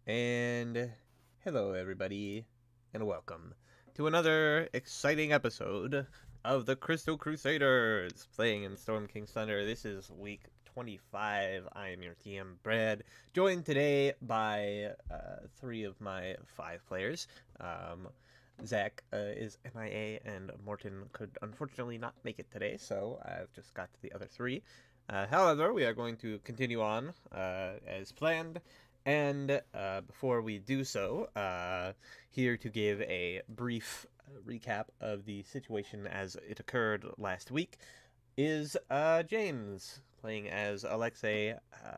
And hello, everybody, and welcome to another exciting episode of the Crystal Crusaders playing in Storm King's Thunder. This is week 25. I am your TM, Brad, joined today by three of my five players. Zach is MIA, and Morton could unfortunately not make it today, so I've just got the other three. However, we are going to continue on as planned. And before we do so, here to give a brief recap of the situation as it occurred last week is James, playing as Alexei.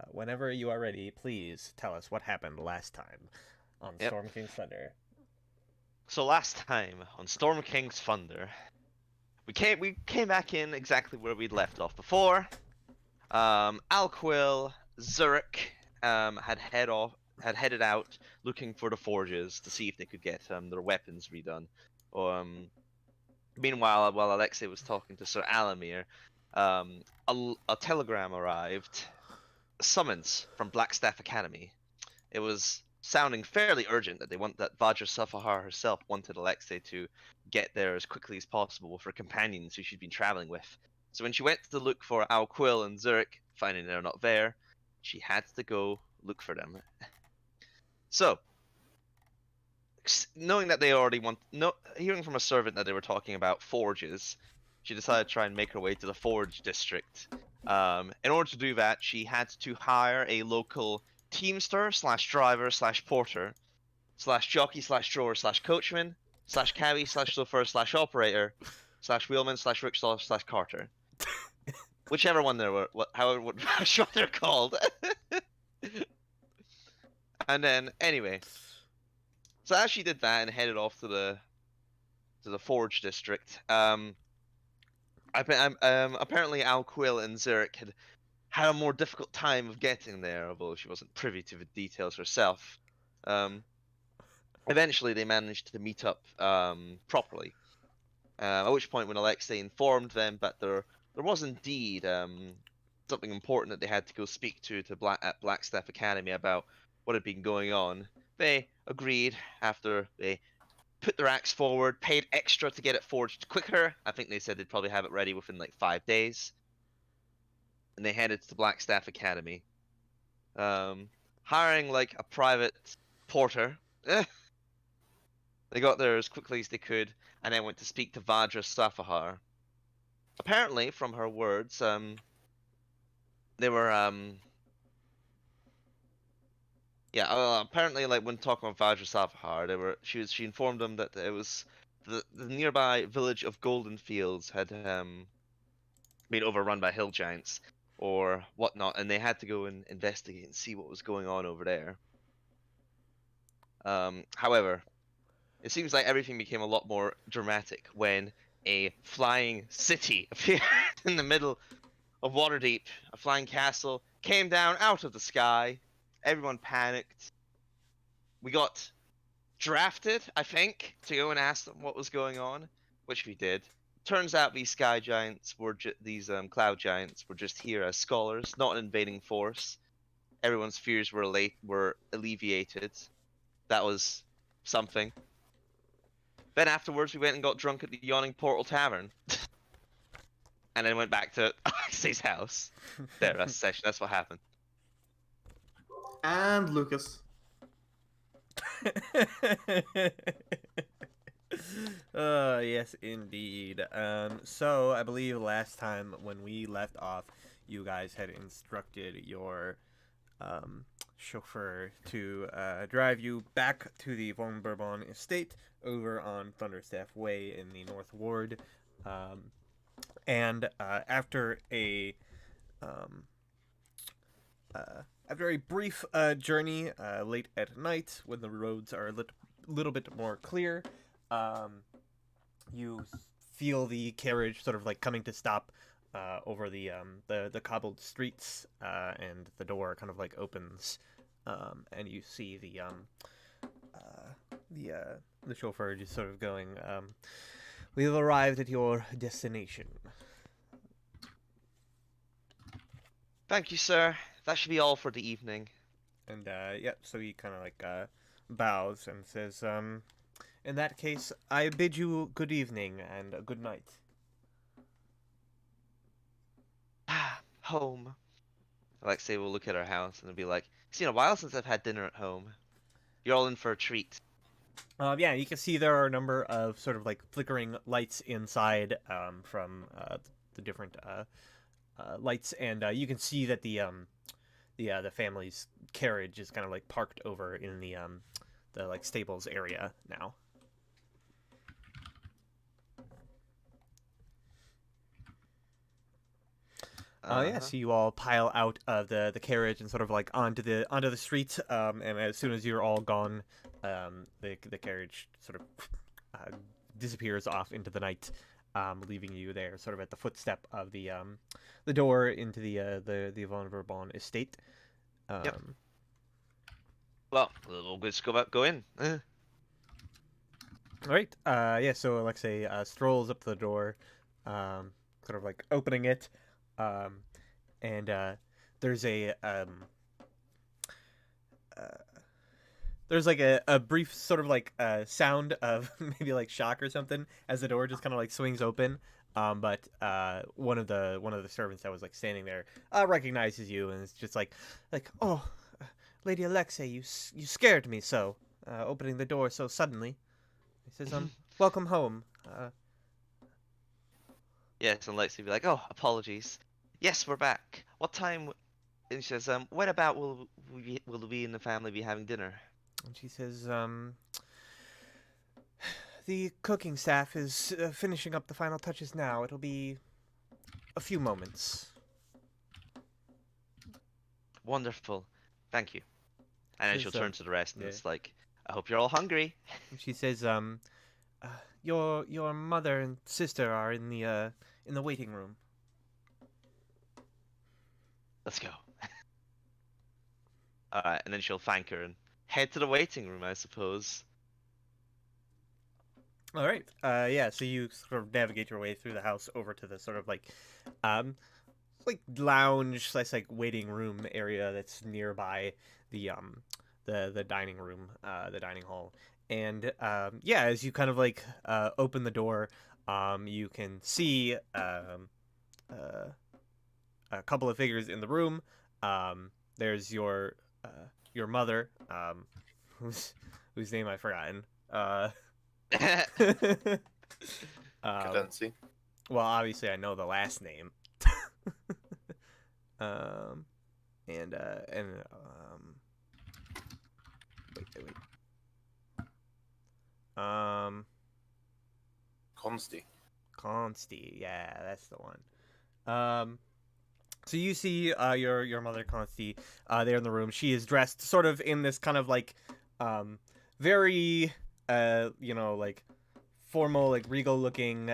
Whenever you are ready, please tell us what happened last time on Yep. Storm King's Thunder. So last time on Storm King's Thunder, we came back in exactly where we'd left off before. Alquil, Zurich, had headed out looking for the forges to see if they could get their weapons redone. Um, Meanwhile, while Alexei was talking to Sir Alamir, a telegram arrived, a summons from Blackstaff Academy. It was sounding fairly urgent that Vajra Safahar herself wanted Alexei to get there as quickly as possible with her companions who she'd been traveling with. So when she went to look for Alquil and Zurich, finding they're not there, she had to go look for them. So, knowing that they already hearing from a servant that they were talking about forges, she decided to try and make her way to the forge district. In order to do that, she had to hire a local teamster slash driver slash porter slash jockey slash drawer slash coachman slash cabby slash chauffeur slash operator slash wheelman slash rickshaw slash carter. Whichever one there were, however, what they're called. And then, anyway, so as she did that and headed off to the forge district, apparently Alquil and Zurich had a more difficult time of getting there, although she wasn't privy to the details herself. Um, Eventually, they managed to meet up properly. At which point, when Alexei informed them that there was indeed something important that they had to go speak at Blackstaff Academy about what had been going on, they agreed after they put their axe forward, paid extra to get it forged quicker. I think they said they'd probably have it ready within like 5 days, and they headed to Blackstaff Academy, hiring like a private porter. They got there as quickly as they could, and then went to speak to Vajra Safahar. Apparently, from her words, they were yeah. Apparently, like when talking with Vajra Safahar, she informed them that it was the nearby village of Golden Fields had been overrun by hill giants or whatnot, and they had to go and investigate and see what was going on over there. However, it seems like everything became a lot more dramatic when a flying city appeared in the middle of Waterdeep. A flying castle came down out of the sky. Everyone panicked. We got drafted, I think, to go and ask them what was going on, which we did. Turns out these sky giants these cloud giants were just here as scholars, not an invading force. Everyone's fears were alleviated. That was something. Then afterwards, we went and got drunk at the Yawning Portal Tavern, and then went back to Alexei's house. There, that's the session. That's what happened. And Lucas. Yes, indeed. So I believe last time when we left off, you guys had instructed your chauffeur to drive you back to the Von Bourbon estate over on Thunderstaff Way in the North Ward. And um, after a brief journey late at night, when the roads are a little bit more clear, you feel the carriage sort of like coming to stop over the cobbled streets, and the door kind of like opens, and you see the chauffeur just sort of going, "We've arrived at your destination." Thank you, sir. That should be all for the evening. And yeah, so he kind of like bows and says, "In that case, I bid you good evening and a good night." Ah, home. Alexei will look at our house and be like, "It's been a while since I've had dinner at home. You're all in for a treat." Yeah, you can see there are a number of sort of like flickering lights inside from the different lights, and you can see that the family's carriage is kind of like parked over in the like stables area now. Yeah, Uh-huh. so you all pile out of the carriage and sort of like onto the street. And as soon as you're all gone, the carriage sort of disappears off into the night, leaving you there, sort of at the footstep of the door into the von Verbon estate. Yep. Um, Well, we'll just go in. all right. Yeah. So Alexei strolls up to the door, sort of like opening it, um, and there's uh, there's like a brief sort of like sound of maybe like shock or something as the door just kind of like swings open. But one of the servants that was like standing there recognizes you and is just like oh, Lady Alexei, you scared me so, opening the door so suddenly. He says, welcome home. Yes, and Alexei will be like, "Oh, apologies. Yes, we're back. What time?" And she says, "When about will we and the family be having dinner?" And she says, the cooking staff is finishing up the final touches now. It'll be a few moments. Wonderful. Thank you. And then she'll Says, turn to the rest and yeah. it's like, "I hope you're all hungry. And she says, uh, your mother and sister are in the waiting room." Let's go." Alright, and then she'll thank her and head to the waiting room, I suppose. All right. Yeah. So you sort of navigate your way through the house over to the sort of um, like lounge slash like waiting room area that's nearby the the dining room, the dining hall. And yeah, as you kind of like open the door, you can see uh, a couple of figures in the room. There's your mother, whose name I've forgotten. um, Cadency. well, obviously I know the last name. um, and wait. Consti. Consti, yeah, that's the one. Um, so you see your mother Consti there in the room. She is dressed sort of in this kind of like very like formal, like regal looking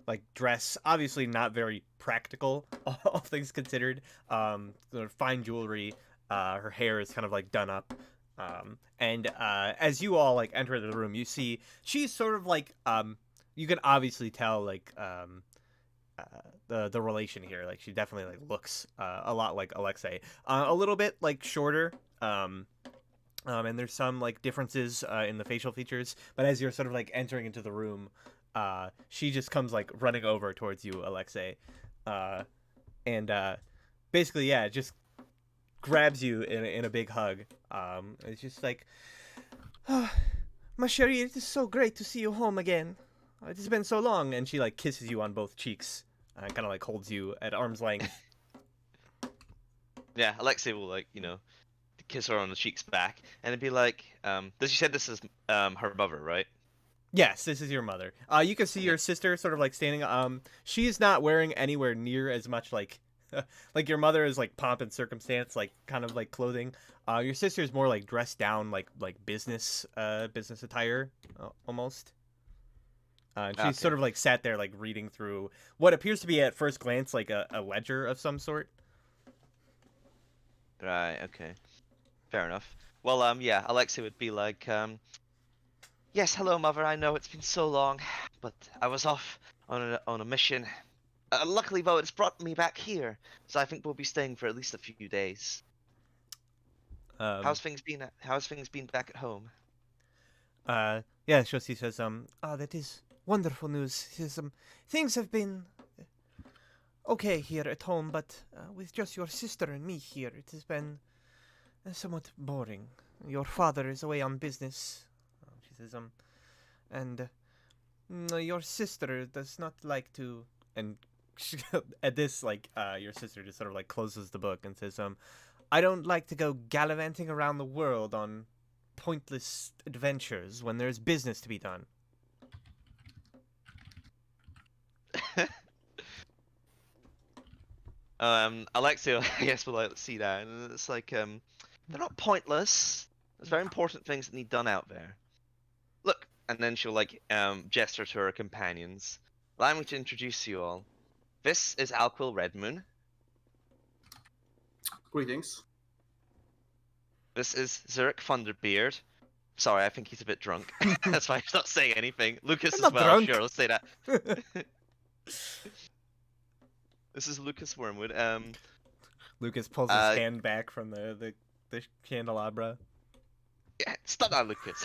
like dress. Obviously not very practical, all things considered. Sort of fine jewelry. Her hair is kind of like done up. And as you all like enter the room, you see she's sort of like you can obviously tell like uh, the relation here. Like she definitely like looks a lot like Alexei, a little bit like shorter. And there's some like differences in the facial features. But as you're sort of like entering into the room, she just comes like running over towards you, Alexei, uh, and basically, yeah, just grabs you in a big hug. It's just like, oh, ma chérie, it is so great to see you home again. It has been so long, and she like kisses you on both cheeks, and kind of like holds you at arm's length. Yeah, Alexei will kiss her on the cheeks back and it'd be like, does she said this is her mother, right? Yes, this is your mother. You can see Yeah. your sister sort of like standing. She's not wearing anywhere near as much like, like your mother is like pomp and circumstance, like kind of like clothing. Your sister is more like dressed down, like business attire, almost. And she's Okay. sort of like sat there like reading through what appears to be at first glance like a ledger of some sort. Right, okay. Fair enough. Well, yeah, Alexei would be like, yes, hello, mother. I know it's been so long, but I was off on a mission. Luckily, though, it's brought me back here, so I think we'll be staying for at least a few days. How's things been? How's things been back at home? Yeah, so she says, oh, that is wonderful news. She says, things have been okay here at home, but with just your sister and me here, it has been somewhat boring. Your father is away on business. She says, and your sister does not like to. And at this, like, your sister just sort of like closes the book and says, I don't like to go gallivanting around the world on pointless adventures when there's business to be done. Alexia, I guess we'll see that, and it's like, they're not pointless. There's very important things that need done out there. Look, and then she'll like gesture to her companions. Allow me to introduce you all. This is Alquil Redmoon. Greetings. This is Zurich Thunderbeard. Sorry, I think he's a bit drunk. That's why he's not saying anything. Lucas I'm as not well. drunk. Sure, let's say that. This is Lucas Wormwood. Lucas pulls his hand back from the candelabra. Yeah, stop that, Lucas.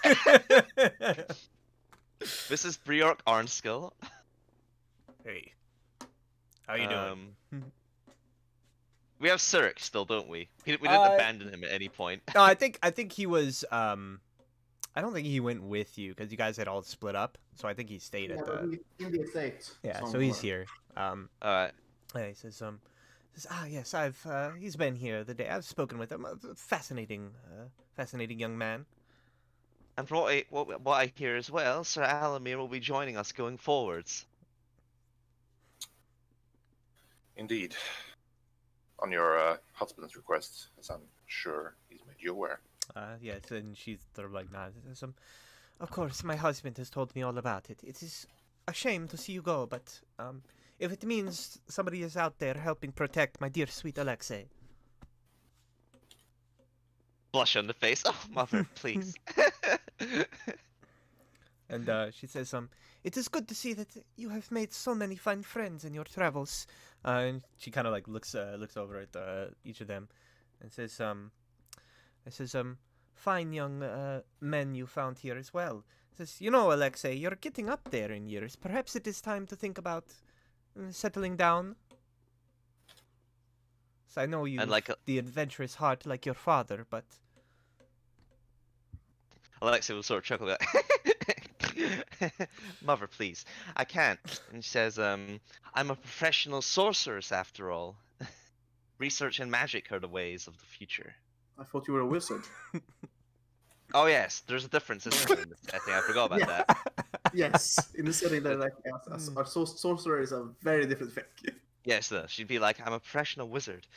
This is Briork Arnskill. Hey, how you doing? We have Zurich still, don't we? We didn't abandon him at any point. No, I think he was. I don't think he went with you because you guys had all split up. So I think he stayed at the. In the estate. Yeah, somewhere. so he's here. Alright. He says, yes, he's been here the day I've spoken with him. Fascinating young man. And from what I hear as well, Sir Alamir will be joining us going forwards. Indeed. On your husband's request, as I'm sure he's made you aware. Yes, and she's sort of like nods. Says, of course, my husband has told me all about it. It is a shame to see you go, but if it means somebody is out there helping protect my dear sweet Alexei. Blush on the face. Oh, mother, please. And she says, it is good to see that you have made so many fine friends in your travels. And she kind of like looks over at each of them, and says, fine young men you found here as well. Says, you know, Alexei, you're getting up there in years. Perhaps it is time to think about settling down. So I know you like the adventurous heart like your father, but Alexia will sort of chuckle at Mother, please. I can't. And she says, I'm a professional sorceress after all. Research and magic are the ways of the future. I thought you were a wizard. Oh yes, there's a difference, isn't there, in this setting? I forgot about that. Yes, in the setting that like sorcerer is a very different thing. Yes, she'd be like, I'm a professional wizard.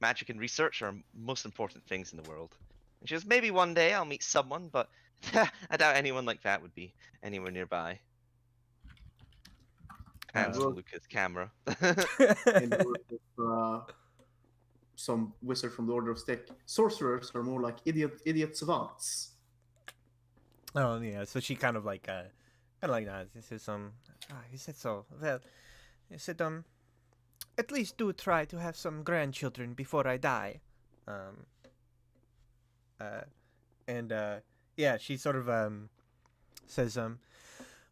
Magic and research are most important things in the world. And she says, maybe one day I'll meet someone, but I doubt anyone like that would be anywhere nearby. Hands on Lucas' camera. In the world of, some wizard from the Order of Stick. Sorcerers are more like idiot savants. oh yeah. So she kind of like nods. He says, he said so. Well, he said, at least do try to have some grandchildren before I die. Yeah, she sort of says,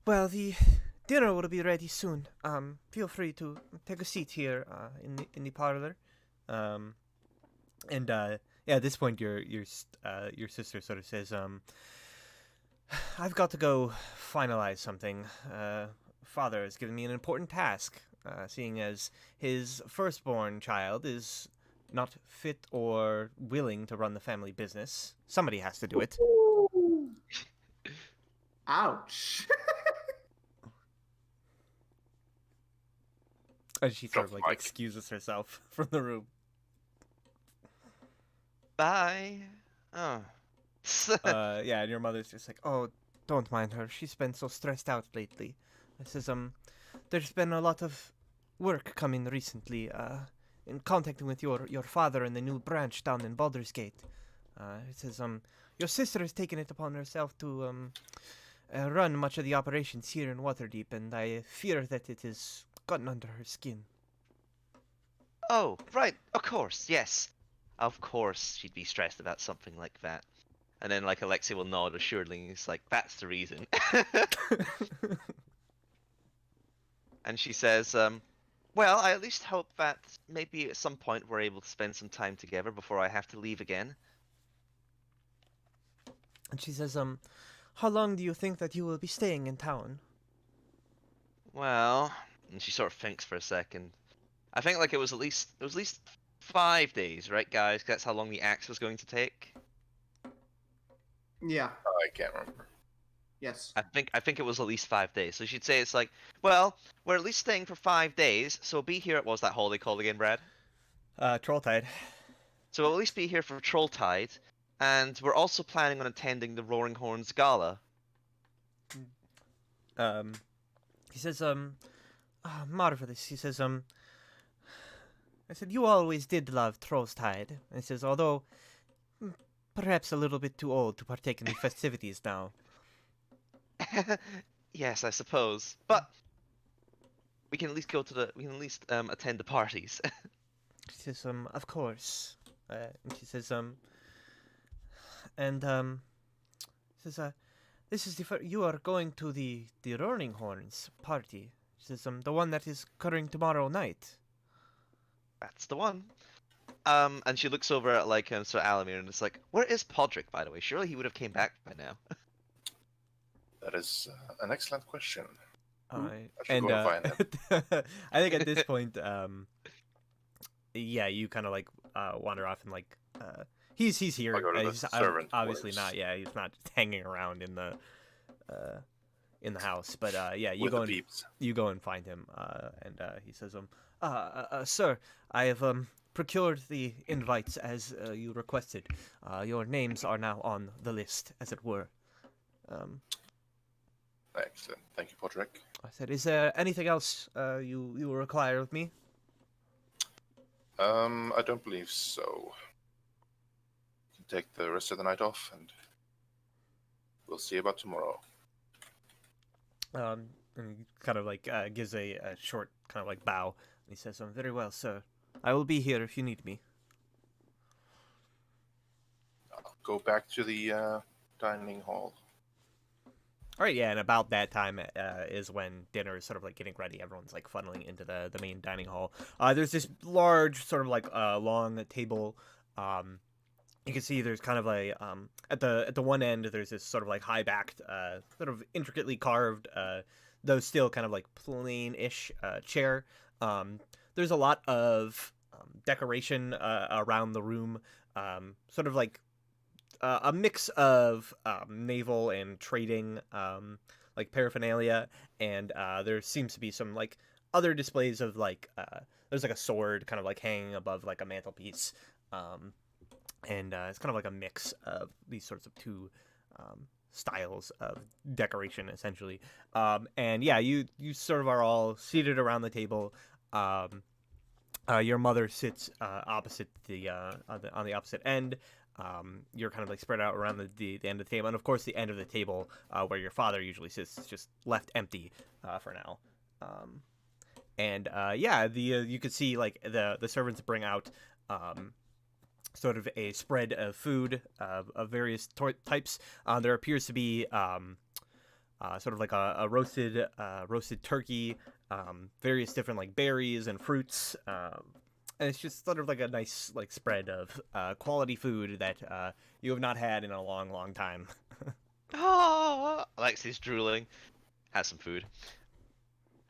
well, the dinner will be ready soon. Feel free to take a seat here in the parlor. Yeah, at this point, your sister sort of says, I've got to go finalize something. Father has given me an important task, seeing as his firstborn child is not fit or willing to run the family business. Somebody has to do it. Ouch. And she sort of like excuses herself from the room. Bye. Oh. Yeah, and your mother's just like, oh, don't mind her. She's been so stressed out lately. It says, there's been a lot of work coming recently, in contacting with your father and the new branch down in Baldur's Gate. It says, your sister has taken it upon herself to, run much of the operations here in Waterdeep, and I fear that it has gotten under her skin. Oh, right, of course, yes. Of course she'd be stressed about something like that. And then like Alexei will nod assuredly, and he's like, that's the reason. And she says, well, I at least hope that maybe at some point we're able to spend some time together before I have to leave again. And she says, how long do you think that you will be staying in town? Well, and she sort of thinks for a second. I think like it was at least 5 days, right, guys? 'Cause that's how long the axe was going to take. Yeah. I can't remember. Yes. I think it was at least 5 days. So she'd say it's like, well, we're at least staying for 5 days, so be here. What was that holiday called again, Brad? Trolltide. So we'll at least be here for Trolltide, and we're also planning on attending the Roaringhorn's gala. He says, marvelous. He says, I said, you always did love Trolltide. And he says, although, perhaps a little bit too old to partake in the festivities now. Yes, I suppose, but we can at least attend the parties. She says, of course. And she says, says, this is you are going to the Roaringhorn's party. She says, the one that is occurring tomorrow night. That's the one. And she looks over at like Sir Alamir and it's like, where is Podrick, by the way? Surely he would have came back by now. That is an excellent question. I should go and find him. I think at this point, yeah, you kind of like wander off and like he's here. I'll go to the He's servant obviously quarters. not. Yeah, he's not just hanging around in the house. But yeah, you With go the and peeps. you go and find him. And he says, sir, I have procured the invites as you requested. Your names are now on the list, as it were. Excellent. Thank you, Podrick. I said, is there anything else you require of me? I don't believe so. You can take the rest of the night off, and we'll see about tomorrow. And he kind of like gives a short kind of like bow. And he says, very well, sir. I will be here if you need me. I'll go back to the dining hall. All right, yeah, and about that time is when dinner is sort of like getting ready. Everyone's like funneling into the main dining hall. There's this large sort of like long table. You can see there's kind of a at the one end there's this sort of like high backed sort of intricately carved though still kind of like plain-ish chair. There's a lot of decoration around the room, sort of like a mix of naval and trading like paraphernalia, and there seems to be some like other displays of like there's like a sword kind of like hanging above like a mantelpiece, and it's kind of like a mix of these sorts of two styles of decoration essentially. And yeah, you sort of are all seated around the table. Your mother sits opposite on the opposite end. You're kind of like spread out around the end of the table, and of course the end of the table where your father usually sits is just left empty for now. And yeah, you could see like the servants bring out sort of a spread of food of various types. There appears to be sort of like a roasted turkey, various different like berries and fruits. And it's just sort of like a nice like spread of quality food that you have not had in a long, long time. Oh, Alexi's drooling. Has some food.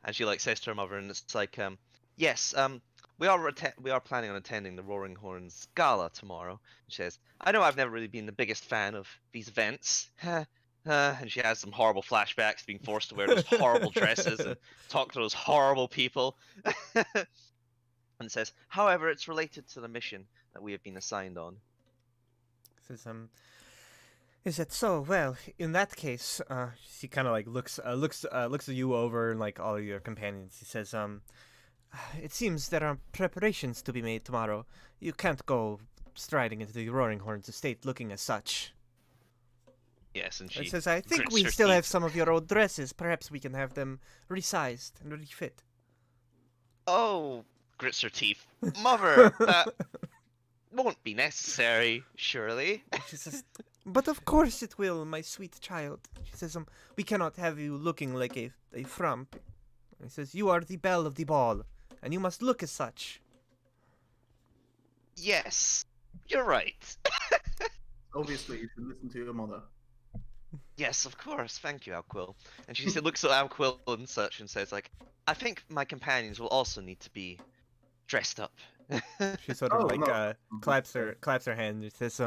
And she like says to her mother, and it's like, yes, we are planning on attending the Roaringhorn's gala tomorrow. And she says, I know I've never really been the biggest fan of these events. And she has some horrible flashbacks, being forced to wear those horrible dresses and talk to those horrible people. And says, however, it's related to the mission that we have been assigned on. Says, is it so? Well, in that case, she kind of like looks at you over and like all your companions. He says, it seems there are preparations to be made tomorrow. You can't go striding into the Roaringhorn's estate looking as such. Yes, and she It says, I think grits we her still teeth. have some of your old dresses. Perhaps we can have them resized and refit. Oh, grits her teeth. Mother, that Won't be necessary, surely. She says, "But of course it will, my sweet child." She says, "We cannot have you looking like a frump." He says, "You are the belle of the ball, and you must look as such." Yes, you're right. Obviously, you should listen to your mother. Yes, of course. Thank you, Alquill. And she looks at Alquill and such and says, like, I think my companions will also need to be dressed up. She sort of Oh, like no. claps her hand and says,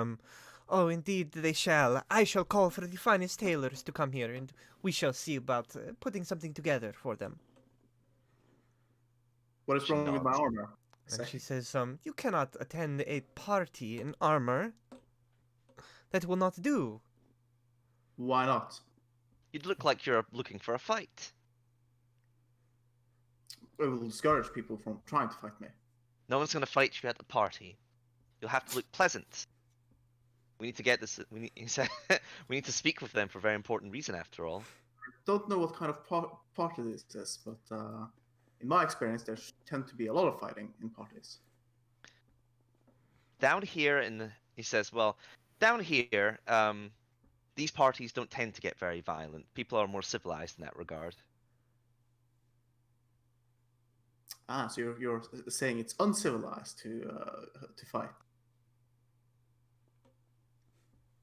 "Oh, indeed they shall. I shall call for the finest tailors to come here, and we shall see about putting something together for them." What is She wrong with my nods. armor? And she says, "You cannot attend a party in armor. That will not do." Why not? You'd look like you're looking for a fight. It will discourage people from trying to fight me. No one's going to fight you at the party. You'll have to look pleasant. We need to get this. We need, he said, we need to speak with them for a very important reason, after all. Don't know what kind of party this is, but in my experience, there tend to be a lot of fighting in parties. Down here, he says, well, down here, these parties don't tend to get very violent. People are more civilized in that regard. Ah, so you're saying it's uncivilized to fight?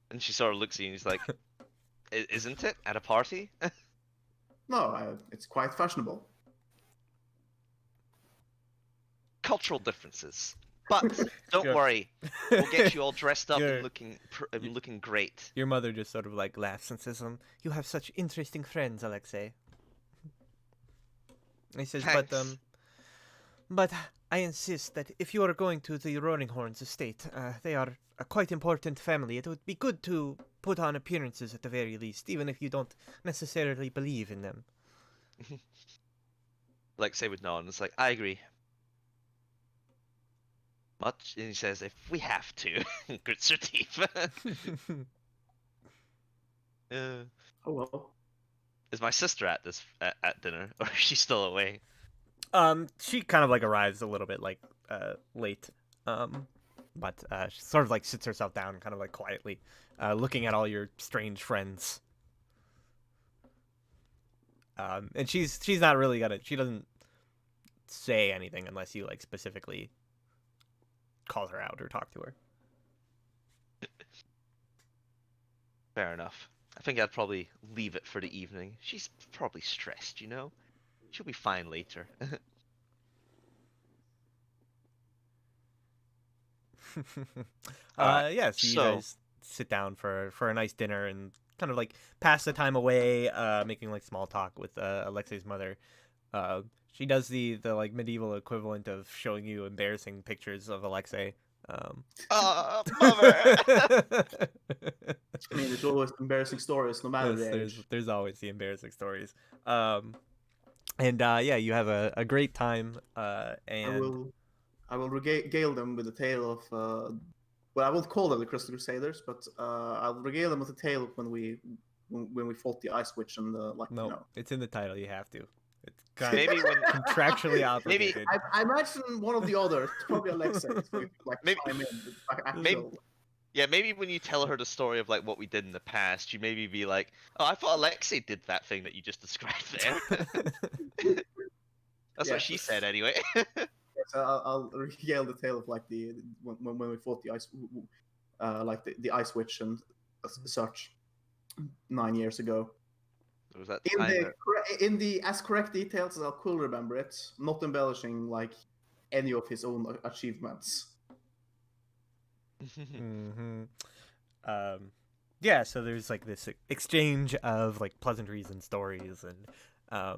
And she sort of looks at you and he's like, isn't it at a party? No, it's quite fashionable. Cultural differences. But don't Sure. worry, we'll get you all dressed up You're- and looking great. Your mother just sort of like laughs and says, "You have such interesting friends, Alexei." And he says, Thanks. But I insist that if you are going to the Roaringhorn's estate, they are a quite important family. It would be good to put on appearances at the very least, even if you don't necessarily believe in them." Alexei would nod and it's like, I agree. Much, and he says, if we have to, grits her teeth. Oh well. Is my sister at this at dinner, or is she still away? She kind of like arrives a little bit like late, but she sort of like sits herself down, kind of like quietly, looking at all your strange friends. And she's not really she doesn't say anything unless you like specifically call her out or talk to her. Fair enough. I think I'd probably leave it for the evening. She's probably stressed, you know? She'll be fine later. Yeah, so you guys sit down for a nice dinner and kind of like pass the time away, making like small talk with Alexei's mother. She does the like medieval equivalent of showing you embarrassing pictures of Alexei. Mother! I mean, there's always embarrassing stories, no matter the age. There's always the embarrassing stories. And yeah, you have a great time. And I will regale them with a tale of. Well, I won't call them the Crystal Crusaders, but I'll regale them with a tale of when we fought the Ice Witch and the like. no, You know. it's in the title. You have to. It's kind Maybe of when contractually obligated. I imagine one of the others, probably Alexei, is going to like Maybe- chime in with like, maybe- actual. maybe when you tell her the story of like what we did in the past, you maybe be like, "Oh, I thought Alexei did that thing that you just described there." That's Yeah. what she said anyway. Yes, I'll regale the tale of like when we fought the ice, like the Ice Witch and such 9 years ago. There was that In time the where- in the as correct details as I could remember it, not embellishing like any of his own achievements. Mm-hmm. Yeah, so there's like this exchange of like pleasantries and stories, and the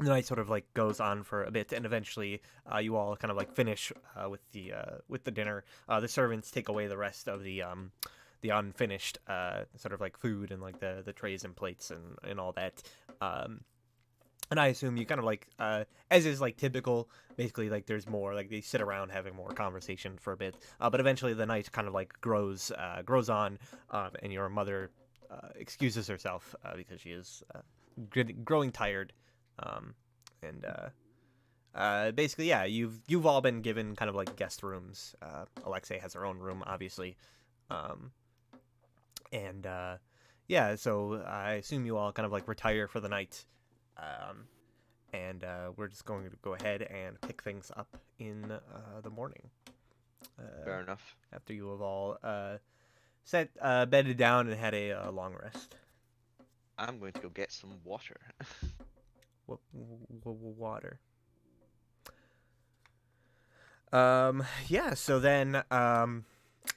night sort of like goes on for a bit, and eventually you all kind of like finish with the dinner. The servants take away the rest of the unfinished sort of like food and like the trays and plates and all that. And I assume you kind of like, as is like typical, basically like there's more, like they sit around having more conversation for a bit. But eventually the night kind of like grows on, and your mother excuses herself because she is growing tired, and basically, yeah, you've all been given kind of like guest rooms. Alexei has her own room, obviously, um, and yeah, so I assume you all kind of like retire for the night, and we're just going to go ahead and pick things up in the morning. Fair enough. After you have all bedded down and had a long rest. I'm going to go get some water. Water. Yeah, so then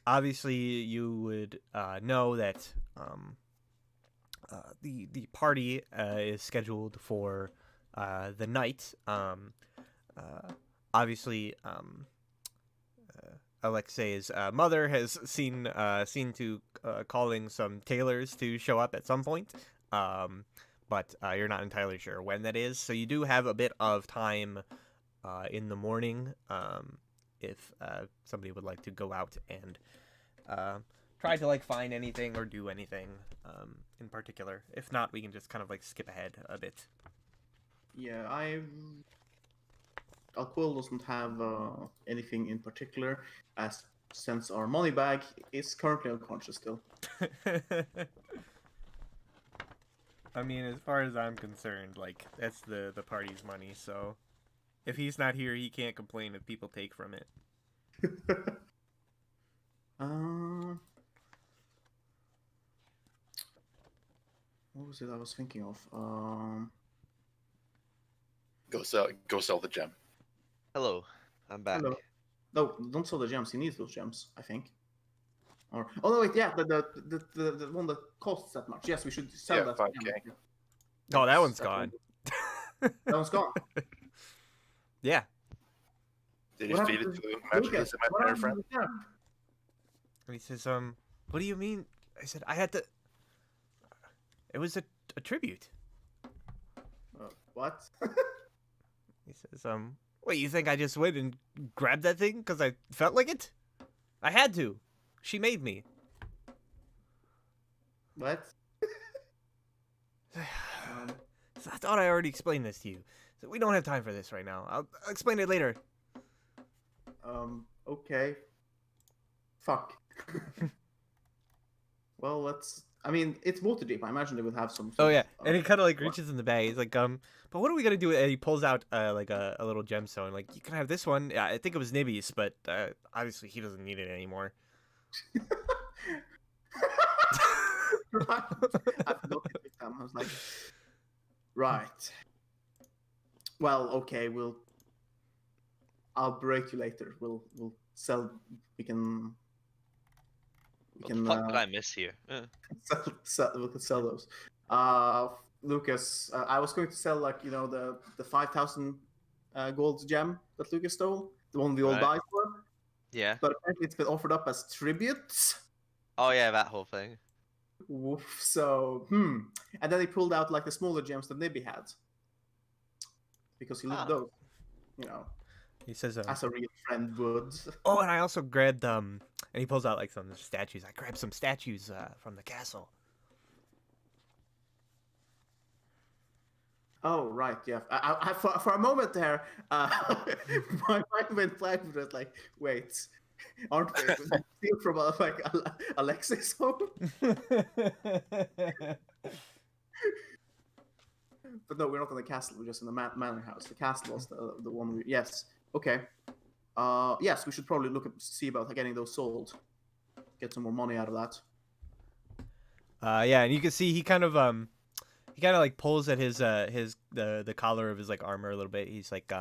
obviously you would know that the party is scheduled for the night. Obviously Alexei's mother has seen to calling some tailors to show up at some point. But you're not entirely sure when that is. So you do have a bit of time in the morning if somebody would like to go out and try to like find anything or do anything in particular. If not, we can just kind of like skip ahead a bit. Yeah, Alcohol doesn't have anything in particular, as since our money bag is currently unconscious still. I mean, as far as I'm concerned, like, that's the party's money, so if he's not here, he can't complain if people take from it. What was it I was thinking of? Go sell the gem. Hello, I'm back. Hello. No, don't sell the gems. He needs those gems, I think. Or no, wait, yeah, the one that costs that much. Yes, we should sell Yeah, that. 5K. Oh, that one's That gone. That one's gone. Yeah. Did you What feed it happened to to magically Lucas? to What my happened friend? to the gem? And he says, what do you mean? I said, I had to... It was a tribute. What? He says, wait, you think I just went and grabbed that thing because I felt like it? I had to. She made me. What? So I thought I already explained this to you. So we don't have time for this right now. I'll explain it later. Okay. Fuck. Well, let's. I mean, it's Waterdeep. I imagine they would have some. Oh sort yeah, of, and he kind of like reaches in the bag. He's like, but what are we gonna do? And he pulls out like a little gemstone. Like, you can have this one. Yeah, I think it was Nibby's, but obviously he doesn't need it anymore. Right. I forgot to pick them. I was like, right. Well, okay. I'll break you later. We'll sell. We can. We What can. the fuck did I miss here? We can sell those. Lucas, I was going to sell like the 5,000 gold gem that Lucas stole, the one we all Right. died for. Yeah. But apparently it's been offered up as tributes. Oh yeah, that whole thing. Woof, so and then he pulled out like the smaller gems that Nibby had because he loved those, He says, as a real friend would. oh, and I also grabbed and he pulls out like some statues. I grabbed some statues from the castle. Oh right, yeah. I for a moment there, my mind went blank. But like, wait, aren't they steal from like Alexis home? But no, we're not in the castle. We're just in the manor house. The castle was the one. Yes. Okay. Yes, we should probably see about getting those sold. Get some more money out of that. Yeah, and you can see he kind of like pulls at his the collar of his like armor a little bit. He's like,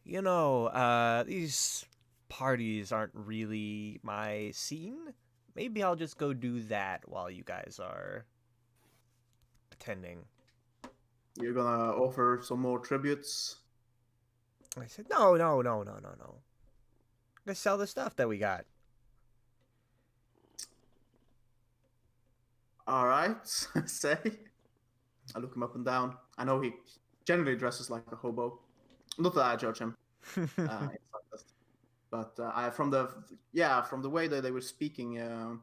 these parties aren't really my scene. Maybe I'll just go do that while you guys are attending. You're gonna offer some more tributes? I said, no. Let's sell the stuff that we got. All right, say. I look him up and down. I know he generally dresses like a hobo. Not that I judge him. But from the way that they were speaking,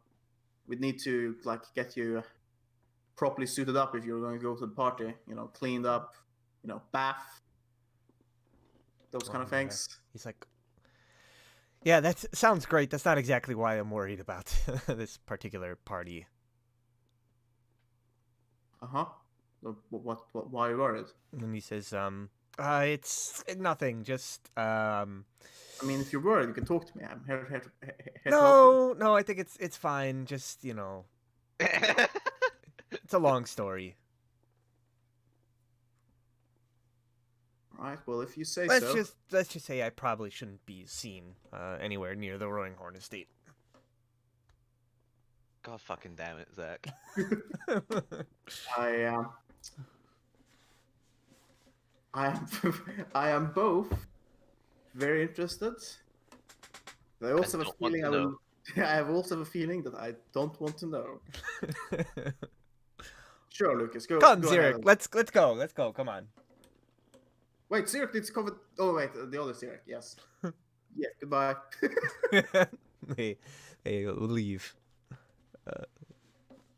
we'd need to like get you properly suited up if you're going to go to the party. Cleaned up, bath. those kind of Oh, yeah. things. He's like, yeah, that sounds great. That's not exactly why I'm worried about this particular party. Uh-huh. What, why are you worried? And he says, it's nothing. Just, I mean, if you're worried, you can talk to me. I'm here to help you. no, I think it's fine. Just, it's a long story. Right, well, if you say Let's so. just say I probably shouldn't be seen anywhere near the Roaringhorn estate. God fucking damn it, Zach. I I am I am both very interested. But I also have a don't want feeling to I know. will. I have also have a feeling that I don't want to know. Sure, Lucas, go Come, go ahead. Zurich, let's go. Let's go. Come on. Wait, Zurich needs to cover. Oh wait, the other Zurich. Yes. Yeah. Goodbye. Hey, leave.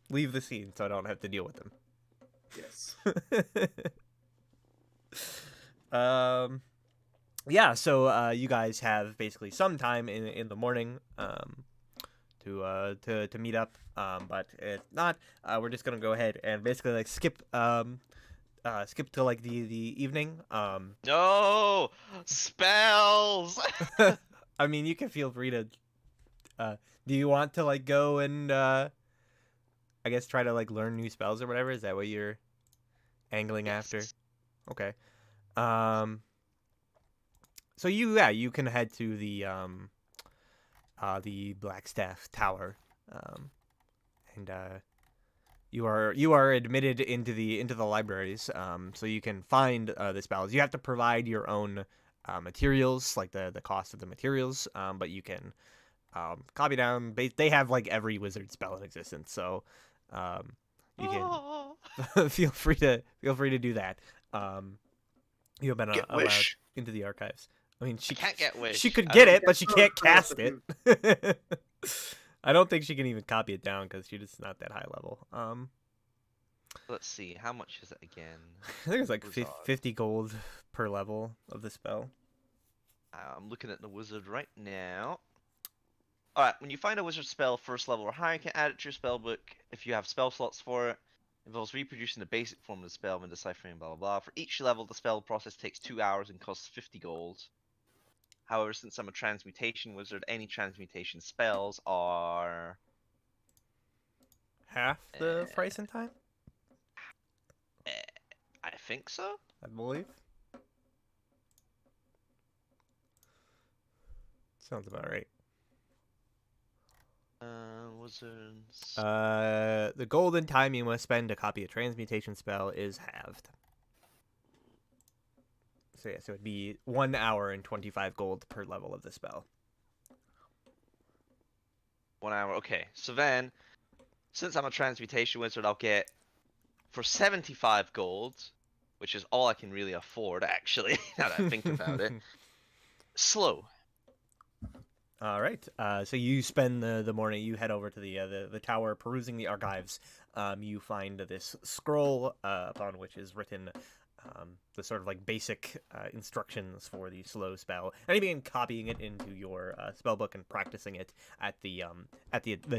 Leave the scene so I don't have to deal with them. Yes. Yeah, so you guys have basically some time in the morning to meet up, but if not, we're just gonna go ahead and basically like skip to like the evening. No spells. I mean, you can feel free to do you want to like go and I guess try to like learn new spells or whatever? Is that what you're angling after? Yes. Okay. So you can head to the Blackstaff Tower, and you are admitted into the libraries. So you can find the spells. You have to provide your own materials, like the cost of the materials. But you can copy down. They have like every wizard spell in existence. So you can Oh. feel free to do that. You have been Get allowed wish. into the archives. I mean, I can't get wish. she could I get don't- it, but she can't spell cast that it. I don't think she can even copy it down because she's just not that high level. Let's see. How much is it again? I think it's like Wizard. 50 gold per level of the spell. I'm looking at the wizard right now. Alright, when you find a wizard spell first level or higher, you can add it to your spell book if you have spell slots for it. Involves reproducing the basic form of the spell and deciphering blah blah blah. For each level, the spell process takes 2 hours and costs 50 gold. However, since I'm a transmutation wizard, any transmutation spells are Half the price and time, I think so. I believe. Sounds about right. Wizards. The golden time you must spend to copy a transmutation spell is halved. So yeah, so it'd be 1 hour and 25 gold per level of the spell. 1 hour. Okay, so then, since I'm a transmutation wizard, I'll get for 75 gold, which is all I can really afford, actually. Now that I think about it. Slow. All right. So you spend the morning. You head over to the tower, perusing the archives. You find this scroll upon which is written the sort of like basic instructions for the slow spell, and you begin copying it into your spell book and practicing it at the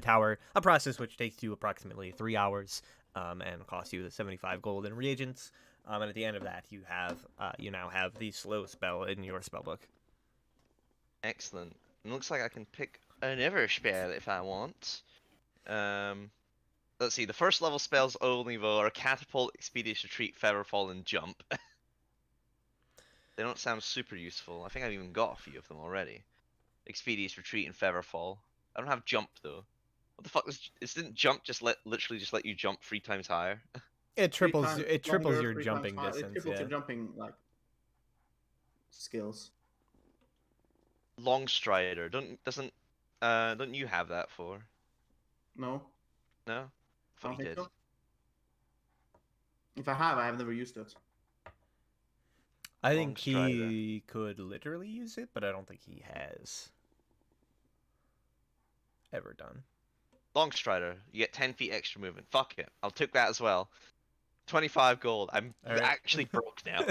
tower. A process which takes you approximately 3 hours and costs you the 75 gold in reagents. And at the end of that, you now have the slow spell in your spell book. Excellent. It looks like I can pick another spell if I want. Let's see. The first level spells only though are Catapult, Expeditious Retreat, Featherfall, and Jump. They don't sound super useful. I think I've even got a few of them already. Expeditious Retreat and Featherfall. I don't have Jump though. What the fuck didn't Jump just literally just let you jump 3 times higher? It triples Longer, your 3 times jumping higher. It distance. triples Yeah. your jumping like skills. Long Strider. Don't you have that for? No, No? I I thought don't you think did. so. If I have never used it. I Long think Strider. he could literally use it, but I don't think he has ever done. Long Strider. You get 10 feet extra movement. Fuck it. I'll take that as well. 25 gold. I'm All right. actually broke now.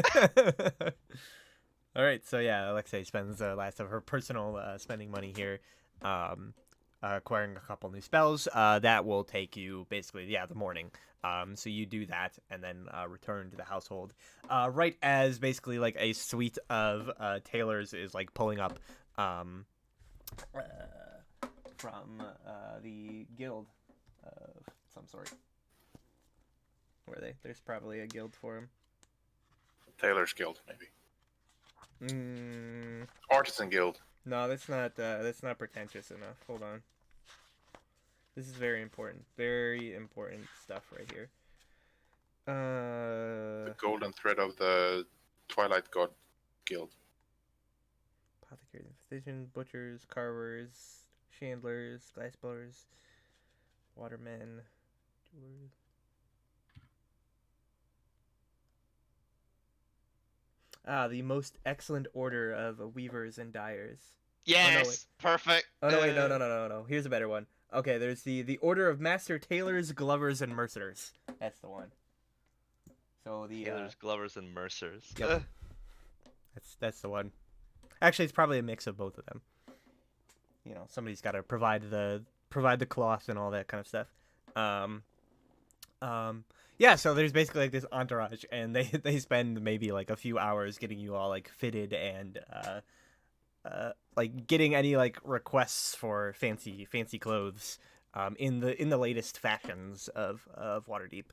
All right, so yeah, Alexei spends the last of her personal spending money here, acquiring a couple new spells. That will take you basically, the morning. So you do that and then return to the household. Right as basically like a suite of tailors is like pulling up from the guild of some sort. Where are they? There's probably a guild for them. Tailor's Guild, maybe. Artisan Guild. No, that's not pretentious enough. Hold on. This is very important. Very important stuff right here. The Golden Thread of the Twilight God Guild. Apothecaries, physicians, butchers, carvers, chandlers, glassblowers, watermen, jewelers. The most excellent order of weavers and dyers. Yes, perfect. Oh no, wait, no. Here's a better one. Okay, there's the order of master tailors, glovers, and mercers. That's the one. So the Tailors, glovers, and mercers. Yep. That's the one. Actually, it's probably a mix of both of them. You know, somebody's got to provide the cloth and all that kind of stuff. Yeah, so there's basically like this entourage, and they spend maybe like a few hours getting you all like fitted and like getting any like requests for fancy clothes in the latest fashions of Waterdeep.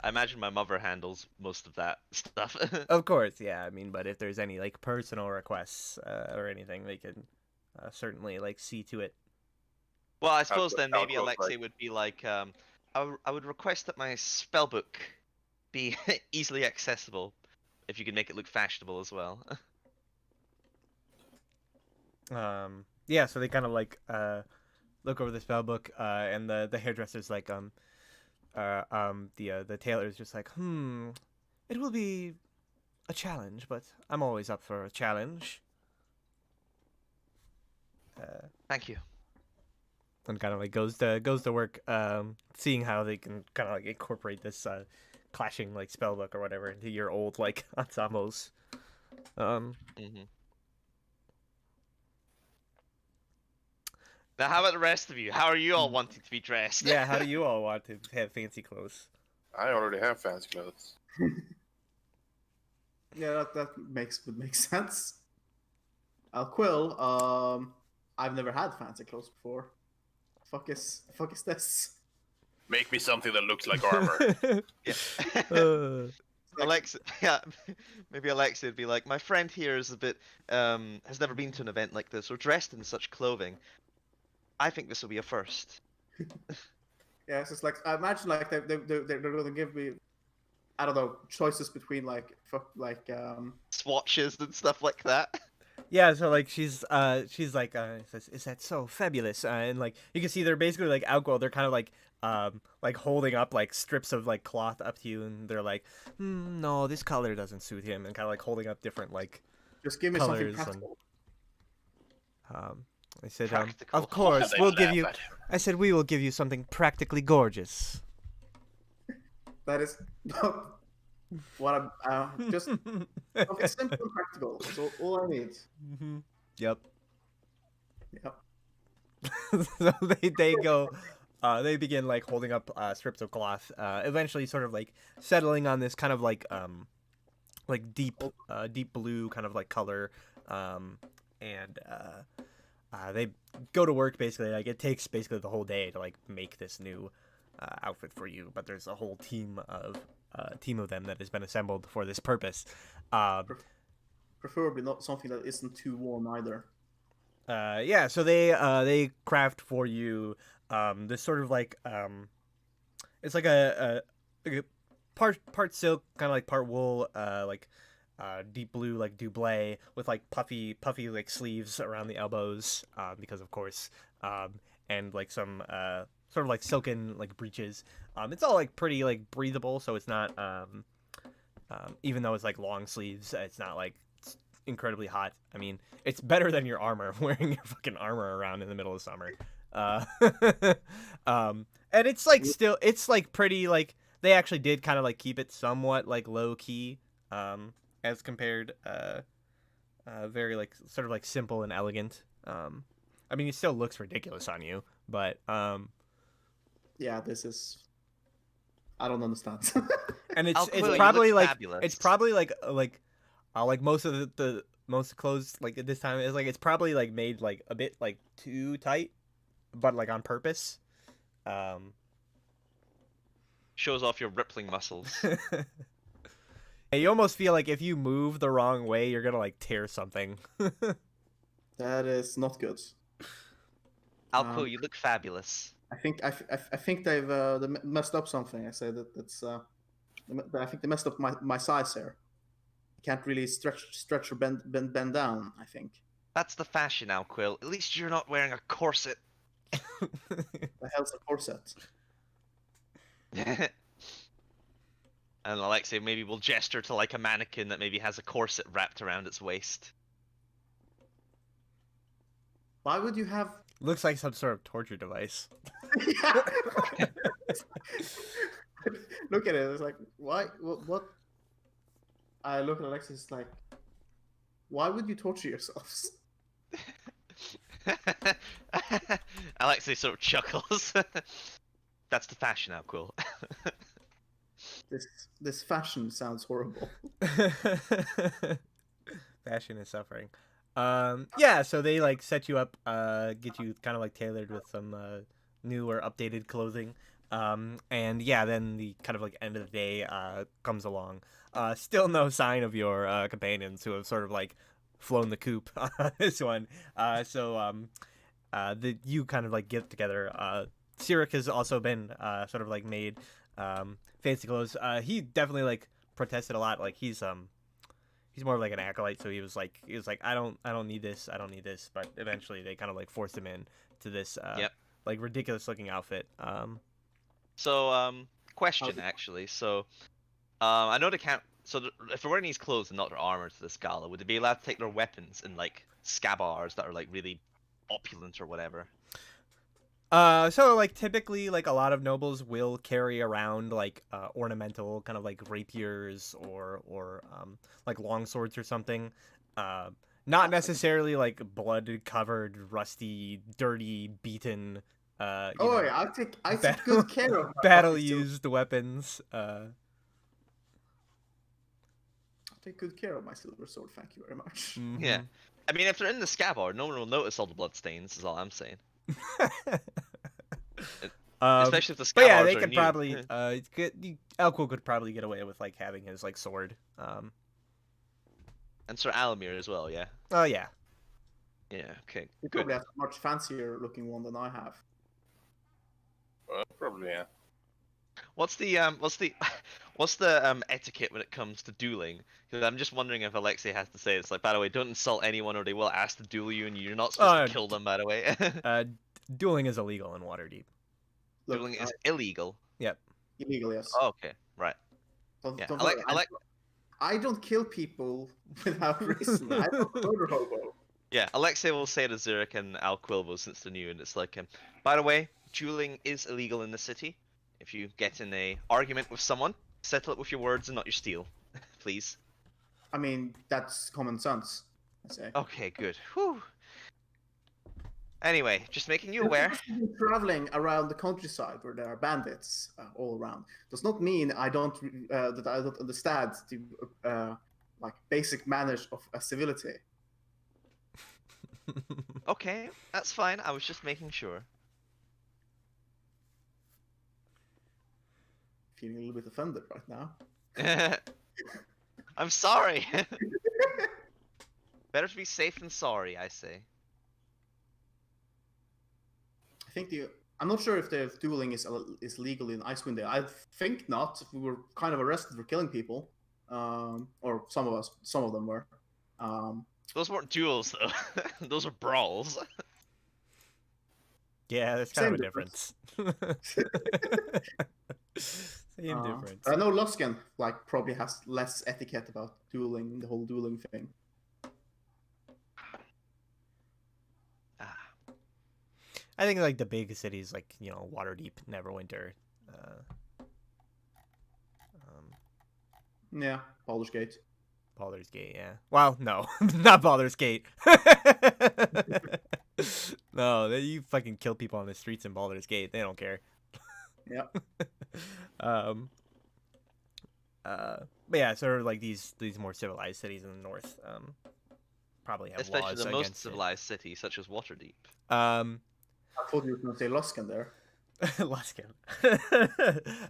I imagine my mother handles most of that stuff. Of course, yeah. I mean, but if there's any like personal requests or anything, they can certainly like see to it. Well, I suppose then how maybe it goes, Alexei right? would be like, I would request that my spellbook be easily accessible, if you could make it look fashionable as well. Yeah, so they kind of like look over the spell book, and the hairdresser's like the tailor's just like, it will be a challenge, but I'm always up for a challenge. Thank you. And kind of like goes to work, seeing how they can kind of like incorporate this clashing like spell book or whatever into your old like ensembles. Now, how about the rest of you? How are you all wanting to be dressed? Yeah, how do you all want to have fancy clothes? I already have fancy clothes. Yeah, that would make sense. Quill, I've never had fancy clothes before. Fuck is this? Make me something that looks like armor. Yeah. Alexa, yeah, maybe Alexa would be like, my friend here is a bit, has never been to an event like this or dressed in such clothing. I think this will be a first. Yeah, it's just like I imagine like they're gonna give me, I don't know, choices between like Swatches and stuff like that. Yeah, so like she's like says, is that so fabulous? And like you can see they're basically like outgoing. They're kind of like holding up like strips of like cloth up to you, and they're like, no, this color doesn't suit him, and kind of like holding up different like just give me colors something and practical. I said, Practical. of course They we'll give laugh you. at him. I said we will give you something practically gorgeous. That is what I'm just okay, simple and practical. That's all I need. Yep. Yep. So they go, they begin like holding up strips of cloth, eventually sort of like settling on this kind of like deep blue kind of like color, and they go to work basically. Like it takes basically the whole day to like make this new outfit for you, but there's a whole team of them that has been assembled for this purpose. Preferably not something that isn't too warm either. Yeah, so they craft for you this sort of like it's like a part silk, kind of like part wool, like deep blue like doublé with like puffy like sleeves around the elbows, because of course, and like some sort of like silken like breeches. It's all like pretty like breathable, so it's not even though it's like long sleeves, it's not like incredibly hot. I mean, it's better than your armor, wearing your fucking armor around in the middle of summer. And it's like still, it's like pretty like they actually did kind of like keep it somewhat like low key, as compared very like sort of like simple and elegant. I mean, it still looks ridiculous on you, but Yeah, this is. I don't understand. and it's Alquill, you probably look like fabulous. it's probably like most of the most clothes like at this time is like it's probably like made like a bit like too tight, but like on purpose. Shows off your rippling muscles. You almost feel like if you move the wrong way, you're gonna like tear something. That is not good. Alquill, Um, you look fabulous. I think they've messed up something. I say that that's. I think they messed up my size here. I can't really stretch or bend down. I think. That's the fashion, Alquill. At least you're not wearing a corset. The hell's a corset? And Alexei maybe will gesture to like a mannequin that maybe has a corset wrapped around its waist. Why would you have? Looks like some sort of torture device. Look at it. It's like, why? What? I look at Alexis like, why would you torture yourselves? Alexei sort of chuckles. That's the fashion, Alquill. This fashion sounds horrible. Fashion is suffering. Yeah, so they like set you up, get you kind of like tailored with some new or updated clothing. And yeah, then the kind of like end of the day comes along. Still no sign of your companions who have sort of like flown the coop on this one. You kind of like get together. Sirik has also been sort of like made fancy clothes. He definitely like protested a lot. Like he's more of like an acolyte, so he was like I don't need this, but eventually they kind of like forced him in to this like ridiculous looking outfit. Question actually. So, I know they can't. So, if they're wearing these clothes and not their armor to this gala, would they be allowed to take their weapons in like scabbards that are like really opulent or whatever? So like typically like a lot of nobles will carry around like ornamental kind of like rapiers or like long swords or something. Not necessarily like blood covered, rusty, dirty, beaten. I take good care of my battle body, too. used weapons. I take good care of my silver sword. Thank you very much. Mhm. Yeah. I mean, if they're in the scabbard, no one will notice all the blood stains. Is all I'm saying. Especially if the But yeah, scabbards they are could new. probably Elko could probably get away with like having his like sword. And Sir Alamir as well. Yeah. Oh yeah. Yeah. Okay. You Good. probably have a much fancier looking one than I have. Probably, yeah. What's the etiquette when it comes to dueling? Because I'm just wondering if Alexei has to say it's like, by the way, don't insult anyone or they will ask to duel you, and you're not supposed to kill them. By the way, Dueling is illegal in Waterdeep. Look, dueling is illegal. illegal, yes. Oh, okay, right. Don't, Yeah, don't I worry, like. I don't kill people without reason. I'm not a murder hobo. Yeah, Alexei will say to Zurich and Alquilvo since they're new, and it's like, by the way, dueling is illegal in the city. If you get in a argument with someone, settle it with your words and not your steel, please. I mean, that's common sense, I say. Okay, good. Whew. Anyway, just making you aware. Traveling around the countryside where there are bandits all around does not mean I don't that I don't understand the like basic manners of civility. Okay, that's fine. I was just making sure. Feeling a little bit offended right now. I'm sorry. Better to be safe than sorry, I say. I think I'm not sure if the dueling is legal in Icewind Dale. I think not. We were kind of arrested for killing people, or some of them were. Those weren't duels, though. Those were brawls. Yeah, there's kind of a difference. Same difference. I know Lusken probably has less etiquette about dueling, the whole dueling thing. I think like the big cities, like Waterdeep, Neverwinter. Yeah, Baldur's Gate. Baldur's Gate, yeah. Well, no, not Baldur's Gate. No, you fucking kill people on the streets in Baldur's Gate. They don't care. Yeah. um. But yeah, sort of like these more civilized cities in the north. Probably have Especially laws the most against civilized city, such as Waterdeep. it. I thought you were going to say Luskan there. Luskin.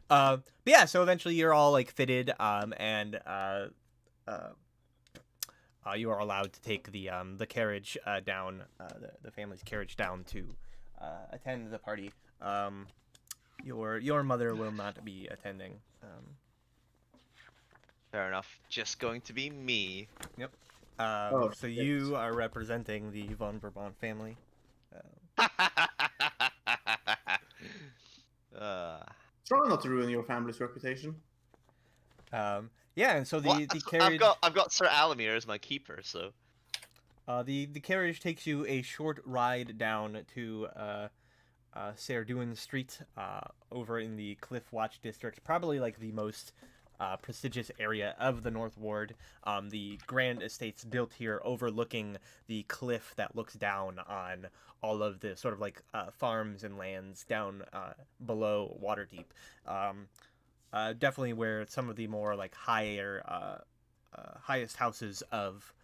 But yeah, so eventually you're all like fitted, and you are allowed to take the carriage down, the family's carriage down to attend the party. Your mother will not be attending. Fair enough. Just going to be me. Yep. Oh, So shit. you are representing the von Bourbon family. Try not to ruin your family's reputation. Yeah, and so the What? carriage. I've got Sir Alamir as my keeper, so The carriage takes you a short ride down to Serduin Street, over in the Cliff Watch district, probably like the most prestigious area of the North Ward. The grand estates built here overlooking the cliff that looks down on all of the sort of like farms and lands down below Waterdeep. Definitely where some of the more like highest houses of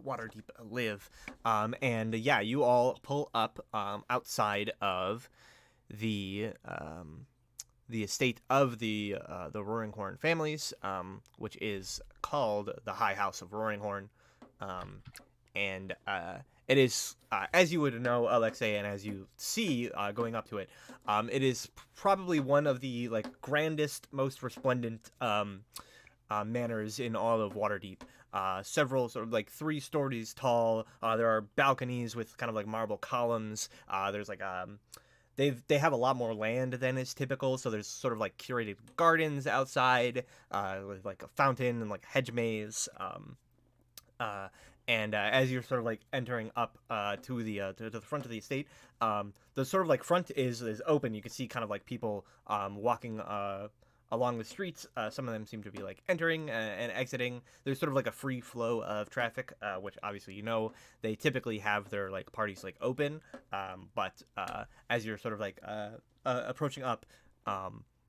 Waterdeep live. And yeah, you all pull up outside of the estate of the Roaringhorn families, which is called the High House of Roaringhorn. And it is, as you would know, Alexei, and as you see going up to it, it is probably one of the like grandest, most resplendent manors in all of Waterdeep. Several sort of like 3 stories tall. There are balconies with kind of like marble columns. There's like they have a lot more land than is typical, so there's sort of like curated gardens outside, with like a fountain and like a hedge maze. And as you're sort of like entering up to the front of the estate, the sort of like front is open. You can see kind of like people walking along the streets. Some of them seem to be like entering and exiting. There's sort of like a free flow of traffic, which obviously they typically have their like parties like open. But as you're sort of like approaching up,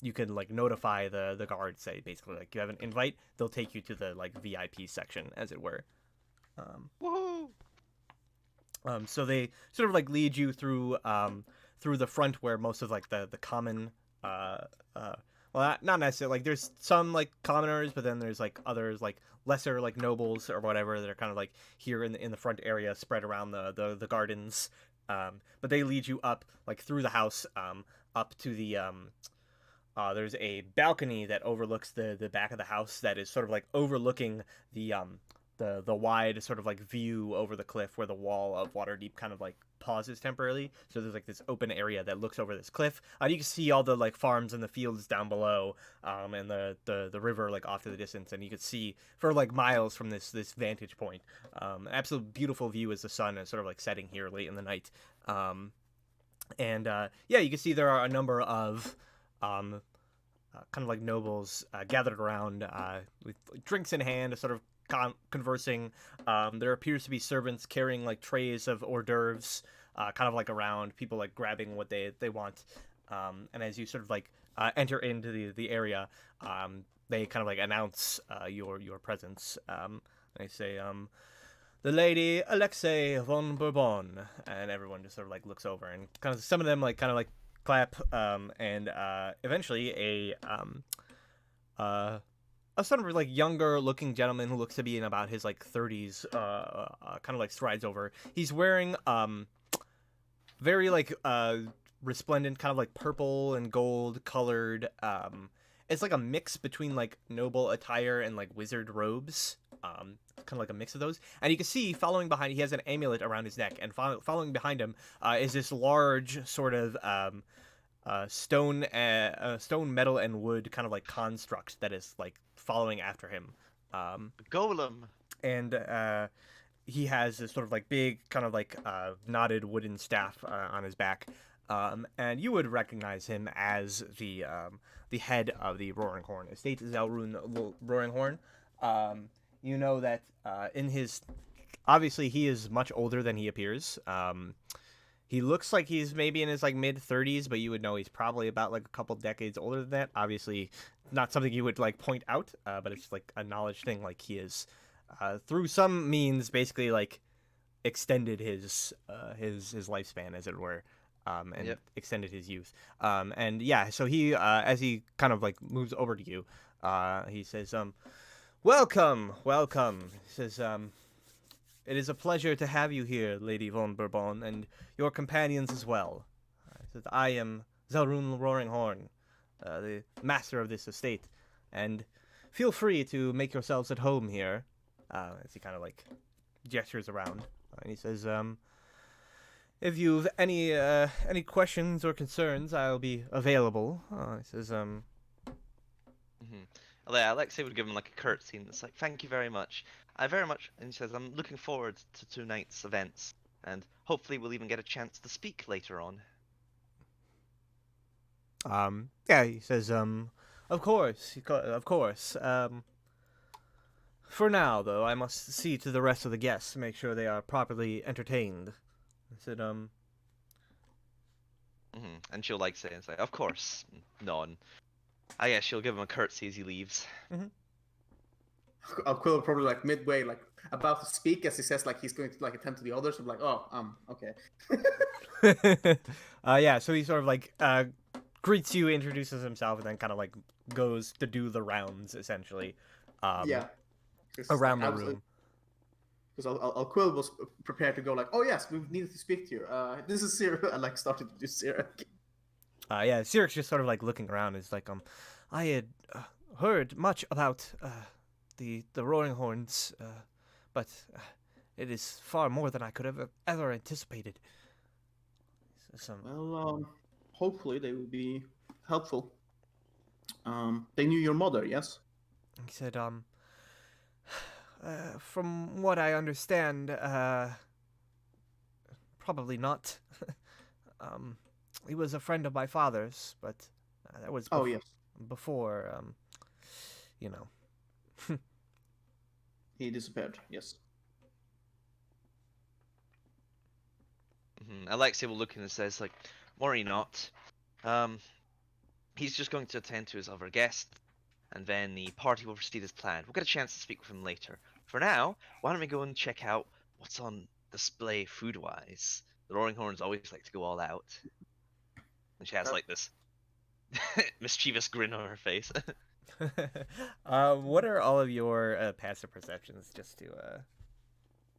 you can like notify the guards, say basically like you have an invite. They'll take you to the like VIP section, as it were. woohoo! So they sort of like lead you through the front, where most of like the common well, not necessarily, like there's some like commoners, but then there's like others like lesser like nobles or whatever that are kind of like here in the front area, spread around the gardens. But they lead you up like through the house, up to the there's a balcony that overlooks the back of the house, that is sort of like overlooking the wide sort of like view over the cliff, where the wall of Waterdeep kind of like pauses temporarily. So there's like this open area that looks over this cliff. You can see all the like farms and the fields down below, and the river like off to the distance, and you can see for like miles from this vantage point. An absolute beautiful view as the sun is sort of like setting here late in the night. And yeah, you can see there are a number of kind of like nobles gathered around, with like, drinks in hand, sort of conversing. There appears to be servants carrying like trays of hors d'oeuvres, kind of like around, people like grabbing what they want. And as you sort of like enter into the area, they kind of like announce your presence. They say, the Lady Alexei von Bourbon, and everyone just sort of like looks over, and kind of some of them like kind of like clap, and eventually a sort of like younger looking gentleman who looks to be in about his like 30s, kind of like strides over. He's wearing very like resplendent, kind of like purple and gold colored, it's like a mix between like noble attire and like wizard robes, kind of like a mix of those. And you can see following behind, he has an amulet around his neck, and following behind him is this large sort of stone, metal and wood kind of like construct that is like following after him. Golem. And he has this sort of like big kind of like knotted wooden staff on his back. And you would recognize him as the head of the Roaringhorn estate, Zelrun Roaringhorn. You know that in his obviously he is much older than he appears. He looks like he's maybe in his like mid 30s, but you would know he's probably about like a couple decades older than that. Obviously, not something you would like point out, but it's like a knowledge thing. Like he is, through some means, basically like extended his lifespan, as it were, and Yep. extended his youth. And yeah, so he as he kind of like moves over to you, he says, "Welcome, welcome." He says, "It is a pleasure to have you here, Lady von Bourbon, and your companions as well. I am Zalrun Roaringhorn, the master of this estate, and feel free to make yourselves at home here." As he kind of like gestures around, and he says, "If you've any questions or concerns, I'll be available." He says, Yeah, Alexei would give him like a curtsy, and it's like, "Thank you very much. I very much," and he says, "I'm looking forward to tonight's events, and hopefully we'll even get a chance to speak later on." Yeah, he says, "Of course, of course. For now, though, I must see to the rest of the guests, make sure they are properly entertained." I said, And she'll like say and say, "Of course." No, and I guess she'll give him a curtsy as he leaves. Quill will probably like midway, like about to speak as he says like he's going to like attend to the others. I'm like, oh, okay. Yeah, so he sort of like greets you, introduces himself, and then kind of like goes to do the rounds essentially, Yeah. around the room. Because Quill was prepared to go like, oh yes, we needed to speak to you. This is Cyril. I like started to do Cyril. Yeah, Cyric's just sort of like looking around. Is like, I had heard much about the Roaring Horns, but it is far more than I could have ever anticipated. Well, hopefully they will be helpful. They knew your mother, yes? He said, from what I understand, probably not. He was a friend of my father's, but that was Yes. before, you know. He disappeared, yes. Alexei will look in and says, like, "Worry not. He's just going to attend to his other guest, and then the party will proceed as planned. We'll get a chance to speak with him later. For now, why don't we go and check out what's on display food-wise? The Roaring Horns always like to go all out." And she has like this mischievous grin on her face. What are all of your passive perceptions, just to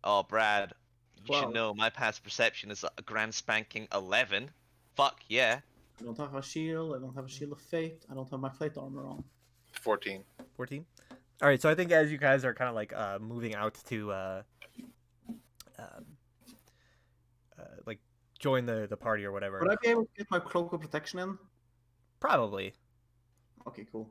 Oh, Brad, you should 12. know my passive perception is a grand spanking 11. Fuck yeah. I don't have a shield. I don't have a shield of fate. I don't have my plate armor on. 14. 14? All right, so I think as you guys are kind of like moving out to like join the party or whatever. Would I be able to get my cloak of protection in? Probably. Okay, cool.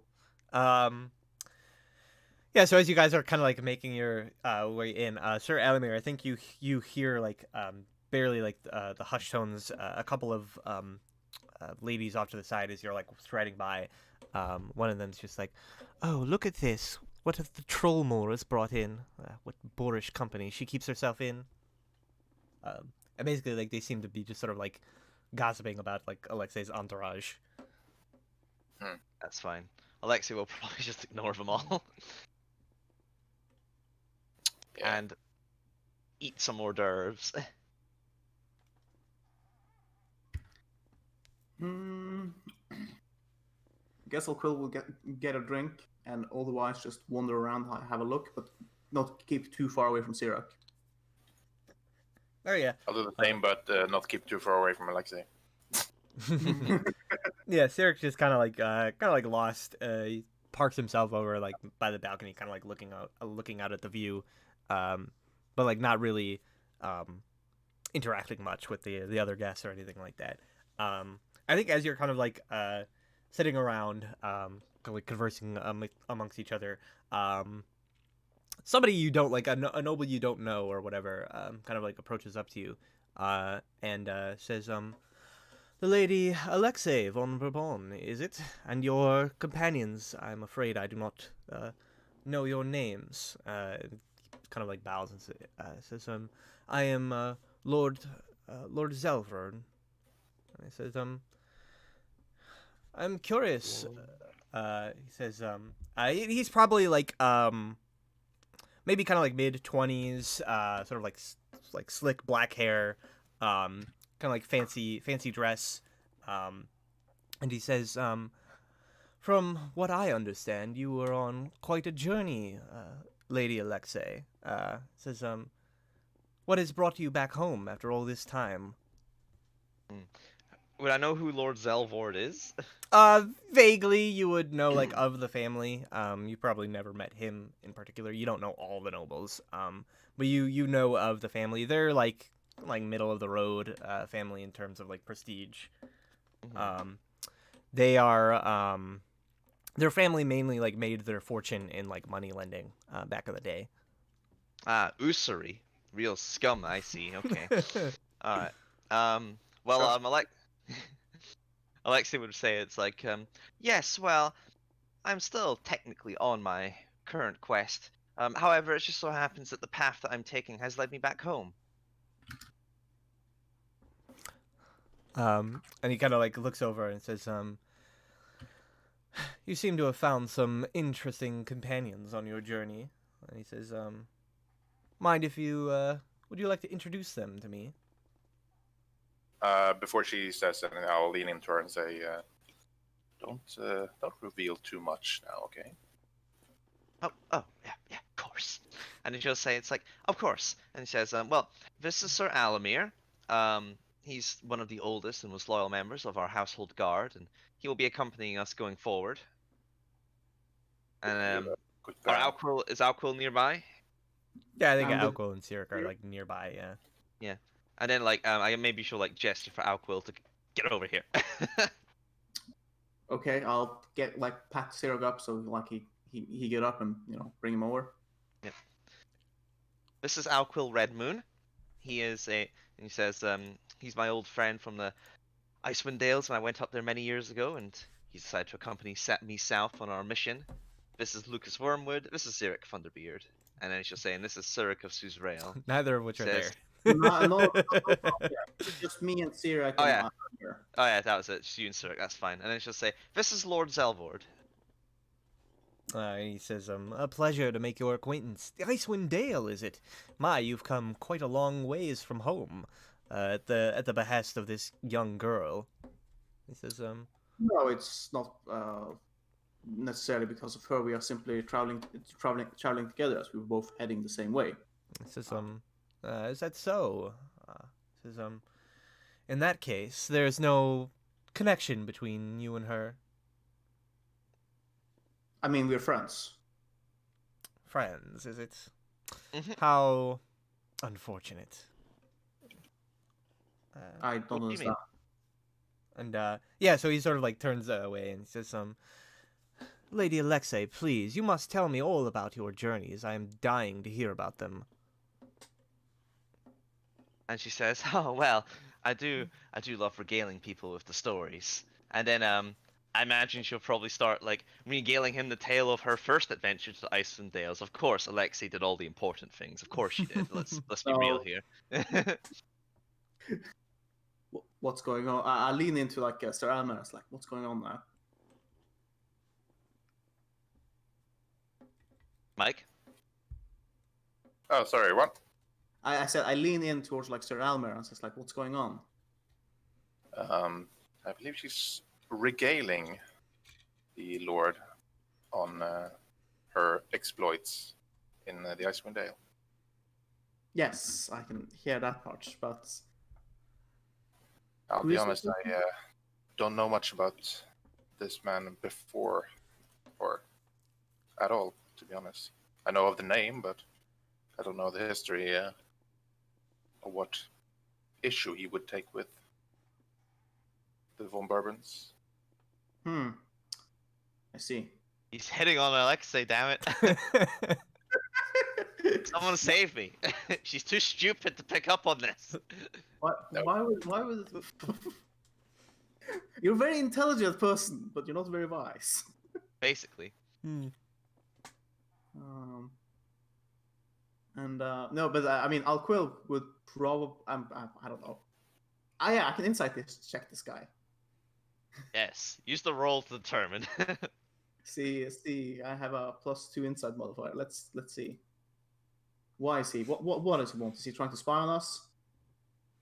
Yeah, so as you guys are kind of like making your way in, Sir Alamir, I think you hear like barely like the hushed tones, a couple of ladies off to the side as you're like striding by. One of them's just like, "Oh, look at this! What have the Trollmore has brought in? What boorish company she keeps herself in?" And basically, like they seem to be just sort of like gossiping about like Alexei's entourage. That's fine. Alexei will probably just ignore them all. Yeah. And eat some hors d'oeuvres. I guess Quill will get a drink and otherwise just wander around, have a look, but not keep too far away from Sirak. Oh yeah. I'll do the same, but not keep too far away from Alexei. Yeah, Sirik just kind of like lost. He parks himself over like by the balcony, kind of like looking out at the view, but like not really interacting much with the other guests or anything like that. I think as you're kind of like sitting around, like conversing amongst each other, somebody you don't like, a noble you don't know or whatever, kind of like approaches up to you, and says, "The Lady Alexei von Bourbon, is it? And your companions? I'm afraid I do not know your names. Kind of like bows and says, I am Lord Zelvern. And he says, I'm curious. He says, he's probably like maybe kind of like mid-20s, sort of like slick black hair, kind of like fancy dress, and he says, from what I understand, you were on quite a journey, Lady Alexei. Says, what has brought you back home after all this time? Would I know who Lord Zelvord is? Vaguely, you would know, like, of the family. You probably never met him in particular. You don't know all the nobles. But you know of the family. They're, like middle of the road, family in terms of, like, prestige. They are, their family mainly, like, made their fortune in, like, money lending, back in the day. Usury. Real scum, I see. Okay. Alright. Alexei would say it's like, yes, well, I'm still technically on my current quest. However, it just so happens that the path that I'm taking has led me back home. And he kind of, like, looks over and says, you seem to have found some interesting companions on your journey. And he says, mind if you, would you like to introduce them to me? Before she says anything, I'll lean into her and say, don't reveal too much now, okay? Yeah, of course. And he'll say, it's like, of course. And he says, well, this is Sir Alamir. He's one of the oldest and most loyal members of our household guard, and he will be accompanying us going forward. And is Alquil nearby? Yeah, I think Alquil and Sirik are, like, nearby, yeah. Yeah. And then, like, maybe she'll, like, gesture for Alquil to get over here. Okay, I'll get, like, pat Sirik up so, like, he get up and, bring him over. Yeah. This is Alquil Redmoon. He says, he's my old friend from the Icewind Dales when I went up there many years ago, and he decided to accompany me south on our mission. This is Lucas Wormwood. This is Sirik Thunderbeard. And then she'll say, and this is Sirik of Suzerail. Neither of which are there. No, just me and Sirik. Oh yeah, that was it. Just you and Sirik. That's fine. And then she'll say, "This is Lord Zelvord." He says, a pleasure to make your acquaintance. The Icewind Dale, is it? My, you've come quite a long ways from home, at the behest of this young girl. He says, No, it's not necessarily because of her. We are simply traveling together, as we were both heading the same way. He says, is that so? He says, in that case, there's no connection between you and her. I mean, we're friends. Friends, is it? How unfortunate. I don't understand. And, so he sort of, like, turns away and says, Lady Alexei, please, you must tell me all about your journeys. I am dying to hear about them. And she says, oh, well, I do love regaling people with the stories. And then, I imagine she'll probably start, like, regaling him the tale of her first adventure to the Icewind Dales. Of course, Alexei did all the important things. Of course she did. Let's be real here. What's going on? I lean into, like, Sir Almer. It's like, what's going on now? Mike? Oh, sorry, what? I said I lean in towards, like, Sir Almer, and it's like, what's going on? I believe she's regaling the Lord on her exploits in the Icewind Dale. Yes, I can hear that part, but... I'll be honest, I don't know much about this man before, or at all, to be honest. I know of the name, but I don't know the history or what issue he would take with the Von Bourbons. I see. He's hitting on Alexei, damn it. Someone save me. She's too stupid to pick up on this. What? No. Why was it... You're a very intelligent person, but you're not very wise. Basically. Um, and no, but I mean, Alquill would probably. I don't know. Yeah, I can insight this. Check this guy. Yes, use the roll to determine. See. I have a +2 insight modifier. Let's see. Why is he? What does he want? Is he trying to spy on us?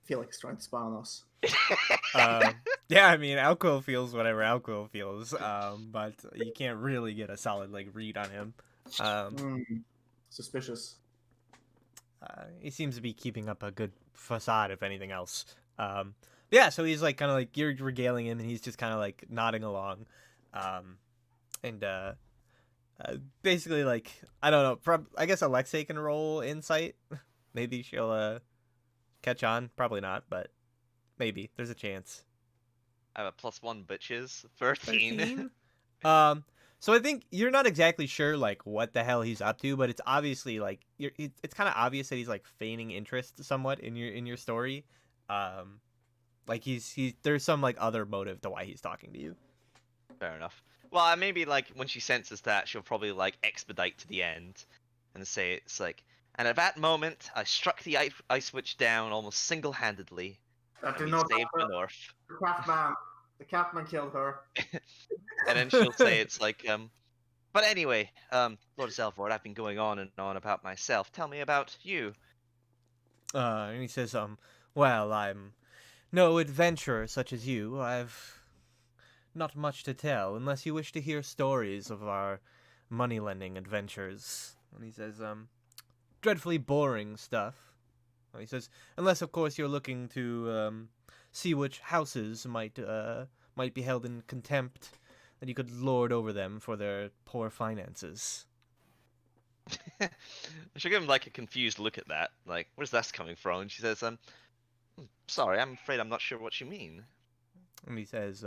I feel like he's trying to spy on us. Yeah, I mean, Alco feels whatever Alco feels, but you can't really get a solid like read on him. Suspicious. He seems to be keeping up a good facade, if anything else. Yeah, so he's like kind of like you're regaling him, and he's just kind of like nodding along, and basically like I don't know. I guess Alexei can roll insight. Maybe she'll catch on. Probably not, but maybe there's a chance. I have a +1, bitches. 13. 13? So I think you're not exactly sure like what the hell he's up to, but it's obviously like it's kind of obvious that he's like feigning interest somewhat in your story. Like he's there's some like other motive to why he's talking to you. Fair enough. Well, maybe like when she senses that, she'll probably like expedite to the end and say it's like, and at that moment, I struck the ice witch down almost single-handedly. That And did we not saved the happen. North. The Catman killed her. And then she'll say it's like, but anyway, Lord Zelvord, I've been going on and on about myself. Tell me about you. And he says, well, I'm no adventurer such as you. I've not much to tell, unless you wish to hear stories of our money-lending adventures. And he says, dreadfully boring stuff. And he says, unless, of course, you're looking to, see which houses might be held in contempt, that you could lord over them for their poor finances. I should give him like a confused look at that. Like, where's that coming from? And she says, sorry, I'm afraid I'm not sure what you mean. And he says,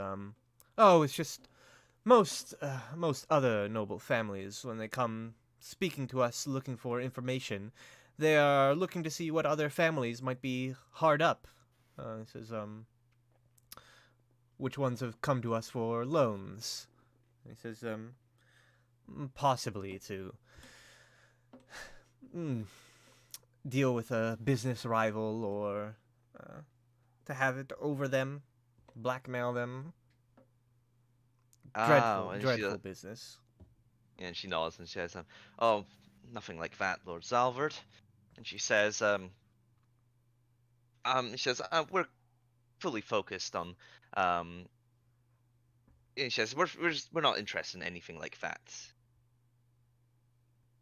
oh, it's just most other noble families, when they come speaking to us looking for information, they are looking to see what other families might be hard up. He says, which ones have come to us for loans? He says, possibly to deal with a business rival or to have it over them, blackmail them. Dreadful business. And she nods and says, oh, nothing like that, Lord Zalvert. And she says, we're fully focused on, and she says, we're not interested in anything like that.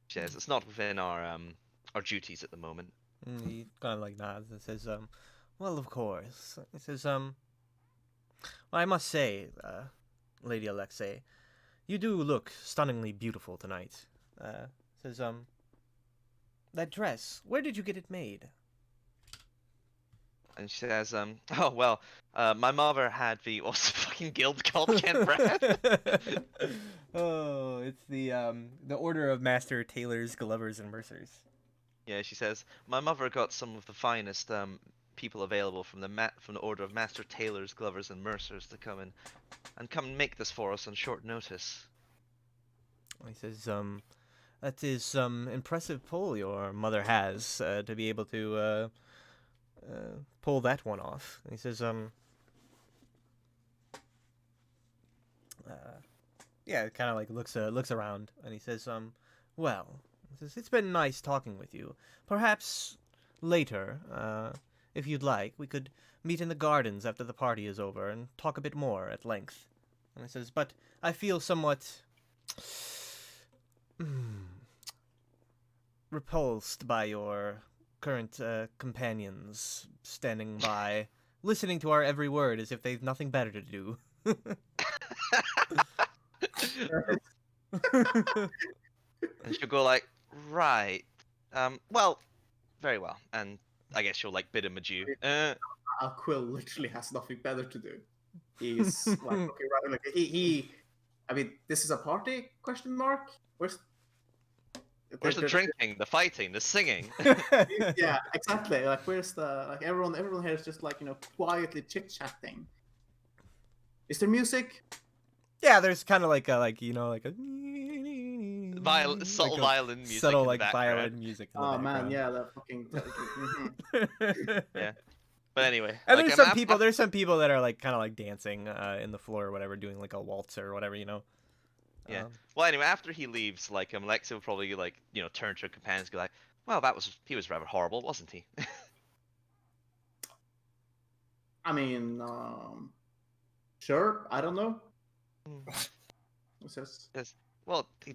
She says, it's not within our duties at the moment. He kind of like nods and says, well, of course. He says, well, I must say, Lady Alexei, you do look stunningly beautiful tonight. Says, that dress, where did you get it made? And she says, oh, well, my mother had what's the fucking guild called, Ken Brad? Oh, it's the Order of Master Tailors, Glovers, and Mercers. Yeah, she says, my mother got some of the finest people available from the Order of Master Tailors, Glovers, and Mercers to come and make this for us on short notice. He says, that is some impressive pull your mother has to be able to pull that one off. And he says, yeah, kind of like looks around, and he says, well, he says, it's been nice talking with you. Perhaps later, if you'd like, we could meet in the gardens after the party is over and talk a bit more at length. And he says, but I feel somewhat repulsed by your current companions standing by, listening to our every word as if they've nothing better to do. And she'll go like, right, well, very well. And I guess she'll like bid him adieu. Quill literally has nothing better to do. He's like looking around, like he. I mean, this is a party? Question mark. Where's the drinking, the fighting, the singing? Yeah, exactly. Like, where's the everyone here is just like quietly chit chatting. Is there music? Yeah, there's kind of like a The subtle like a violin music subtle in the like background. violin music in the Oh man, background. yeah, that fucking. Mhm. Yeah. But anyway, And like there's I'm some people. There's some people that are like kind of like dancing in the floor or whatever, doing like a waltz or whatever, you know. Yeah. Well, anyway, after he leaves, like Alexa will probably like turn to her companions and be like, "Well, he was rather horrible, wasn't he?" I mean, sure. I don't know. What's this? Yes. Well, he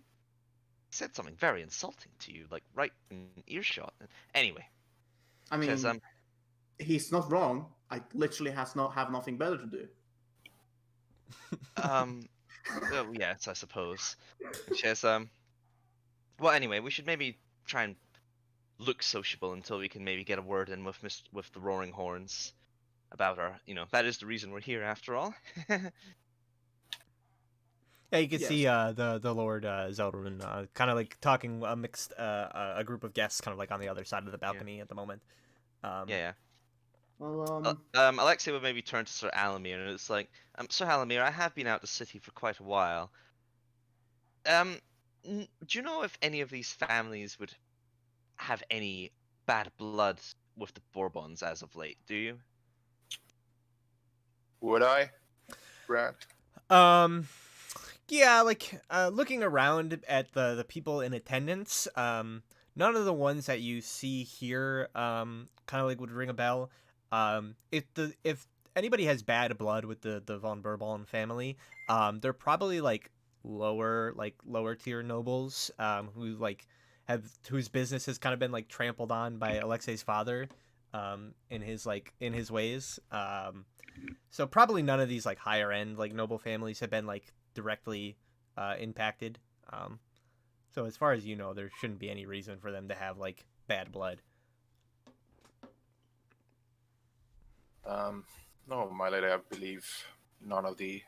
said something very insulting to you, like right in earshot. Anyway, I says mean, he's not wrong. I literally have nothing better to do. oh, yes, I suppose. And she says well, anyway, we should maybe try and look sociable until we can maybe get a word in with the Roaring Horns about our, that is the reason we're here after all. Yeah, you can Yes. see the Lord Zelrun kind of like talking amidst a group of guests, kind of like on the other side of the balcony at the moment. Yeah. Well, Alexei would maybe turn to Sir Alamir, and it's like, Sir Alamir, I have been out the city for quite a while. Do you know if any of these families would have any bad blood with the Bourbons as of late? Do you? Would I, Brad? Yeah, like looking around at the people in attendance, none of the ones that you see here kind of like would ring a bell. If anybody has bad blood with the von Bourbon family, they're probably like lower tier nobles who like whose business has kind of been like trampled on by Alexei's father in his ways. So probably none of these like higher end like noble families have been like directly impacted. So as far as you know, there shouldn't be any reason for them to have like bad blood. No, my lady, I believe none of the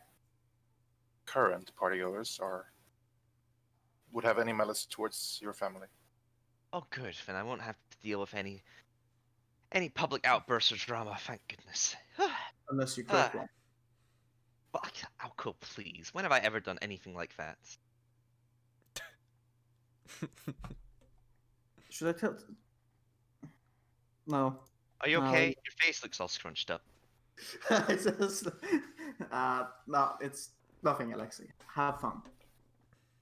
current partygoers would have any malice towards your family. Oh, good. Then I won't have to deal with any public outbursts or drama. Thank goodness. unless you correct one. But Alco, please. When have I ever done anything like that? Should I tell? No. Are you No, okay? Your face looks all scrunched up. it's just, no, it's nothing, Alexei. Have fun.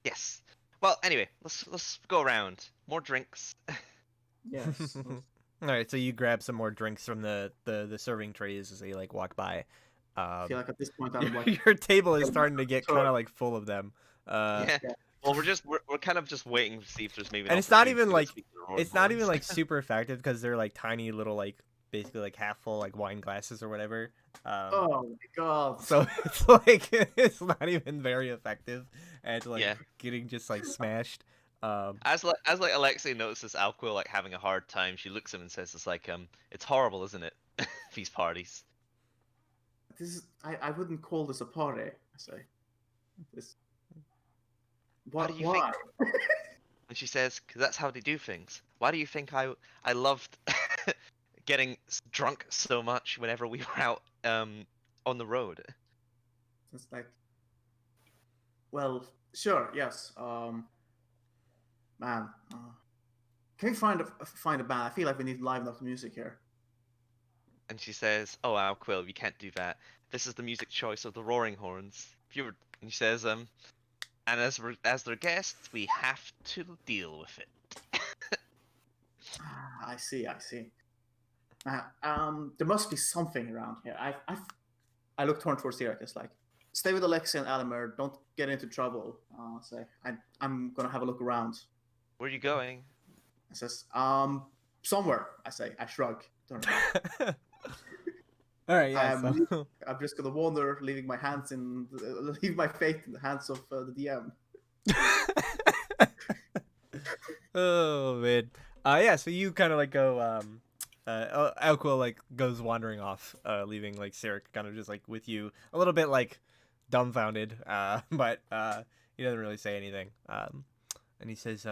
Yes. Well, anyway, let's go around. More drinks. Yes. All right, so you grab some more drinks from the serving trays as they like walk by. I feel like at this point I'm like, Your table is starting to get kind of like full of them. Yeah. Well, we're kind of just waiting to see if there's maybe. And it's not even like Roaringhorns. super effective because they're like tiny little like basically like half full like wine glasses or whatever. oh my god. So it's like it's not even very effective and like getting just like smashed. As Alexei notices Alquil like having a hard time, she looks at him and says, "It's like it's horrible, isn't it? These parties." This is I wouldn't call this a party. I say. This. Why do you why? think? And she says, "Because that's how they do things." Why do you think I loved getting drunk so much whenever we were out on the road? It's like, well, sure, yes. Man, can we find a band? I feel like we need to liven up the music here. And she says, "Oh, Alquil, we can't do that. This is the music choice of the Roaringhorns." And she says, and as their guests, we have to deal with it." I see. There must be something around here. I look towards Eric. It's like, stay with Alexei and Alamer. Don't get into trouble. Say, I'm gonna have a look around. Where are you going? I says, somewhere. I say, I shrug. Don't know. All right, yeah. I'm just gonna wander, leave my fate in the hands of the DM. Oh man. Yeah. So you kind of like go. Alquil like goes wandering off, leaving like Sarek kind of just like with you, a little bit like dumbfounded. But he doesn't really say anything. And he says,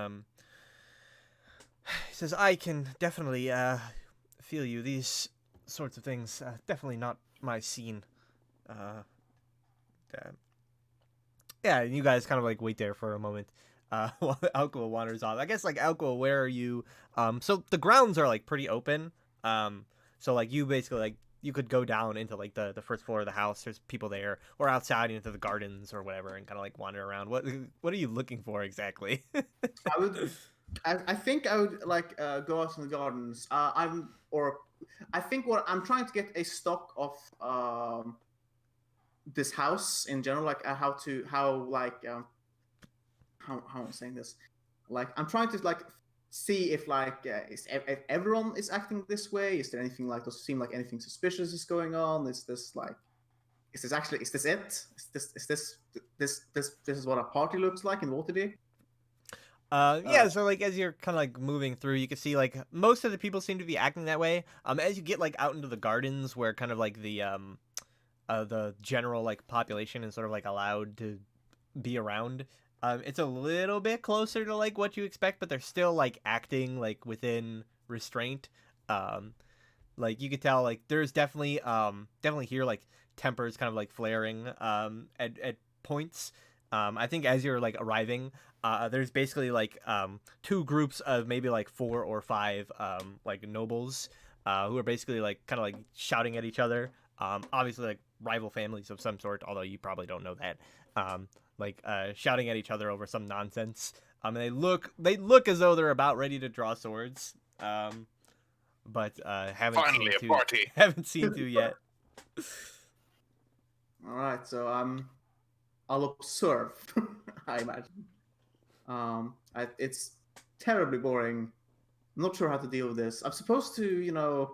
I can definitely feel you. These sorts of things, definitely not my scene. Yeah, and you guys kind of like wait there for a moment. while Alcoa wanders off. I guess like Alcoa, where are you? So the grounds are like pretty open. So like you basically like you could go down into like the first floor of the house. There's people there, or outside into the gardens or whatever, and kind of like wander around. What are you looking for exactly? I would. I think I would like go out in the gardens. I think what I'm trying to get a stock of this house in general, like how I'm saying this, like I'm trying to like see if like if everyone is acting this way. Is there anything like does it seem like anything suspicious is going on? Is this like is this it? This is what a party looks like in Waterdeep? Yeah, so like as you're kind of like moving through, you can see like most of the people seem to be acting that way. As you get like out into the gardens where kind of like the general like population is sort of like allowed to be around, it's a little bit closer to like what you expect, but they're still like acting like within restraint. Like you could tell like there's definitely here like tempers kind of like flaring at points. I think as you're like arriving, there's basically like two groups of maybe like 4 or 5 like nobles who are basically like kind of like shouting at each other. Obviously like rival families of some sort, although you probably don't know that. Shouting at each other over some nonsense. And they look as though they're about ready to draw swords. But haven't Finally, seen a party. haven't seen to yet. All right, so I'll observe. I imagine. It's terribly boring. I'm not sure how to deal with this. I'm supposed to,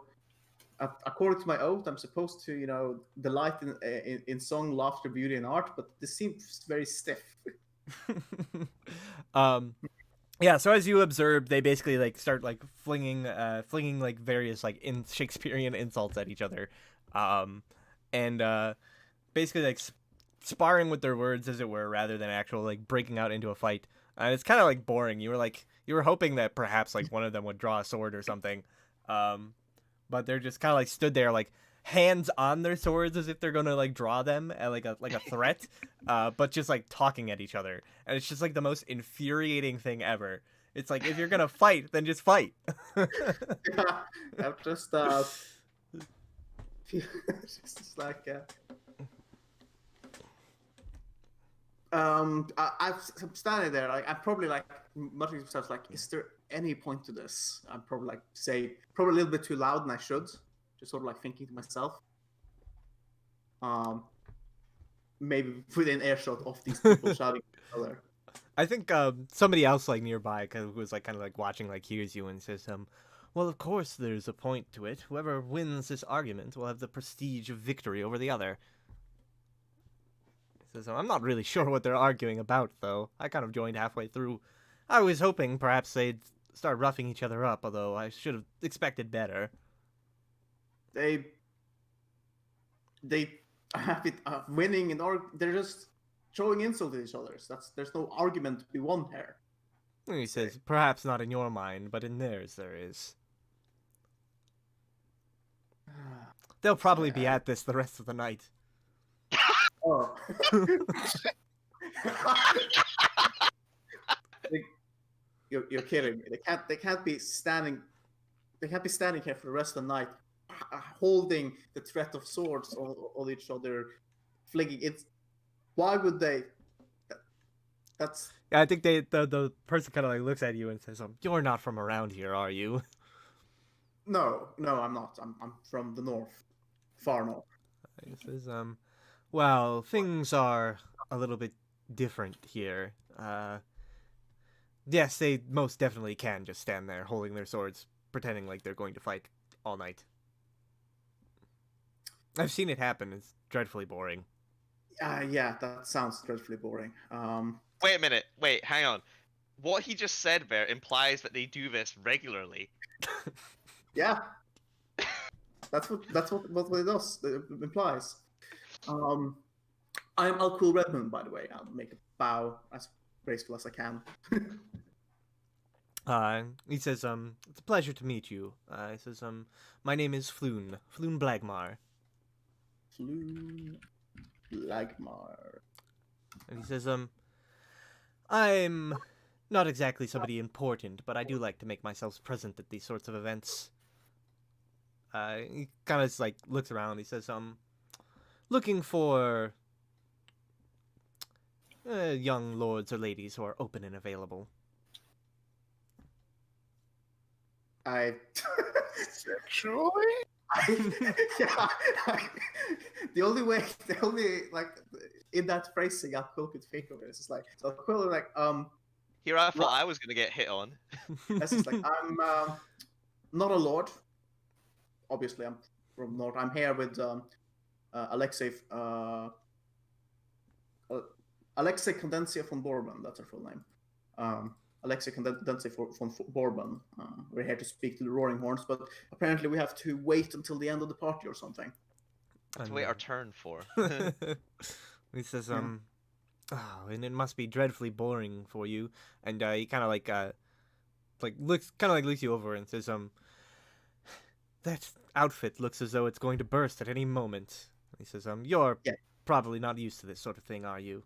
according to my oath, I'm supposed to, delight in song, laughter, beauty, and art. But this seems very stiff. Yeah, so as you observed, they basically like start like flinging like various like in Shakespearean insults at each other, and basically like sparring with their words, as it were, rather than actual like breaking out into a fight. And it's kind of like boring. You were hoping that perhaps like one of them would draw a sword or something, but they're just kind of like stood there like hands on their swords as if they're gonna like draw them at like a threat, but just like talking at each other, and it's just like the most infuriating thing ever. It's like if you're gonna fight, then just fight. Yeah, I'm just just like I'm standing there like I'm probably like muttering to myself like, is there any point to this? I'm probably like probably a little bit too loud than I should. Just sort of like thinking to myself. Maybe within earshot of these people shouting at each other. I think somebody else like nearby who was like kind of like watching like hears you and says, well, of course there's a point to it. Whoever wins this argument will have the prestige of victory over the other. He says, I'm not really sure what they're arguing about, though. I kind of joined halfway through. I was hoping perhaps they'd start roughing each other up, although I should have expected better. They have it winning and they're just throwing insults at each other. So there's no argument to be won here. He says, perhaps not in your mind, but in theirs there is. They'll probably be at this the rest of the night. Oh. You're kidding me. They can't be standing here for the rest of the night holding the threat of swords on each other, flinging it. Why would they? That's. Yeah, I think the person kind of like looks at you and says, "You're not from around here, are you?" No, I'm not. I'm from the north, far north. He says, well, things are a little bit different here. Yes, they most definitely can just stand there holding their swords, pretending like they're going to fight all night. I've seen it happen. It's dreadfully boring. Yeah, that sounds dreadfully boring. Wait a minute. Wait, hang on. What he just said there implies that they do this regularly. Yeah, that's what it does. It implies. I'm Alcool Redmond, by the way. I'll make a bow as graceful as I can. He says, it's a pleasure to meet you. He says, my name is Floon Blagmar. Floon Blagmar. And he says, I'm Not exactly somebody important, but I do like to make myself present at these sorts of events. He kind of like looks around. He says, looking for young lords or ladies who are open and available. I, Sexually? yeah, the only like in that phrasing, Quill could think of it. It's just like so. Quill is like, Here I thought I was gonna get hit on. it's just like I'm not a lord. Obviously, I'm from North. I'm here with Alexei. Alexei Condencia von Bourbon. That's her full name. Alexei Condencia von Bourbon. We're here to speak to the Roaringhorns, but apparently we have to wait until the end of the party or something. To wait our turn for. He says, Yeah. oh, and it must be dreadfully boring for you. And he kind of looks you over and says, that outfit looks as though it's going to burst at any moment. He says, you're Yeah. probably not used to this sort of thing, are you?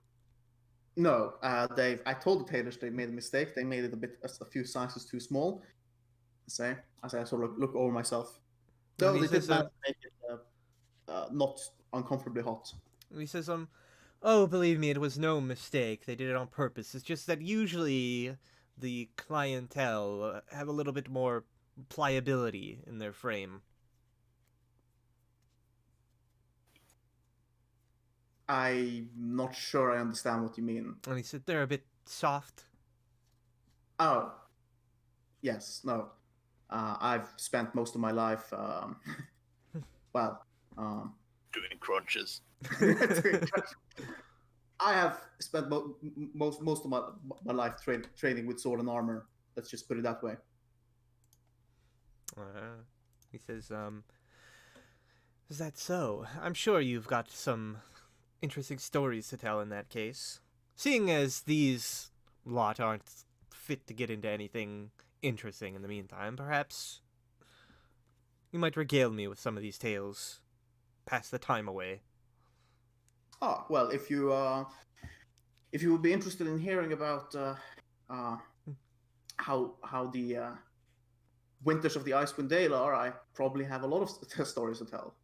No, I told the tailors they made a mistake. They made it a few sizes too small. As I sort of look over myself. And No, he they did says, manage to make it not uncomfortably hot. He says, oh, believe me, it was no mistake. They did it on purpose. It's just that usually the clientele have a little bit more pliability in their frame. I'm not sure I understand what you mean. And he said they're a bit soft. Oh, yes, no. I've spent most of my life, well, Doing crunches. I have spent most of my life training with sword and armor. Let's just put it that way. He says, is that so? I'm sure you've got some interesting stories to tell in that case. Seeing as these lot aren't fit to get into anything interesting in the meantime, perhaps you might regale me with some of these tales. Pass the time away. Oh, well, if you would be interested in hearing about how the winters of the Icewind Dale are, I probably have a lot of stories to tell.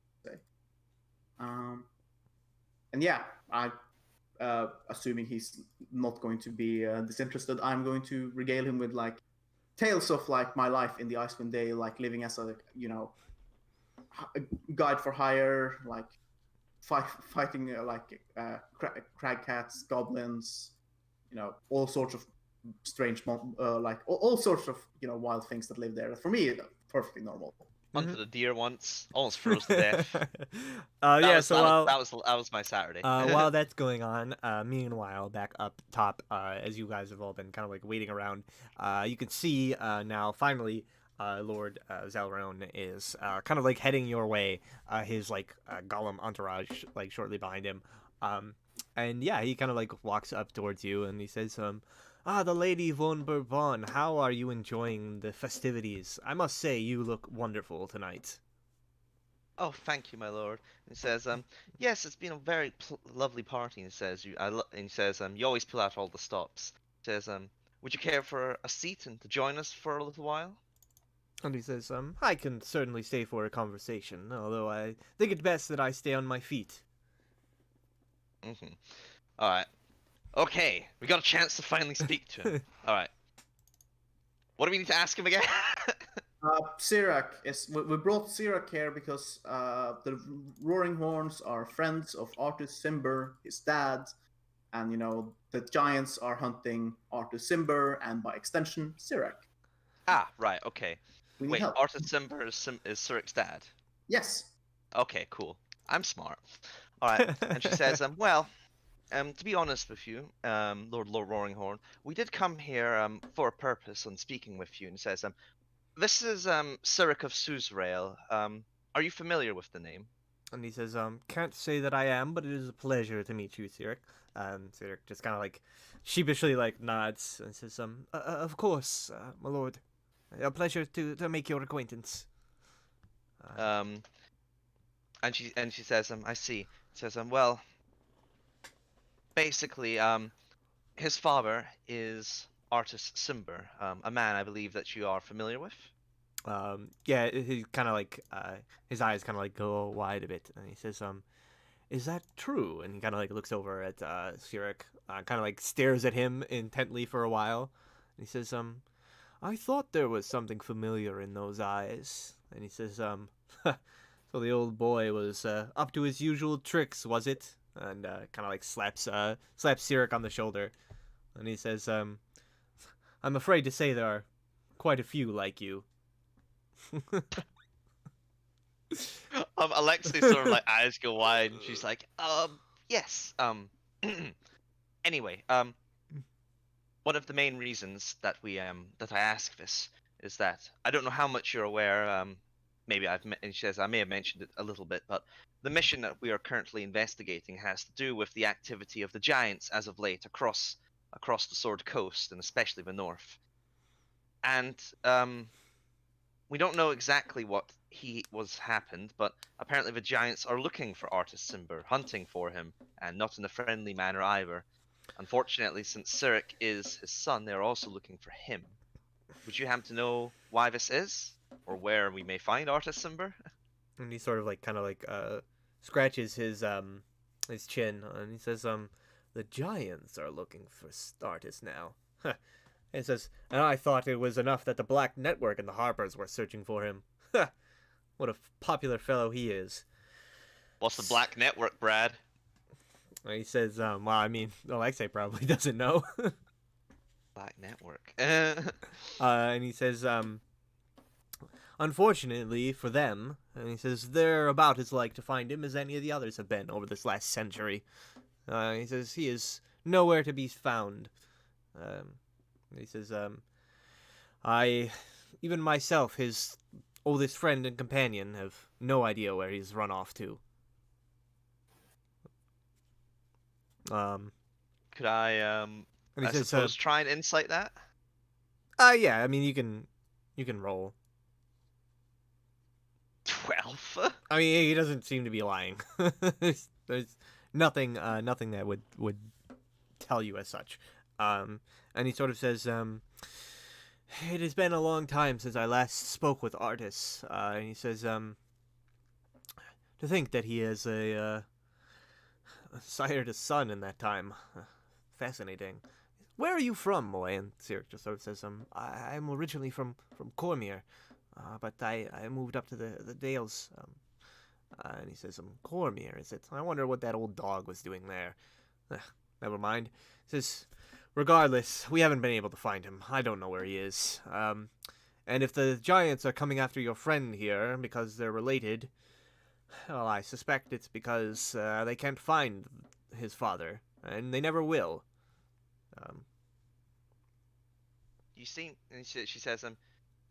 And yeah, I assuming he's not going to be disinterested, I'm going to regale him with like tales of like my life in the Icewind Dale, like living as a guide for hire, like fighting crag cats, goblins, all sorts of strange, all sorts of wild things that live there. For me, perfectly normal. Onto the deer once, almost froze to death. That was my Saturday. While that's going on, meanwhile, back up top, as you guys have all been kind of like waiting around, you can see now finally Lord Zelrone is kind of like heading your way. His Gollum entourage like shortly behind him. And yeah, he kind of like walks up towards you and he says, the Lady von Bourbon, how are you enjoying the festivities? I must say you look wonderful tonight. Oh, thank you, my lord. And he says, yes, it's been a very lovely party. And he says, you always pull out all the stops. He says, would you care for a seat and to join us for a little while? And he says, I can certainly stay for a conversation, although I think it best that I stay on my feet. Mm-hmm. All right. Okay, we got a chance to finally speak to him. All right. What do we need to ask him again? Sirak we brought Sirak here because the Roaringhorns are friends of Artus Cimber, his dad, and the giants are hunting Artus Cimber and by extension Sirak. Ah, right. Okay. We need Wait, help. Artus Cimber is Sirik's dad. Yes. Okay, cool. I'm smart. All right. And she says, well, to be honest with you, Lord Roaringhorn, we did come here for a purpose on speaking with you. And says, this is Sirik of Suzerail. Are you familiar with the name? And he says, can't say that I am, but it is a pleasure to meet you, Sirik. And Sirik just kind of like sheepishly like nods and says, of course, my lord. A pleasure to make your acquaintance. And she says, I see. Says, well, basically, his father is artist Simber, a man I believe that you are familiar with. Yeah, he kind of like his eyes kind of like go wide a bit, and he says, "Is that true?" And he kind of like looks over at Sirik, kind of like stares at him intently for a while, and he says, "I thought there was something familiar in those eyes." And he says, "So the old boy was up to his usual tricks, was it?" And kind of like slaps Sirik on the shoulder, and he says, "I'm afraid to say there are quite a few like you." Alexi's sort of like eyes go wide, and she's like, yes. Anyway, one of the main reasons that that I ask this is that I don't know how much you're aware. Maybe and she says I may have mentioned it a little bit, but the mission that we are currently investigating has to do with the activity of the giants as of late across the Sword Coast and especially the north. And we don't know exactly what happened, but apparently the giants are looking for Artist Simber, hunting for him, and not in a friendly manner either. Unfortunately, since Sirik is his son, they are also looking for him. Would you happen to know why this is, or where we may find Artist Simber? And he sort of like kind of like scratches his chin, and he says, "The giants are looking for artists now." He says, "And I thought it was enough that the Black Network and the Harpers were searching for him." What a popular fellow he is. What's the Black Network, Brad? He says, "Well, I mean, Alexei probably doesn't know." Black Network. And he says, "Unfortunately for them," and he says, "they're about as like to find him as any of the others have been over this last century." He says, "He is nowhere to be found." He says, even myself, his oldest friend and companion, have no idea where he's run off to." Could I, And he I says, suppose, try and insight that? yeah, I mean, you can roll. 12? I mean, he doesn't seem to be lying. There's nothing that would tell you as such. And he sort of says, "It has been a long time since I last spoke with Artis." And he says, "To think that he has sired a son in that time. Fascinating. Where are you from, boy?" And Sirik just sort of says, "I'm originally from Cormier, but I moved up to the Dales." And he says, "Cormier, is it? I wonder what that old dog was doing there." Never mind. He says, "Regardless, we haven't been able to find him. I don't know where he is. And if the giants are coming after your friend here because they're related, well, I suspect it's because they can't find his father, and they never will." You seem, and she says,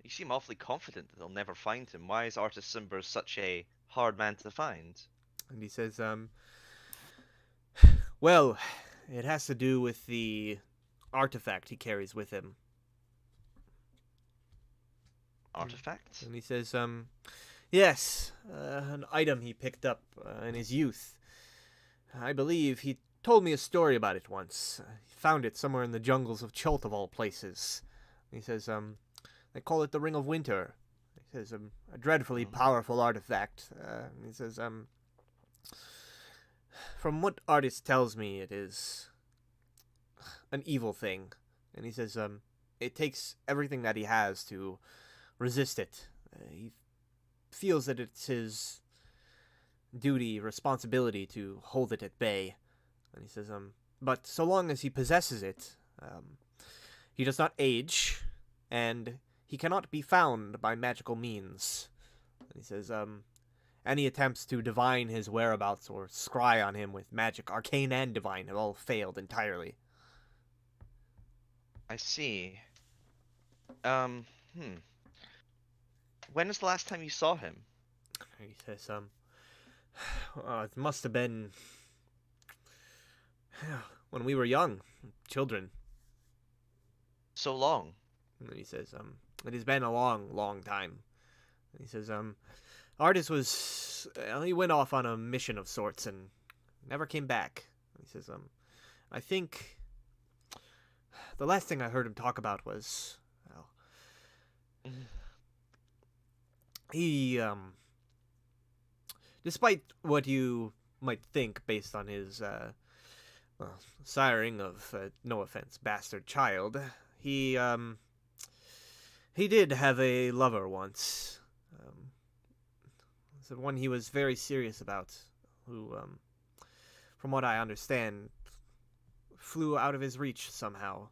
you seem awfully confident that they'll never find him. Why is Artist Simber such a hard man to find? And he says, "Well, it has to do with the artifact he carries with him." Artifact? And he says, "Yes, an item he picked up in his youth. I believe he told me a story about it once. He found it somewhere in the jungles of Chult, of all places." He says, "They call it the Ring of Winter." He says, "A dreadfully powerful artifact." He says, "From what Artist tells me, it is an evil thing." And he says, "It takes everything that he has to resist it. He feels that it's his duty, responsibility to hold it at bay." And he says, "But so long as he possesses it, he does not age, and he cannot be found by magical means." And he says, "Any attempts to divine his whereabouts or scry on him with magic, arcane and divine, have all failed entirely." I see. When was the last time you saw him? And he says, "It must have been when we were young, children." So long. And he says, "It has been a long, long time." And he says, "Artis was, he went off on a mission of sorts and never came back." And he says, "I think the last thing I heard him talk about was, well, he, despite what you might think based on his, well, siring of, no offense, bastard child, he did have a lover once. So one he was very serious about, who, from what I understand, flew out of his reach somehow,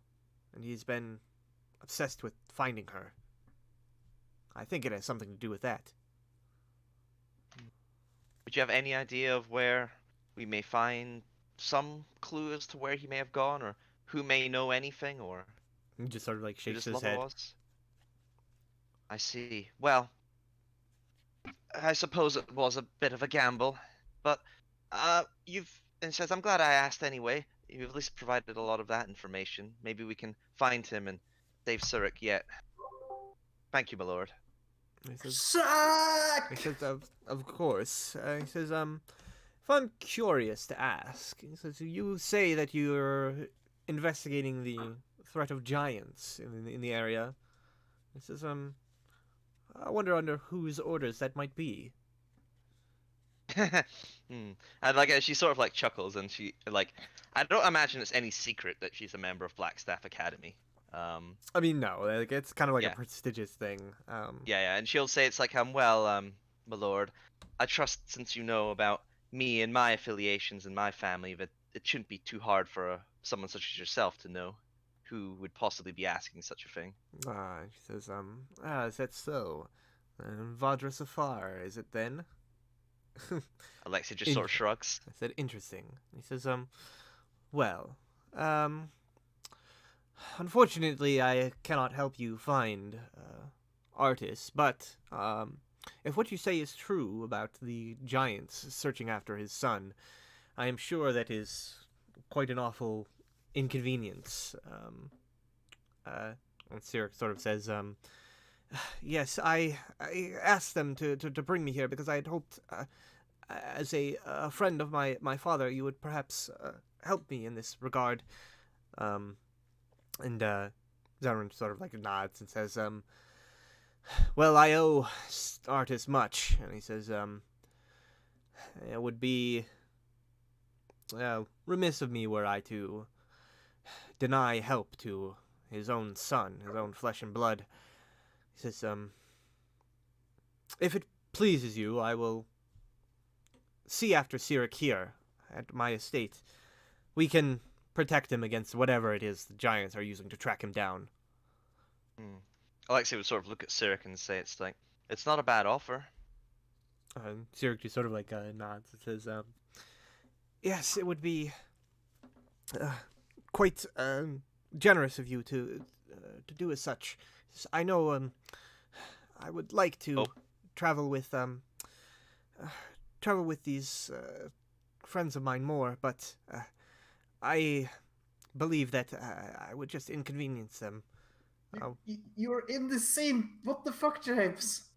and he's been obsessed with finding her. I think it has something to do with that. Would you have any idea of where we may find some clue as to where he may have gone, or who may know anything, or He just sort of like who shakes this his lover head. was? I see. Well, I suppose it was a bit of a gamble, but and says I'm glad I asked anyway. You've at least provided a lot of that information. Maybe we can find him and save Surik yet. Thank you, my lord. He says, Suck! of course. He says, if I'm curious to ask, he says, you say that you're investigating the threat of giants in the area. He says, I wonder under whose orders that might be. And like she sort of like chuckles, and she like I don't imagine it's any secret that she's a member of Blackstaff Academy. I mean, no, like it's kind of like Yeah. a prestigious thing. Yeah, and she'll say it's like well, my lord, I trust since you know about me and my affiliations and my family that it shouldn't be too hard for someone such as yourself to know who would possibly be asking such a thing. She says, is that so? Vadra Safar, is it then? Alexia just sort of shrugs. I said, interesting. He says, well, unfortunately, I cannot help you find artists, but if what you say is true about the giants searching after his son, I am sure that is quite an awful inconvenience. And Sirik sort of says, yes, I asked them to bring me here because I had hoped, as a friend of my father, you would perhaps help me in this regard. And Zarin sort of like nods and says, well, I owe Artis much. And he says, it would be remiss of me were I to deny help to his own son, his own flesh and blood. He says, if it pleases you, I will see after Sirik here at my estate. We can protect him against whatever it is the giants are using to track him down. Alexia would sort of look at Sirik and say it's not a bad offer. Sirik just sort of like nods and says, yes, it would be quite generous of you to do as such. I know I would like to travel with these friends of mine more, but I believe that I would just inconvenience them. You're in the same. What the fuck, James?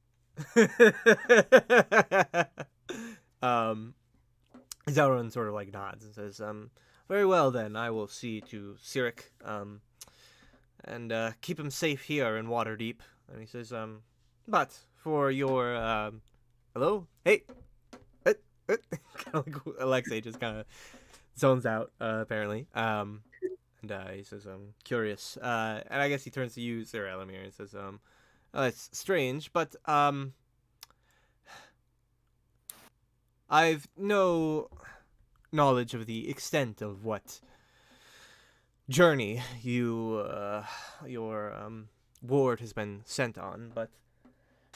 Zelrun sort of like nods and says, very well then, I will see to Sirik, and keep him safe here in Waterdeep. And he says, but for your, hello? Hey! Kind of like Alexei just kind of zones out, apparently. And he says, curious. And I guess he turns to you, Sir Elamir, and says, oh, that's strange, but, I've no knowledge of the extent of what journey your ward has been sent on, but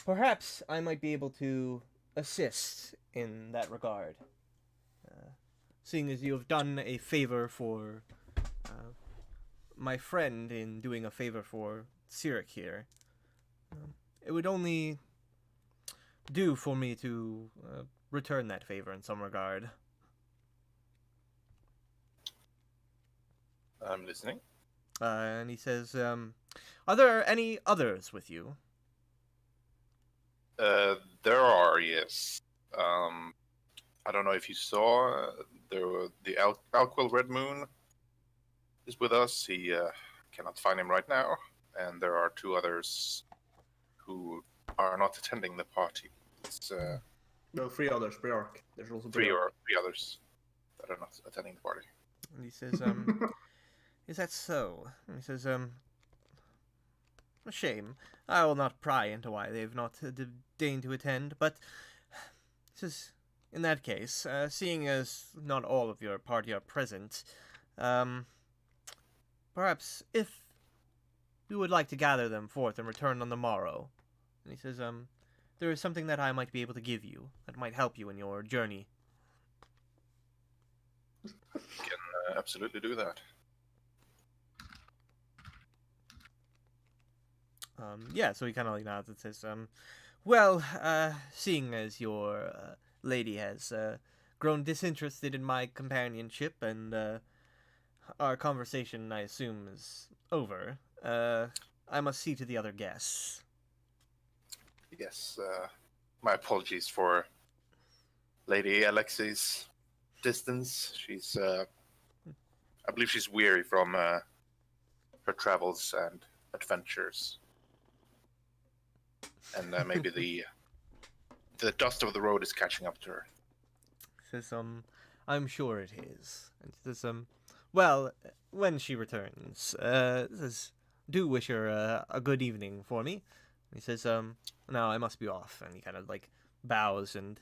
perhaps I might be able to assist in that regard. Seeing as you have done a favor for my friend in doing a favor for Sirik here, it would only do for me to return that favor in some regard. I'm listening. And he says, are there any others with you? There are, yes. I don't know if you saw, there were the Alquil Red Moon is with us. He cannot find him right now, and there are 2 others who are not attending the party. It's No, 3 others. Briark. There's also 3 Briark. or 3 others that are not attending the party. And he says, is that so? And he says, a shame. I will not pry into why they've not deigned to attend, but he says, in that case, seeing as not all of your party are present, perhaps if you would like to gather them forth and return on the morrow. And he says, there is something that I might be able to give you that might help you in your journey. We can absolutely do that. Yeah, so he kind of like nods and says, well, seeing as your lady has grown disinterested in my companionship and our conversation, I assume, is over, I must see to the other guests. Yes, my apologies for Lady Alexei's distance. She's, I believe she's weary from her travels and adventures. And maybe the dust of the road is catching up to her. Says, I'm sure it is. And he says, well, when she returns, says, do wish her a good evening for me. And he says, now I must be off. And he kind of like bows and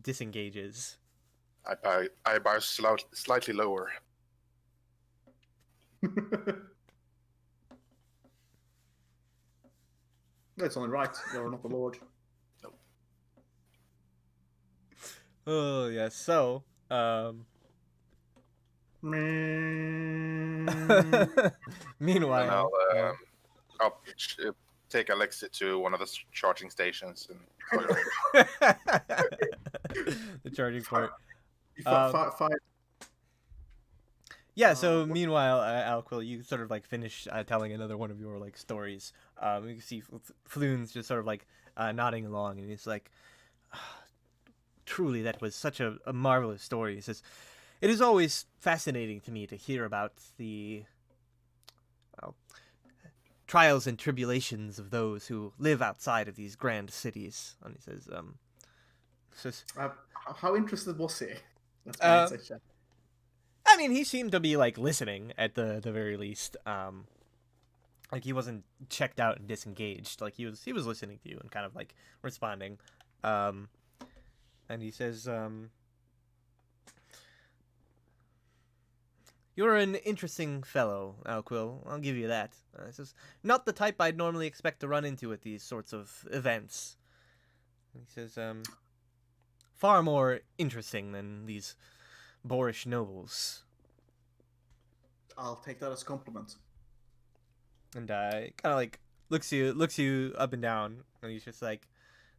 disengages. I bow slightly lower. That's only right. You're not the Lord. Oh, yes. So, meanwhile, And I'll take Alexei to one of the charging stations and the charging port. Five. Yeah, so meanwhile, Alquil, you sort of like finish telling another one of your like stories. You can see Floon's just sort of like nodding along, and he's like, truly, that was such a marvelous story. He says, it is always fascinating to me to hear about the trials and tribulations of those who live outside of these grand cities. And he says, how interested was he? That's my insight check. I mean, he seemed to be like listening at the very least. Like he wasn't checked out and disengaged. Like he was listening to you and kind of like responding. And he says, you're an interesting fellow, Alquil. I'll give you that. He says, not the type I'd normally expect to run into at these sorts of events. He says, far more interesting than these boorish nobles. I'll take that as a compliment. And kind of like looks you up and down, and he's just like,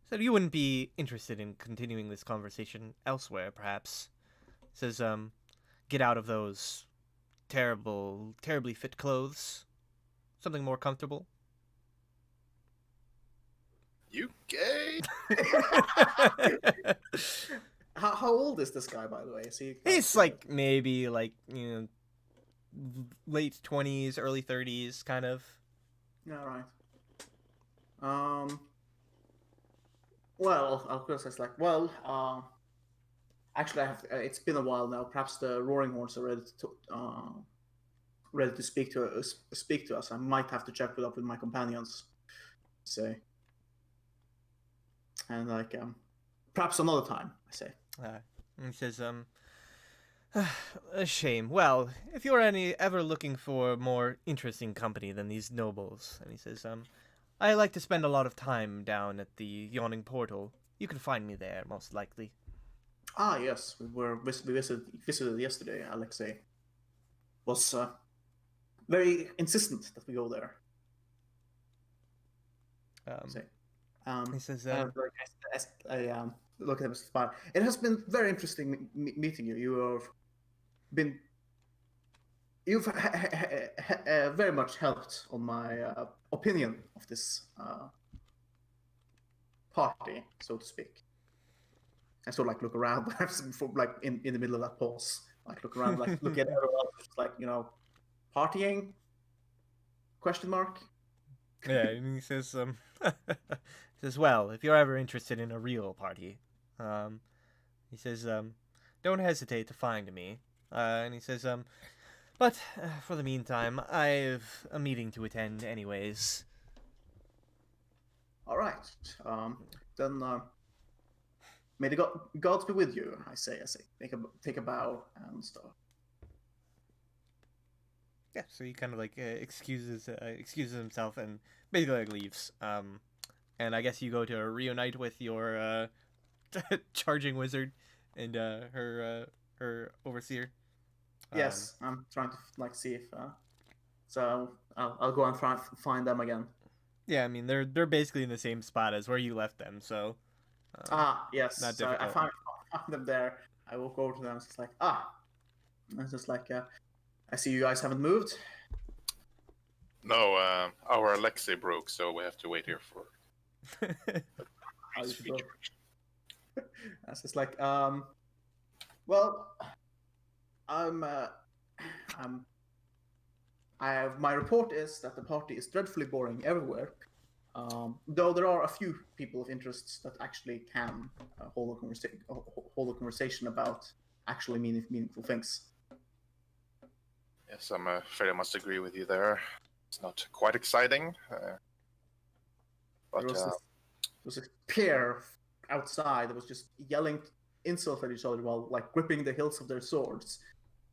so you wouldn't be interested in continuing this conversation elsewhere, perhaps? Says, get out of those terribly fit clothes. Something more comfortable. You gay? How old is this guy, by the way? Is he? He's like maybe like late 20s, early 30s, kind of. Yeah, right. Well, of course, it's like, well, actually, I have. It's been a while now. Perhaps the Roaringhorns are ready to speak to us. I might have to check it up with my companions. Say, and like, perhaps another time. I say. And he says, a shame. Well, if you're ever looking for more interesting company than these nobles, and he says, I like to spend a lot of time down at the Yawning Portal. You can find me there, most likely. Ah, yes, we visited yesterday. Alexei was very insistent that we go there. He says, I look at him. Smile. It has been very interesting meeting you. You've very much helped on my opinion of this party, so to speak. I sort of like look around, like in the middle of that pause, like look around, like look at everyone else, just like partying. Question mark. Yeah, and he says, he says, well, if you're ever interested in a real party, he says, don't hesitate to find me. And he says, but for the meantime, I've a meeting to attend anyways. All right. Then may the gods be with you. I say. Take a bow and stuff. Yeah, so he kind of like excuses himself and basically like leaves. And I guess you go to reunite with your charging wizard and her overseer. Yes, I'm trying to like see if. So I'll go and find them again. Yeah, I mean they're basically in the same spot as where you left them, so. Yes. Not So I difficult. found them there. I walk over to them. It's just like It's just like I see you guys haven't moved. No, our Alexei broke, so we have to wait here for you his should go. feature. That's just like well, my report is that the party is dreadfully boring everywhere. Though there are a few people of interest that actually can hold a conversation about actually meaningful things. Yes, I'm afraid I must agree with you there. It's not quite exciting, but There was a pair outside that was just yelling insults at each other while like gripping the hilts of their swords.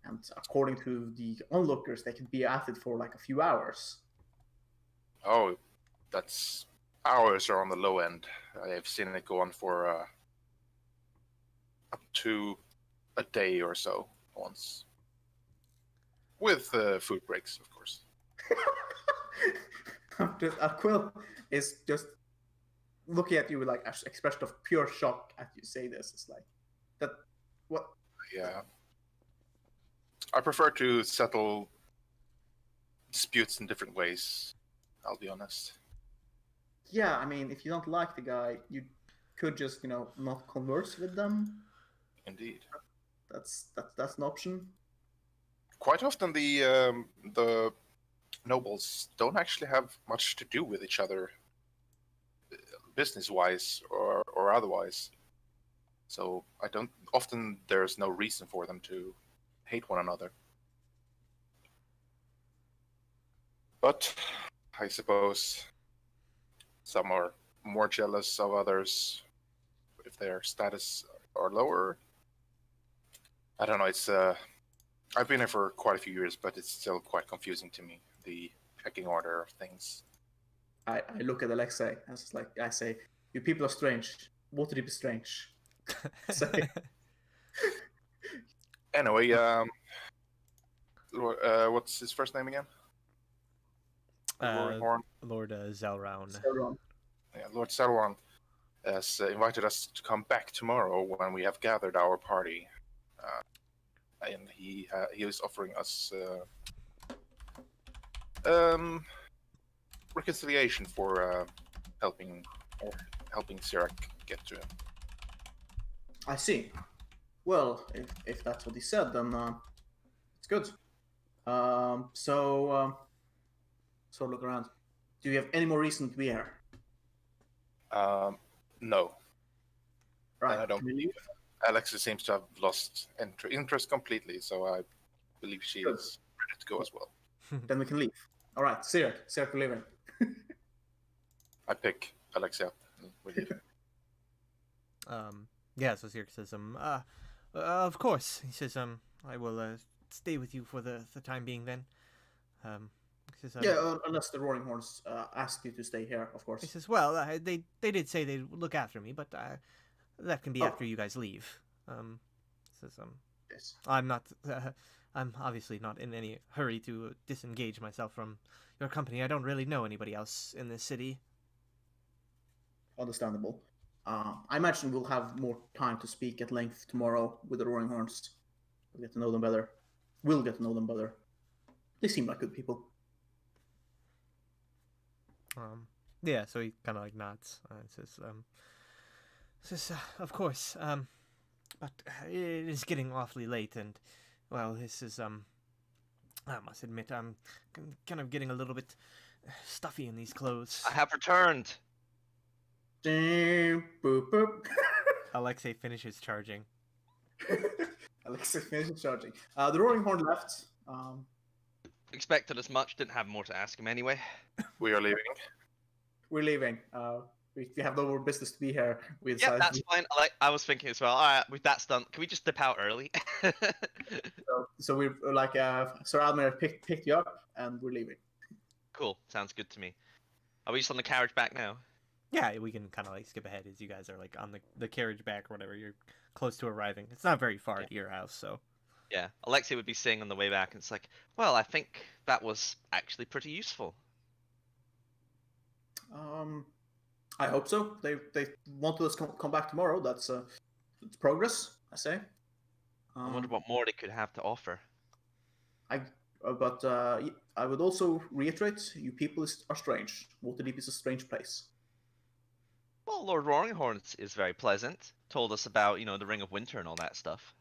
And according to the onlookers, they can be at it for like a few hours. oh, that's hours are on the low end. I've seen it go on for up to a day or so once, with food breaks, of course. Quill is just looking at you with like an expression of pure shock as you say this. It's like that. What? Yeah. I prefer to settle disputes in different ways, I'll be honest. Yeah, I mean, if you don't like the guy, you could just not converse with them. Indeed. That's an option. Quite often the nobles don't actually have much to do with each other, business-wise or otherwise. So often there's no reason for them to hate one another. But I suppose some are more jealous of others if their status are lower. I don't know, it's I've been here for quite a few years, but it's still quite confusing to me, the pecking order of things. I look at Alexei and it's like I say, "You people are strange. Waterdeep is strange." Say. Anyway, what's his first name again? Roaringhorn. Lord Zelround. Yeah, Lord Sauron has invited us to come back tomorrow when we have gathered our party, and he is offering us reconciliation for helping Sirac get to him. I see. Well, if that's what he said, then it's good. So look around. Do you have any more reason to be here? No, Right. and I don't believe Alexa seems to have lost interest completely, so I believe she Good. is ready to go as well. Then we can leave. All right, Sirac, we're leaving. I pick Alexa up and we leave. Yeah, so Sirk says, of course. He says, I will stay with you for the time being then. He says, Yeah, unless the Roaringhorns ask you to stay here, of course. He says, well, they did say they'd look after me, but that can be after you guys leave. He says, Yes. I'm not, I'm obviously not in any hurry to disengage myself from your company. I don't really know anybody else in this city. Understandable. I imagine we'll have more time to speak at length tomorrow with the Roaringhorns. We'll get to know them better. They seem like good people. Yeah, so he kind of like nods and says, of course, but it is getting awfully late, and well, this is I must admit I'm kind of getting a little bit Stuffy in these clothes. I have returned. Boop, boop. Alexei finishes charging. Alexa finishes charging. The Roaringhorn left. Expected as much. Didn't have more to ask him anyway. We are leaving. We're leaving. We have no more business to be here. We Yeah, decided that's fine. I was thinking as well. All right, with that's done, can we just dip out early? so we're like Sir Almer picked you up and we're leaving. Cool. Sounds good to me. Are we just on the carriage back now? Yeah, we can kind of like skip ahead as you guys are like on the carriage back or whatever. You're close to arriving. It's not very far to your house, so. Yeah. Alexei would be saying on the way back, and it's like, well, I think that was actually pretty useful. I hope so. They wanted us to come back tomorrow. That's it's progress, I say. I wonder what more they could have to offer. But I would also reiterate, you people are strange. Waterdeep is a strange place. Well, Lord Roaringhorn is very pleasant. Told us about, the Ring of Winter and all that stuff.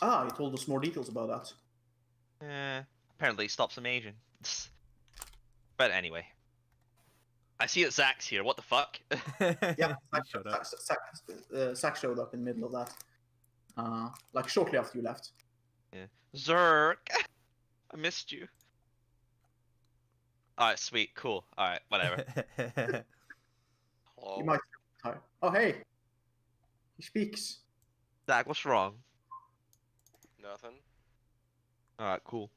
Ah, you told us more details about that. Apparently he stopped some aging. But anyway. I see that Zach's here. What the fuck? Yeah, He showed up. Zach showed up in the middle of that. Like shortly after you left. Yeah. Zerk! I missed you. Alright, sweet, cool. Alright, whatever. You might. Oh, hey. He speaks. Zach, what's wrong? Nothing. Alright, cool.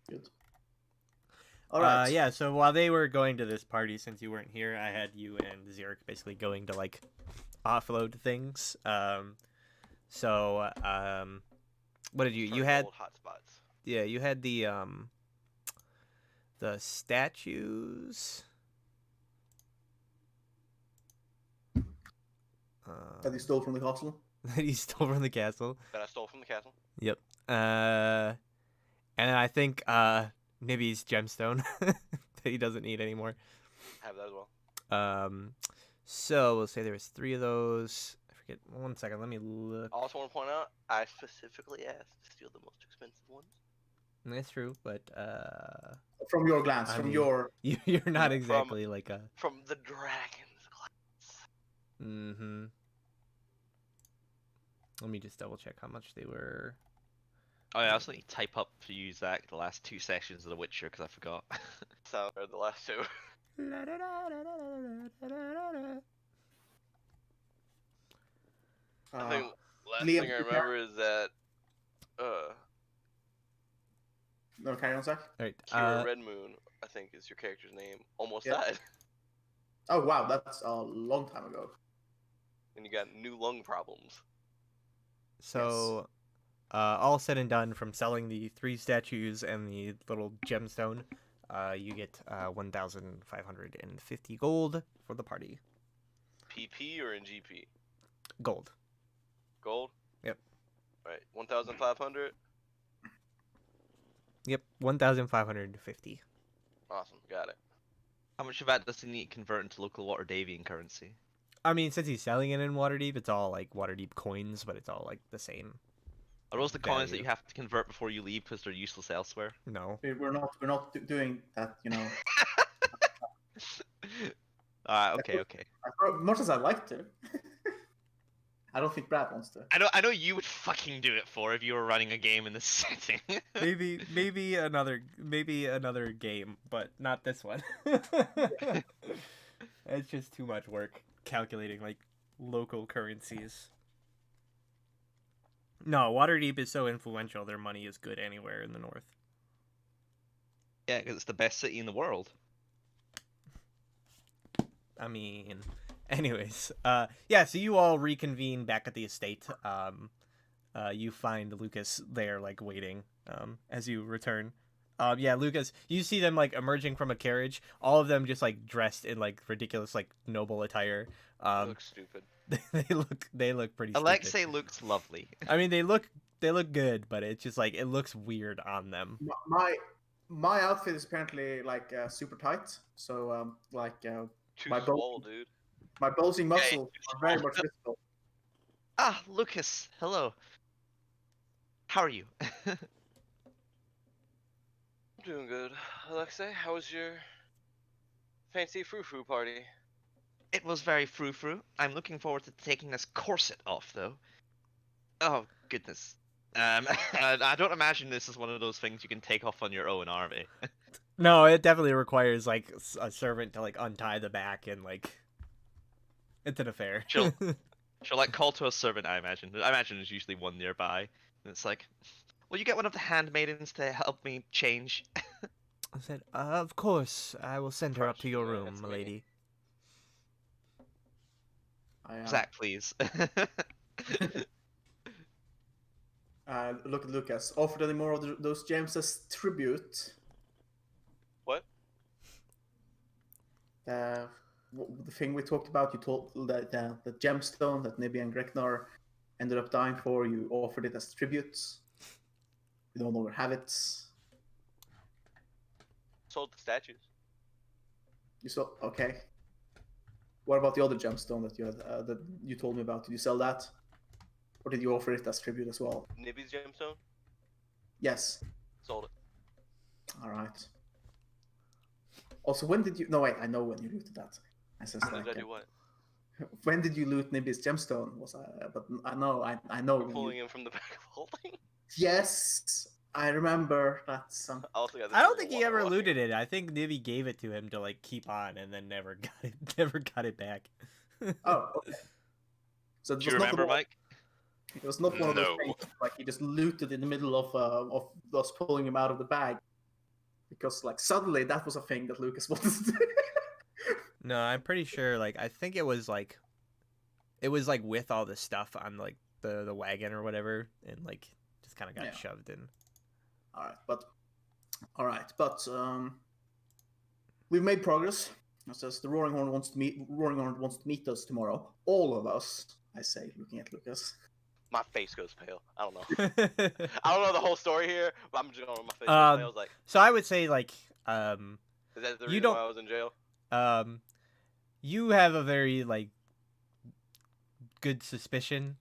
Good. All right. Yeah, so while they were going to this party, since you weren't here, I had you and Zurich basically going to like offload things. So what did you had? Old hotspots. Yeah, you had the statues. That he stole from the castle. That he stole from the castle. That I stole from the castle. Yep. And I think Nibby's gemstone that he doesn't need anymore. I have that as well. So we'll say there was 3 of those. I forget. 1 second. Let me look. I also want to point out, I specifically asked to steal the most expensive ones. That's true, but From your glance, I from mean- your. you're not exactly like a. From the dragon's glance. Mm-hmm. Let me just double check how much they were. Oh, yeah, I also need to type up for you, Zach, the last 2 sessions of The Witcher, because I forgot. So, or the last 2. I think last Liam, thing I remember is that No, carry on, Zach. All right. Kira Redmoon, I think is your character's name, almost Yeah. died. Oh wow, that's a long time ago. And you got new lung problems. So, all said and done, from selling the 3 statues and the little gemstone, you get 1,550 gold for the party. PP or in GP? Gold. Gold? Yep. Right, 1,500? Yep, 1,550. Awesome, got it. How much of that does he need to convert into local Waterdavian currency? I mean, since he's selling it in Waterdeep, it's all like Waterdeep coins, but it's all like the same. Are those the coins that Value. you have to convert before you leave because they're useless elsewhere? No. We're not doing that, you know. Alright, okay. As much as I'd like to. I don't think Brad wants to. I know you would fucking do it for if you were running a game in this setting. maybe another game, but not this one. It's just too much work calculating like local currencies. No, Waterdeep is so influential. Their money is good anywhere in the north. Yeah, because it's the best city in the world. I mean, anyways, yeah. So you all reconvene back at the estate. You find Lucas there, like waiting. As you return. Yeah, Lucas, you see them like emerging from a carriage. All of them just like dressed in like ridiculous like noble attire. You look stupid. they look pretty. Alexei Stupid. looks lovely. I mean, they look good, but it's just like it looks weird on them. My outfit is apparently like super tight, so Too My swole, dude. my bulging muscles are very much visible. Ah, Lucas, hello. How are you? I'm doing good. Alexei, how was your fancy frou-frou party. It was very frou-frou. I'm looking forward to taking this corset off, though. Oh, goodness. I don't imagine this is one of those things you can take off on your own army. No, it definitely requires like a servant to like untie the back and like it's an affair. She'll like call to a servant, I imagine. I imagine there's usually one nearby. And it's like, will you get one of the handmaidens to help me change? I said, of course, I will send her up to your Crush, room, that's me. lady. Zach, please. Look at Lucas. Offered any more of those gems as tribute? What? The thing we talked about, you told that the gemstone that Nibby and Greknar ended up dying for, you offered it as tributes. You no longer have it. Sold the statues. You saw, okay. What about the other gemstone that you had that you told me about? Did you sell that, or did you offer it as tribute as well? Nibby's gemstone. Yes. Sold it. All right. Also, when did you? No, wait. I know when you looted that. I says When like, did I do what? when did you loot Nibby's gemstone? But I know. I know. We're when pulling you... him from the back of holding. Yes, I remember that. Some. I also got. I don't think he ever looted it. I think Nibby gave it to him to like keep on, and then never got it back. Oh, okay. So it Do was you not remember, Mike? It was not one of those No. things like he just looted in the middle of us pulling him out of the bag, because like suddenly that was a thing that Lucas wanted to do. No, I'm pretty sure. Like, I think it was like with all the stuff on like the wagon or whatever, and like just kind of got Yeah. shoved in. All right, but we've made progress. It says the Roaringhorn wants to meet us tomorrow. All of us, I say, looking at Lucas. My face goes pale. I don't know. I don't know the whole story here, but I'm just going. My face goes Um, pale. I was like, So I would say like is that the you reason don't- why I was in jail? you have a very like good suspicion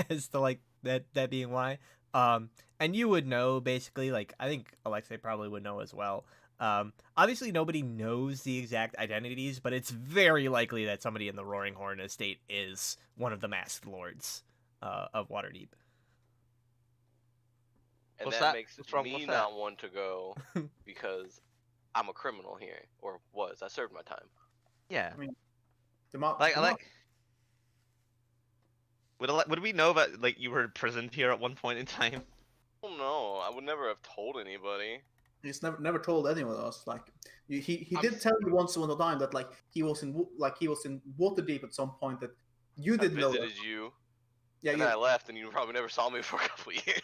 as to like that being why. And you would know basically, like I think Alexei probably would know as well. Obviously nobody knows the exact identities, but it's very likely that somebody in the Roaringhorn estate is one of the masked lords of Waterdeep. And What's that that? makes What's wrong me with not that? want to go because I'm a criminal here, or was. I served my time. Yeah. Would we know that like you were imprisoned here at one point in time? Oh no, I would never have told anybody. He's never told anyone else. Like he I'm did tell you once upon a time that like he was in Waterdeep at some point that you I didn't know. That. visited you, Yeah, and you, then I left, and you probably never saw me for a couple of years.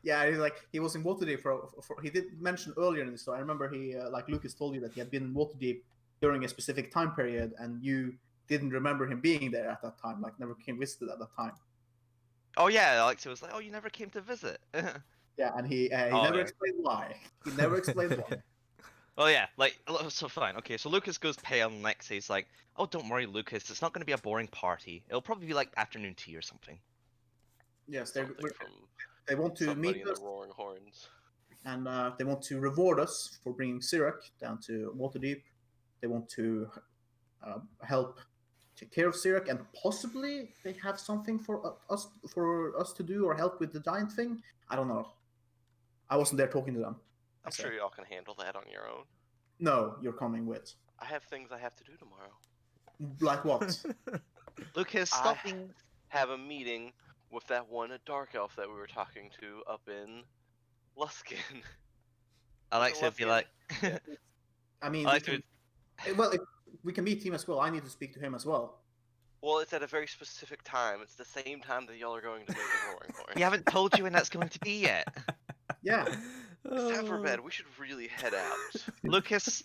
yeah. He's like he was in Waterdeep for he did mention earlier in the story. I remember he like Lucas told you that he had been in Waterdeep during a specific time period, and you didn't remember him being there at that time. Like never came visited at that time. Oh yeah, Alexei was like, "Oh, you never came to visit." Yeah, and he Oh, never yeah. explained why. He never explained why. Well, yeah, like so fine. Okay, so Lucas goes pale, and Alexei's like, "Oh, don't worry, Lucas. It's not going to be a boring party. It'll probably be like afternoon tea or something." Yes, Something from they want to somebody meet in the us, Roaring Horns. and they want to reward us for bringing Sirak down to Waterdeep. They want to help take care of Sirak, and possibly they have something for us to do or help with the giant thing. I don't know. I wasn't there talking to them. I'm sure y'all can handle that on your own. No, you're coming with. I have things I have to do tomorrow. Like what? Lucas, I stop being. have a meeting with that one dark elf that we were talking to up in Luskin. Alexei would be like, I mean, Alexei would- if we can meet him as well. I need to speak to him as well. Well, it's at a very specific time. It's the same time that y'all are going to make the Roaring Horn. we haven't told you when that's going to be yet. Yeah. It's time for bed. We should really head out. Lucas,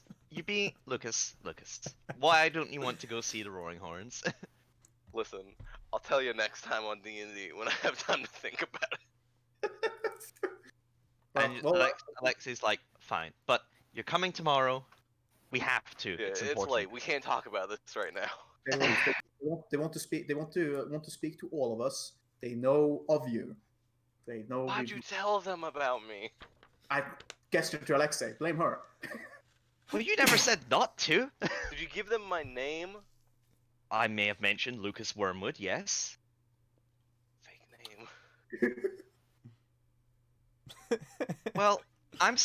Lucas. Why don't you want to go see the Roaring Horns? Listen, I'll tell you next time on D&D when I have time to think about it. And Well, Alexei's like, fine, but you're coming tomorrow. We have to. Yeah, it's it's important. late. We can't talk about this right now. they want to speak. They want to speak to all of us. They know of you. They know. Why'd you tell them about me? I gestured to Alexei. Blame her. Well, you never said not to. Did you give them my name? I may have mentioned Lucas Wormwood, yes. Fake name. Well, I'm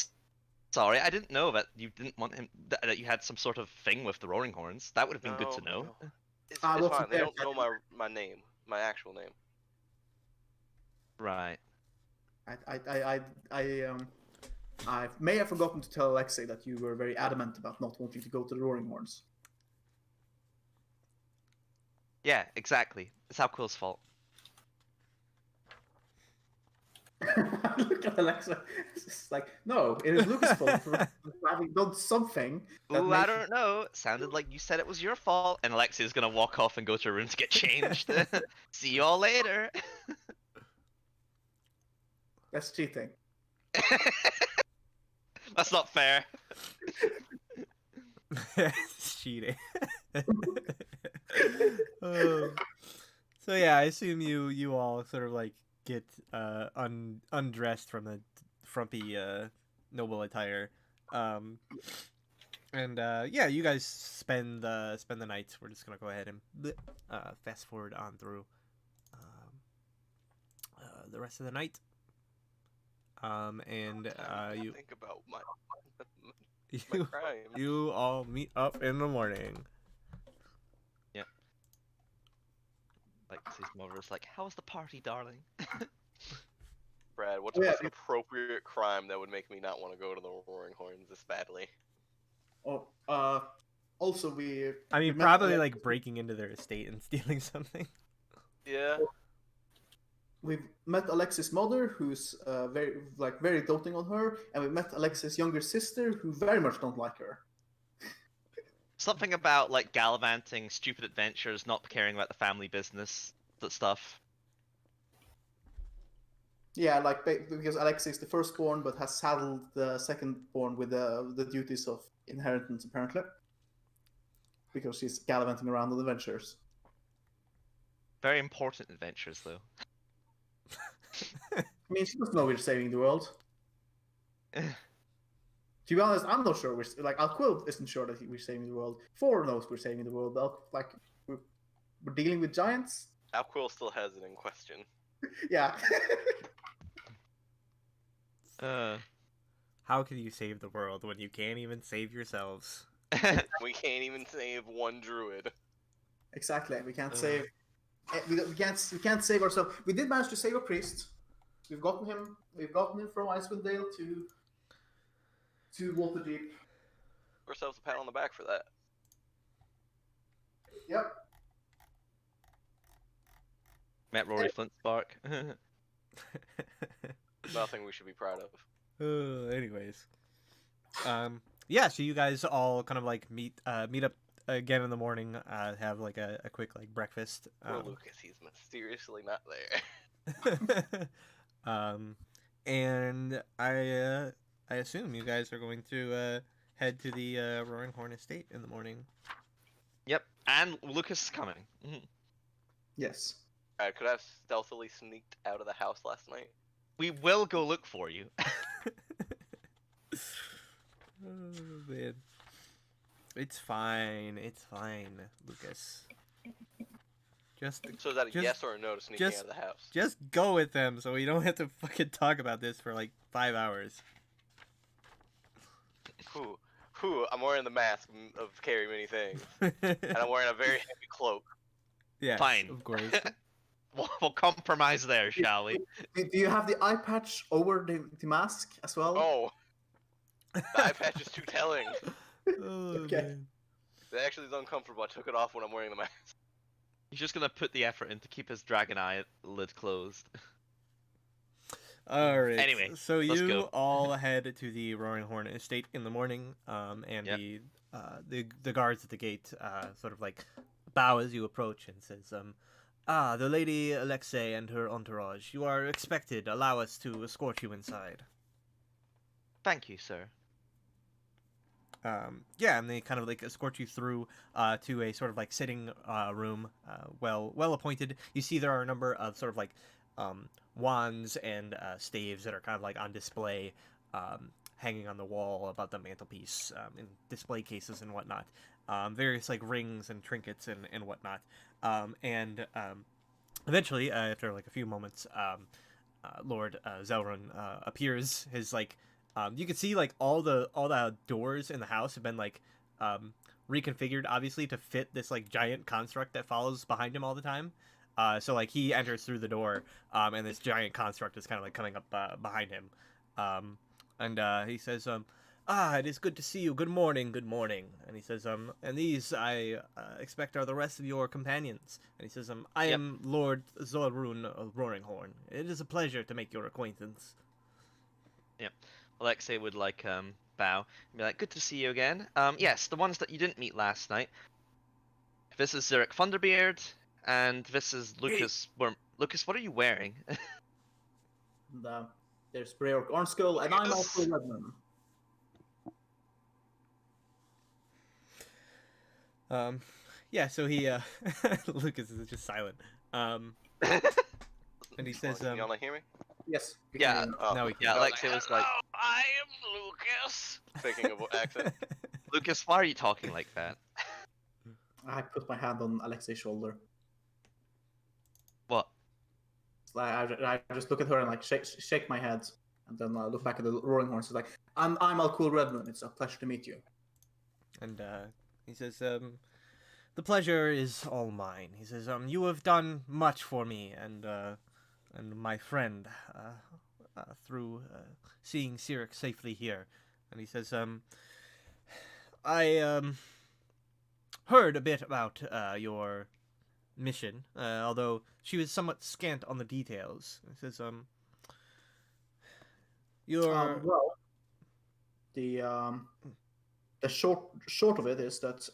sorry, I didn't know that you didn't want him, that you had some sort of thing with the Roaringhorns. That would have been good to know. No. It's What's fine. They there? don't know my name, my actual name. Right. I may have forgotten to tell Alexei that you were very adamant about not wanting to go to the Roaringhorns. Yeah, exactly. It's Alquil's fault. Look at Alexa. It's just like, no, it is Lucas' fault for having done something. That Ooh, I makes don't know. It sounded like you said it was your fault. And Alexia's gonna walk off and go to her room to get changed. See you all later. That's cheating. That's not fair. It's cheating. Oh. So yeah, I assume you all sort of like get undressed from the frumpy noble attire, and yeah, you guys spend the night. We're just gonna go ahead and fast forward on through the rest of the night. And you think about my you, crimes. you all meet up in the morning. Lexi's mother was like, "How was the party, darling?" Brad, what's Yeah. an appropriate crime that would make me not want to go to the Roaringhorns this badly? Oh, also I mean, we met probably Alex- like breaking into their estate and stealing something. Yeah. we've met Alexis' mother, who's very doting on her, and we met Alexis' younger sister, who very much don't like her. Something about like gallivanting, stupid adventures, not caring about the family business, that stuff. Yeah, like because Alexis is the firstborn, but has saddled the secondborn with the duties of inheritance, apparently, because she's gallivanting around on adventures. Very important adventures, though. I mean, she doesn't know we're saving the world. To be honest, I'm not sure. Alquill isn't sure that we're saving the world. Four knows we're saving the world. We're dealing with giants. Alquill still has it in question. Yeah. How can you save the world when you can't even save yourselves? We can't even save one druid. Exactly. We can't save. We can't save ourselves. We did manage to save a priest. We've gotten him. We've gotten him from Icewind Dale to Waterdeep. Give ourselves a pat on the back for that. Yep. Met Rory Flintspark. Nothing we should be proud of. Anyways, yeah. So you guys all kind of like meet up again in the morning. Have like a quick like breakfast. Poor Lucas, he's mysteriously not there. And I assume you guys are going to head to the Roaringhorn estate in the morning. Yep, and Lucas is coming. Mhm. Yes. Could I have stealthily sneaked out of the house last night? We will go look for you. Oh, man. It's fine, Lucas. So is that a Just- yes or a no to sneaking just- out of the house? Just go with them so we don't have to fucking talk about this for like 5 hours. Whew, I'm wearing the mask of carry many things. And I'm wearing a very heavy cloak. Yeah, Fine. of course. We'll compromise there, shall we? Do you have the eye patch over the mask as well? Oh! The eye patch is too telling. Oh, Okay. man. It actually is uncomfortable. I took it off when I'm wearing the mask. He's just gonna put the effort in to keep his dragon eye lid closed. All right. Anyway, so let's you go. all head to the Roaringhorn estate in the morning, and Yep. the guards at the gate sort of like bow as you approach and says, the Lady Alexei and her entourage. You are expected. Allow us to escort you inside. Thank you, sir. Yeah, and they kind of like escort you through to a sort of like sitting room, well appointed. You see there are a number of sort of like wands and staves that are kind of like on display, hanging on the wall above the mantelpiece, in display cases and whatnot. Various like rings and trinkets and whatnot. Eventually, after like a few moments, Lord Zelrun appears. His like, you can see like all the doors in the house have been like reconfigured, obviously, to fit this like giant construct that follows behind him all the time. So like he enters through the door, and this giant construct is kind of like coming up behind him, and he says, "Ah, it is good to see you. Good morning, good morning." And he says, "And these I expect are the rest of your companions." And he says, "I Yep. am Lord Zorun of Roaringhorn. It is a pleasure to make your acquaintance." Alexei would like bow and be like, "Good to see you again. Yes, the ones that you didn't meet last night. This is Zurich Thunderbeard, and this is Lucas. Lucas, what are you wearing?" And, there's Breork Ornskull, and I'm also Yes. Redman. Yeah. So he Lucas is just silent. And he says, Can y'all not hear me? Yes. you Yeah. can hear me. Oh. Now we can. Yeah, I was Alexei was like, "Hello, I am Lucas. Thinking of what accent? "Lucas, why are you talking like that?" I put my hand on Alexei's shoulder. What? I just look at her and like shake my head, and then look back at the Roaring Horns. It's like, I'm Alcool Redman. It's a pleasure to meet you. And he says, "The pleasure is all mine." He says, "You have done much for me and my friend through seeing Sirik safely here." And he says, "I heard a bit about your mission, although she was somewhat scant on the details." He says, "Your Well, the short of it is that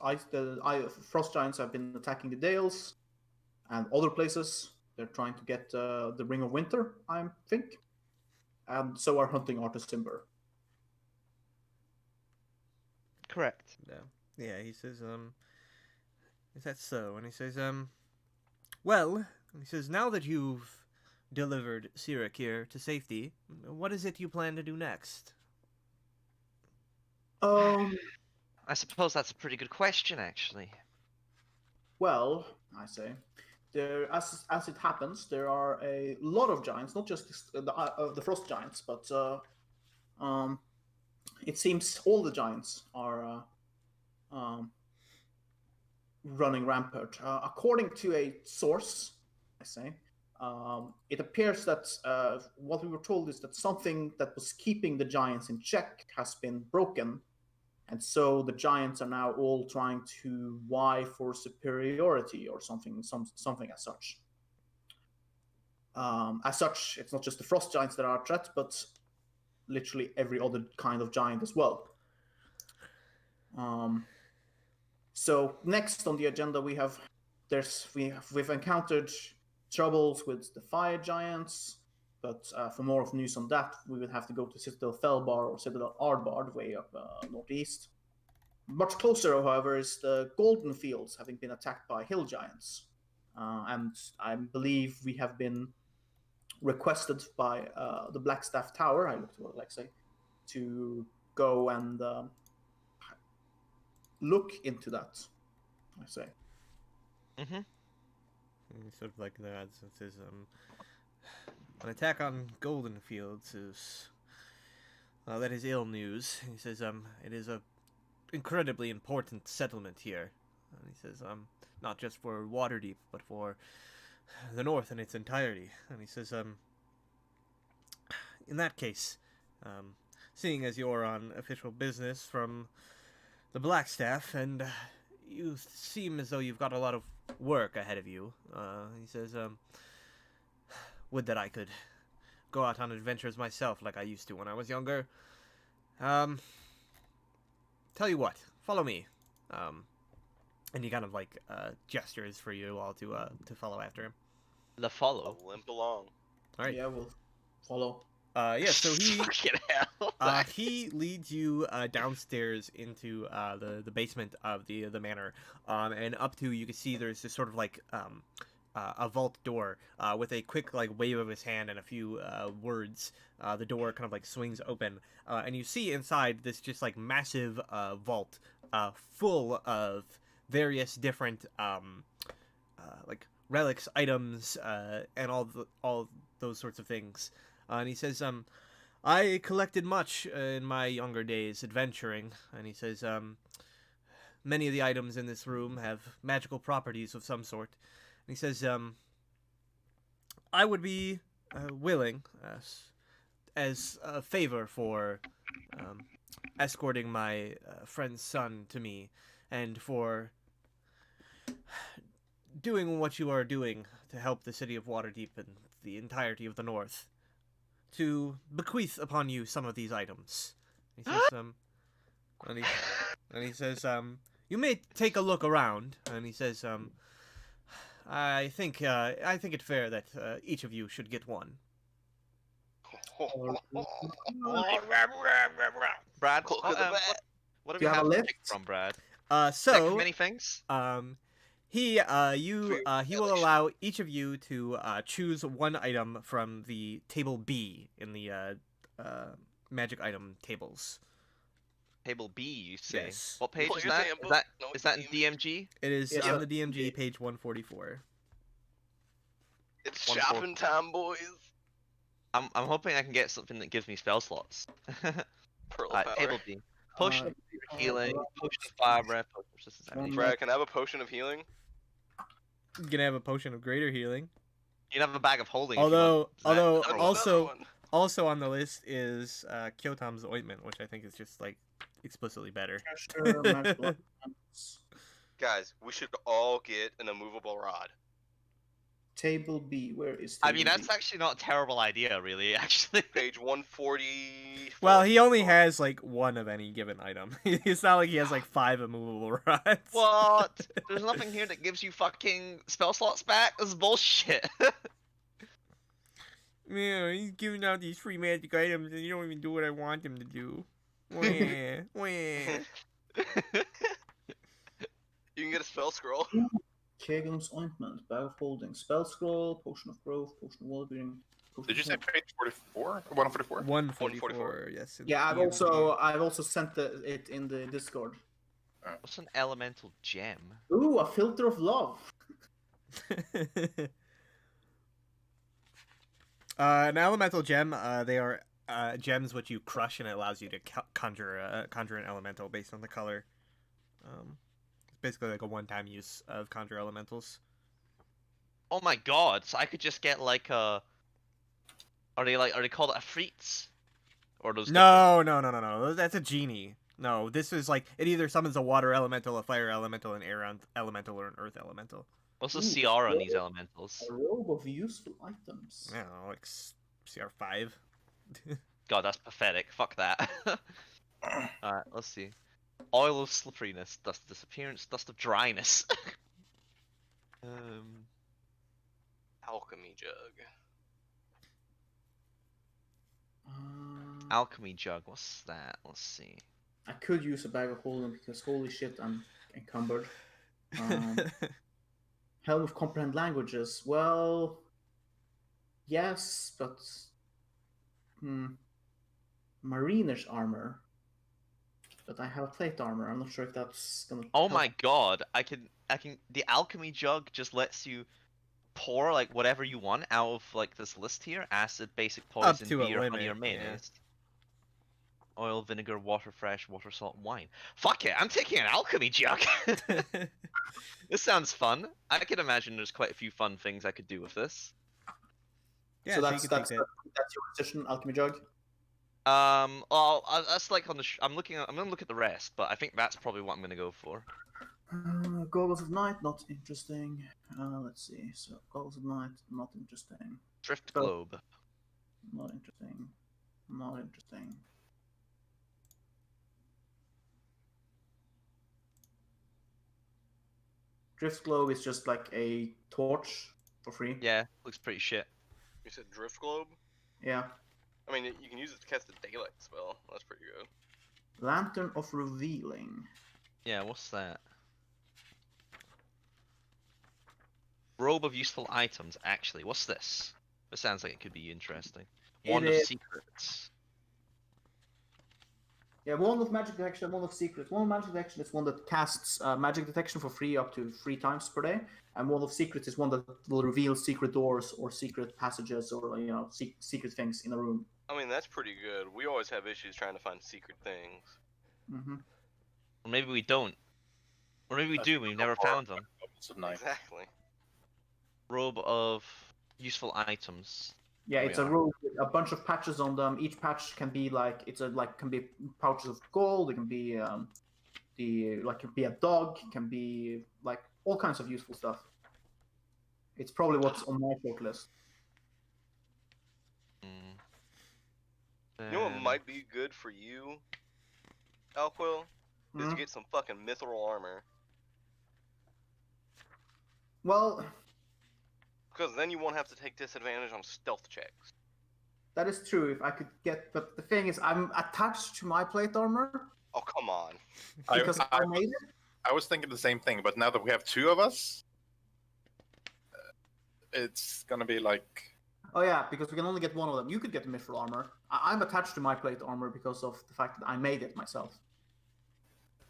frost giants have been attacking the Dales and other places. They're trying to get the Ring of Winter, I think, and so are hunting Artus Timber. Correct. yeah." He says, "Is that so?" And he says, "Well," he says, "now that you've delivered Sirik here to safety, what is it you plan to do next?" I suppose that's a pretty good question, actually. Well, I say, as it happens, there are a lot of giants, not just the frost giants, but it seems all the giants are running rampant. According to a source, I say, it appears that what we were told is that something that was keeping the giants in check has been broken, and so the giants are now all trying to vie for superiority or something as such. As such, it's not just the frost giants that are a threat, but literally every other kind of giant as well. So next on the agenda, we've encountered troubles with the fire giants, but for more of news on that, we would have to go to Citadel Felbar or Citadel Ardbard, way up northeast. Much closer, however, is the Golden Fields, having been attacked by hill giants, and I believe we have been requested by the Blackstaff Tower. I looked at Alexei to go and look into that. I say. Mm-hmm. And he sort of like nods and says, "An attack on Golden Fields is that is ill news." He says, "It is a incredibly important settlement here." And he says, "Not just for Waterdeep, but for the North in its entirety." And he says, "In that case, seeing as you're on official business from the Blackstaff, and you seem as though you've got a lot of work ahead of you," he says, "would that I could go out on adventures myself like I used to when I was younger. Tell you what, follow me." And he kind of like gestures for you all to follow after him. The follow. I'll limp along. All right. Yeah, we'll follow. Yeah. So he Fucking hell. he leads you downstairs into the basement of the manor, and up to, you can see there's this sort of like a vault door with a quick like wave of his hand and a few words. The door kind of like swings open, and you see inside this just like massive vault full of various different like relics, items, and all those sorts of things. And he says, I collected much in my younger days adventuring, and he says, many of the items in this room have magical properties of some sort. And he says, I would be willing, as a favor for escorting my friend's son to me, and for doing what you are doing to help the city of Waterdeep and the entirety of the North, to bequeath upon you some of these items. He says, and he says, you may take a look around. And he says, I think it's fair that each of you should get one. Brad, Look at the bat. what do Do we you have have a to list? pick from, Brad? So Many things. he will allow each of you to choose one item from the table B in the magic item tables. Table B, you say? Yes. What page Well, is you're that? saying Is book- that no, is that in it's DMG? It is Yeah. on the DMG page 144. It's 1-4. shopping time, boys. I'm hoping I can get something that gives me spell slots. Pearl power. Table B. Potion of healing, potion of fire breath, potion of resistance animation. Brad, can I have a potion of healing? You're gonna have a potion of greater healing. You can have a bag of holding. if Although you want. Does that- although I rolled also another one. also on the list is Kyotom's ointment, which I think is just like explicitly better. Pressure, magical items. Guys, we should all get an immovable rod. Table B. Where is I table mean, that's B? actually not a terrible idea, really. Actually. Page 140. Well, he only has like one of any given item. It's not like he has like 5 immovable rods. What? There's nothing here that gives you fucking spell slots back. This is bullshit. Yeah, he's giving out these free magic items and you don't even do what I want him to do. Wah, wah. You can get a spell scroll. Kegon's ointment, bag of holding, spell scroll, potion of growth, potion of wellbeing. potion Did you of say health. page 44? 144? 144, yes. in Yeah, I've the also sent it in the Discord. What's an elemental gem? Ooh, a filter of love. An elemental gem, they are gems which you crush and it allows you to conjure an elemental based on the color. It's basically like a one-time use of conjure elementals. Oh my god! So I could just get like a. Are they called Afrits? Or those? No. That's a genie. No, this is like it either summons a water elemental, a fire elemental, an air elemental, or an earth elemental. What's the Ooh, CR on these yeah. elementals? A robe of useful items. I don't know, like CR5. God, that's pathetic. Fuck that. Alright, let's see. Oil of slipperiness, dust of disappearance, dust of dryness. Alchemy jug. Alchemy jug, what's that? Let's see. I could use a bag of holding because holy shit, I'm encumbered. Helm of comprehend languages. Well, yes, but mariner's armor. But I have plate armor. I'm not sure if that's gonna. Oh help. my god, I can. The alchemy jug just lets you pour like whatever you want out of like this list here: acid, basic poison, to a beer, honey, or limit, mayonnaise. Oil, vinegar, water, fresh, water, salt, wine. Fuck it, I'm taking an alchemy jug. This sounds fun. I can imagine there's quite a few fun things I could do with this. Yeah, So you that's could take that's that. that's your decision, alchemy jug. That's like on the. I'm gonna look at the rest, but I think that's probably what I'm gonna go for. Goggles of night, not interesting. Let's see. So goggles of night, not interesting. Drift So- globe. Not interesting. Not interesting. Drift globe is just like a torch for free. Yeah, looks pretty shit. You said drift globe? Yeah. I mean, you can use it to cast a daylight spell. That's pretty good. Lantern of revealing. Yeah, what's that? Robe of useful items, actually. What's this? It sounds like it could be interesting. It Wand of is- secrets. Yeah, one of magic detection, one of secrets. One of magic detection is one that casts magic detection for free up to 3 times per day, and one of secrets is one that will reveal secret doors or secret passages or secret things in a room. I mean, that's pretty good. We always have issues trying to find secret things. Mm-hmm. Or maybe we don't. Or maybe we I do, think we've we'll never go for found them. Goblins of Night. Exactly. Robe of useful items. Yeah, There it's we a are. robe with a bunch of patches on them. Each patch can be can be pouches of gold. It can be it can be a dog. It can be like all kinds of useful stuff. It's probably what's on my short list. Mm. You know what Then- might be good for you, Alquill? Is to Mhm. get some fucking mithril armor. Well, Because then you won't have to take disadvantage on stealth checks. that is true. If I could get, but the thing is, I'm attached to my plate armor Oh, come on. because I made it. I was thinking the same thing, but now that we have 2 of us, it's gonna be like Oh yeah, because we can only get one of them. You could get the mithril armor. I'm attached to my plate armor because of the fact that I made it myself.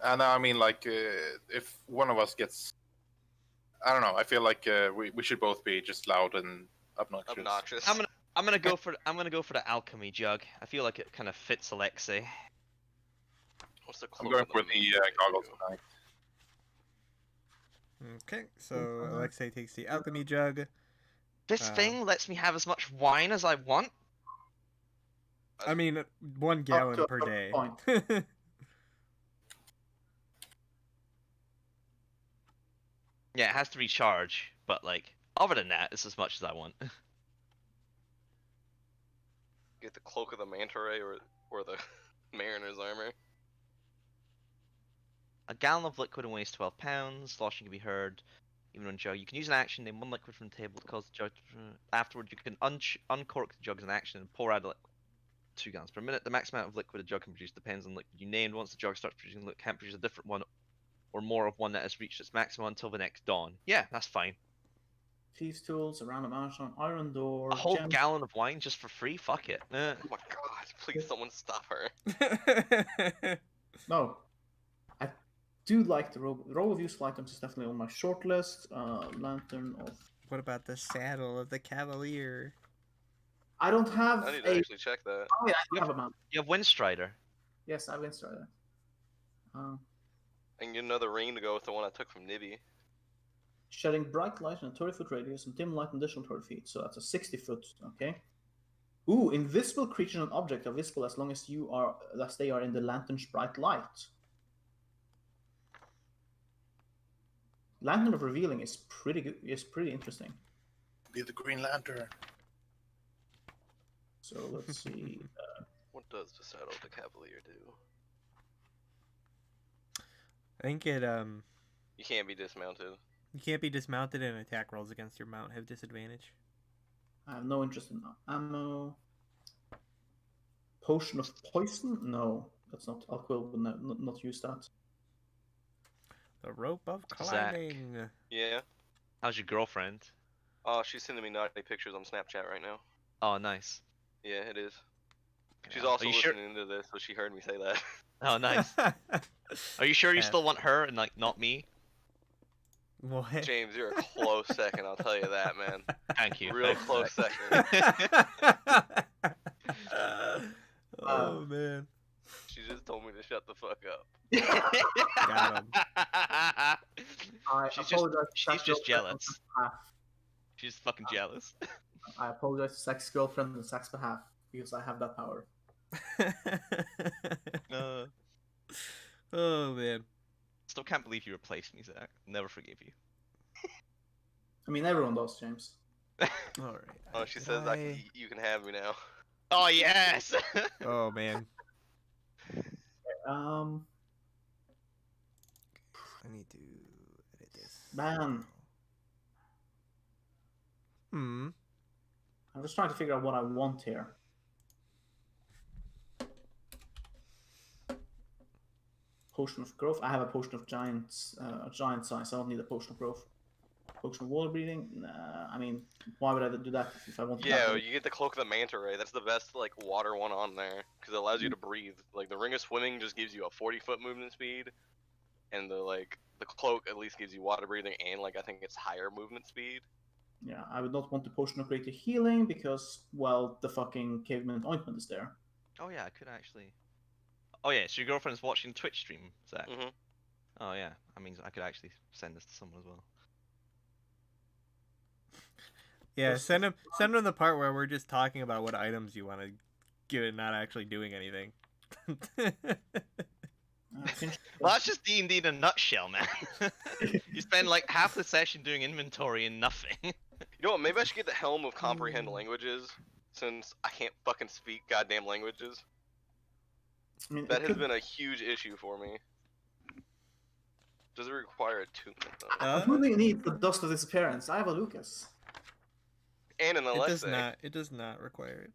and I mean like if one of us gets, I don't know. I feel like we should both be just loud and obnoxious. Obnoxious. I'm gonna go for the alchemy jug. I feel like it kind of fits Alexei. What's the I'm cloak going of the for the Manta Ray goggles do? of Night. Okay, so Alexei takes the alchemy jug. This Uh, thing lets me have as much wine as I want. I mean, 1 to gallon a per certain day. point. Yeah, it has to recharge, but like other than that, it's as much as I want. Get the cloak of the manta ray or the mariner's armor. A gallon of liquid and weighs 12 pounds. Sloshing can be heard even on jug. You can use an action, name 1 liquid from the table to cause the jug. Afterward, you can uncork the jug as an action and pour out 2 gallons per minute. The max amount of liquid a jug can produce depends on the liquid you named. Once the jug starts producing liquid, it can't produce a different one or more of one that has reached its maximum until the next dawn. Yeah, that's fine. Thieves' tools, a random action, iron door, A whole gems. gallon of wine just for free? Fuck it. Oh my god, please someone stop her. No, I do like the robe. The robe of useful items is definitely on my short list. Lantern of. What about the saddle of the cavalier? I don't have I need to a. actually check that. Oh yeah, I do have a mount. You have Windstrider. Yes, I have Insta. I can get another ring to go with the one I took from Nibby. Shedding bright light in a 30-foot radius and dim light an additional 30 feet. So that's a 60-foot. Okay. Ooh, invisible creature and object are visible as long as they are in the lantern's bright light. Lantern of Revealing is pretty good. Is pretty interesting. Be the Green Lantern. So let's see. What does the saddle of the cavalier do? I think it You can't be dismounted. you can't be dismounted and attack rolls against your mount have disadvantage. I have no interest in ammo. Potion of Poison? No, that's not. Alquill would not use that. The rope of Zach. climbing. Yeah. How's your girlfriend? Oh, she's sending me naughty pictures on Snapchat right now. Oh, nice. Yeah, it is. She's Are also you sure? listening to this, so she heard me say that. Oh, nice. Are you sure you Yeah. still want her and like not me? What? James, you're a close second, I'll tell you that, man. Thank you. Real Thanks, close Zach. second. Oh man. She just told me to shut the fuck up. Got him. I She's apologize. just to Zach's jealous. girlfriend on Zach's behalf. She's fucking jealous. I apologize to Zach's girlfriend on Zach's behalf because I have that power. Oh man. Still can't believe you replaced me, Zach. Never forgive you. I mean, everyone does, James. All right. Oh, she says you can have me now. Oh yes. Oh man. Um, I need to edit this. Man. I'm just trying to figure out what I want here. Potion of growth. I have a potion of giant size. I don't need a potion of growth. Potion of water breathing? Nah, I mean, why would I do that if I want to? Yeah, you get the Cloak of the Manta Ray. That's the best like water one on there because it allows Mm. you to breathe. Like the Ring of Swimming just gives you a 40-foot movement speed, and the cloak at least gives you water breathing and like I think it's higher movement speed. Yeah, I would not want the Potion of Greater Healing because, well, the fucking caveman ointment is there. Oh yeah, I could actually. Oh yeah, so your girlfriend's watching Twitch stream, Zach. Mhm. Oh yeah, I mean I could actually send this to someone as well. Yeah, Just- send him the part where we're just talking about what items you want to give it, not actually doing anything. Well, that's just D&D in a nutshell, man. You spend like half the session doing inventory and nothing. You know what? Maybe I should get the Helm of Comprehend Languages since I can't fucking speak goddamn languages. I mean, That it has could- been a huge issue for me. Does it require attunement though? I really need the Dust of Disappearance. I have a Lucas. And an it does Alexei. not. It does not require it.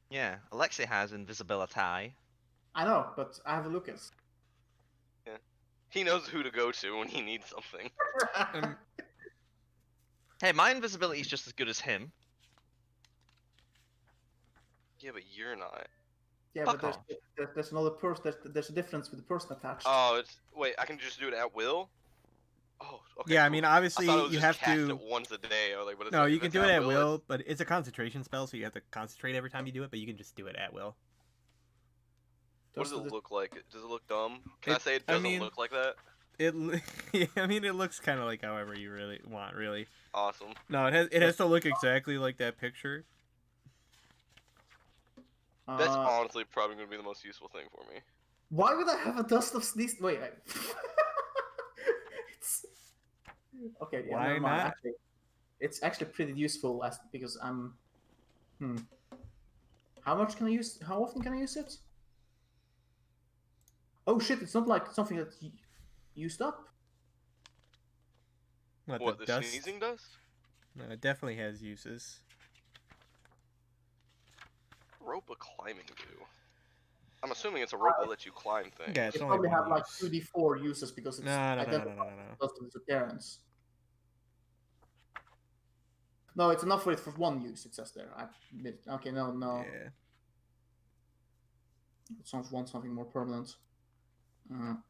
Yeah, Alexei has invisibility. I know, but I have a Lucas. He knows who to go to when he needs something. Um, Hey, my invisibility is just as good as him. Yeah, but you're not. Yeah, Fuck but there's another person. There's a difference with the person attached. Oh, it's wait. I can just do it at will. Oh, okay. yeah, I cool. mean, I obviously thought it was you just have cast to. it once a day. Or like, but it's No, like, you if can it's do it at it's- will, but it's a concentration spell, so you have to concentrate every time you do it. But you can just do it at will. What does Dust it of look like? Does it look dumb? Can I It- say it I doesn't mean- look like that? Yeah, I mean, it looks kind of like however you really want, really. Awesome. No, it has to look exactly like that picture. That's Uh, honestly probably going to be the most useful thing for me. Why would I have a Dust of Sneeze? Wait. It's... Okay. Yeah, Why never mind. not? Actually, it's actually pretty useful because I'm. How much can I use? How often can I use it? Oh shit! It's not like something that's used up. What, the dust? sneezing dust? No, it definitely has uses. Rope of climbing do. I'm assuming it's a rope that lets you climb things. Yeah, it's It only probably one have like use. 2d4 uses because it's No, no, no, no, identical no, no, no. Dust of Disappearance. No, it's enough for it for one use. It says there. Okay, no. Yeah. Sounds want something more permanent.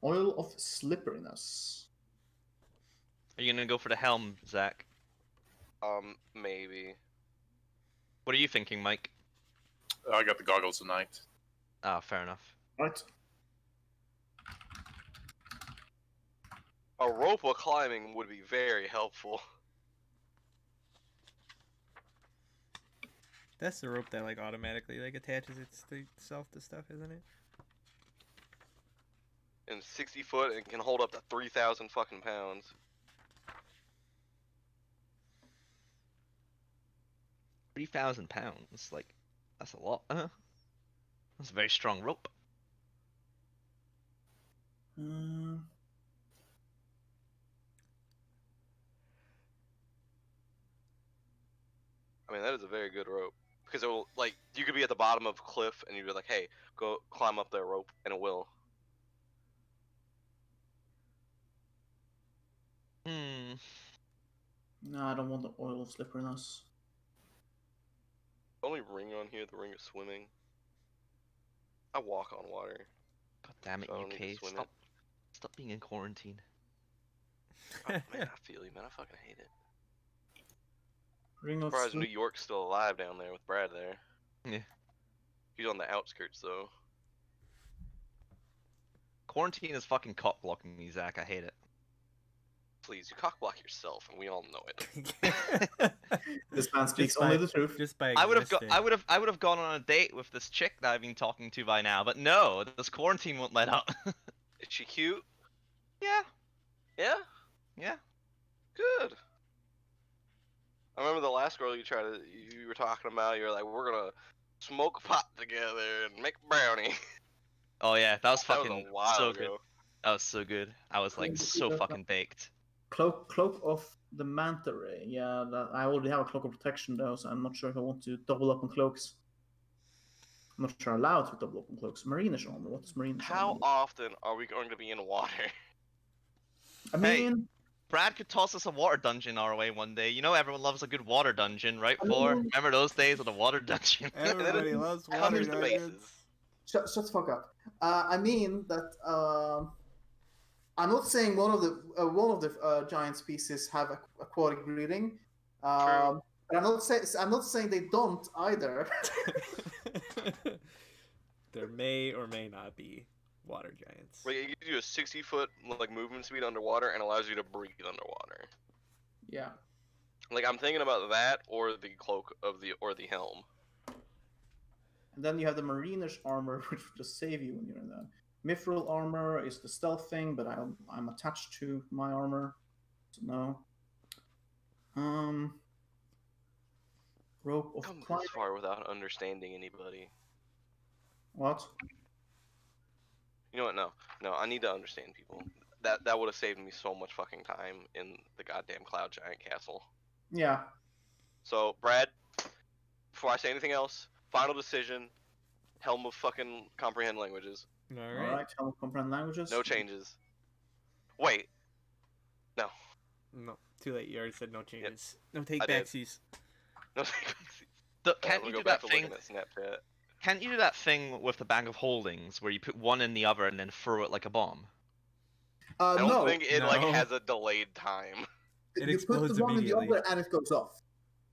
Oil of Slipperiness. Are you gonna go for the helm, Zach? Maybe. What are you thinking, Mike? I got the goggles tonight. Ah, fair enough. Right. A rope of climbing would be very helpful. That's the rope that like automatically like attaches itself to stuff, isn't it? And 60 foot and can hold up to 3,000 fucking pounds. 3,000 pounds, like, that's a lot. That's a very strong rope. I mean, that is a very good rope. Because it will, like, you could be at the bottom of a cliff and you'd be like, hey, go climb up that rope, and it will. Hmm. No, I don't want the Oil of Slipperiness. Only ring on here, the ring of swimming. I walk on water. God damn it, So I don't need to UK. swim Stop being in quarantine. Oh, man, I feel you, man. I fucking hate it. Ring of Surprised New Slip. York's still alive down there with Brad there. Yeah. He's on the outskirts, though. Quarantine is fucking cock blocking me, Zach. I hate it. Please, you cockblock yourself, and we all know it. This man speaks Just by- only the truth. Just by I would existing. have gone on a date with this chick that I've been talking to by now, but no, this quarantine won't let up. Is she cute? Yeah, Yeah? yeah. Good. I remember the last girl you were talking about, you were like, we're gonna smoke pot together and make brownie. Oh yeah, that was That was fucking a while so ago. good. That was so good. I was like so fucking baked. Cloak of the Manta Ray. Yeah, I already have a Cloak of Protection though, so I'm not sure if I want to double up on cloaks. I'm not sure I'm allowed to double up on cloaks. Marinish armor. What is Marinish How armor? often are we going to be in water? I Hey. mean, Brad could toss us a water dungeon our way one day. You know everyone loves a good water dungeon, right? I For mean- remember those days of the water dungeon? Everybody loves water covers the dungeons. bases. Shut the fuck up. I mean that I'm not saying one of the giant species have aquatic breeding. But I'm not saying they don't either. There may or may not be water giants. Like it gives you a 60-foot like movement speed underwater and allows you to breathe underwater. Yeah. Like I'm thinking about that or the cloak of the helm. And then you have the mariner's armor, which will just save you when you're in the mithril armor is the stealth thing, but I'm attached to my armor, so no. Rope of Come climbing. this far without understanding anybody. What? You know what? No, I need to understand people. That would have saved me so much fucking time in the goddamn cloud giant castle. Yeah. So, Brad, before I say anything else, final decision: helm of fucking comprehend languages. All All right. right. Help comprehend languages. No changes. Wait, No, too late. You already said no changes. No take I did. backsies. no. Can't I'm you gonna do go back that to thing? looking at Snapchat. Can't you do that thing with the bag of holdings where you put one in the other and then throw it like a bomb? I don't No. think it like No. has a delayed time. It You put the explodes one in the immediately. other and it goes off.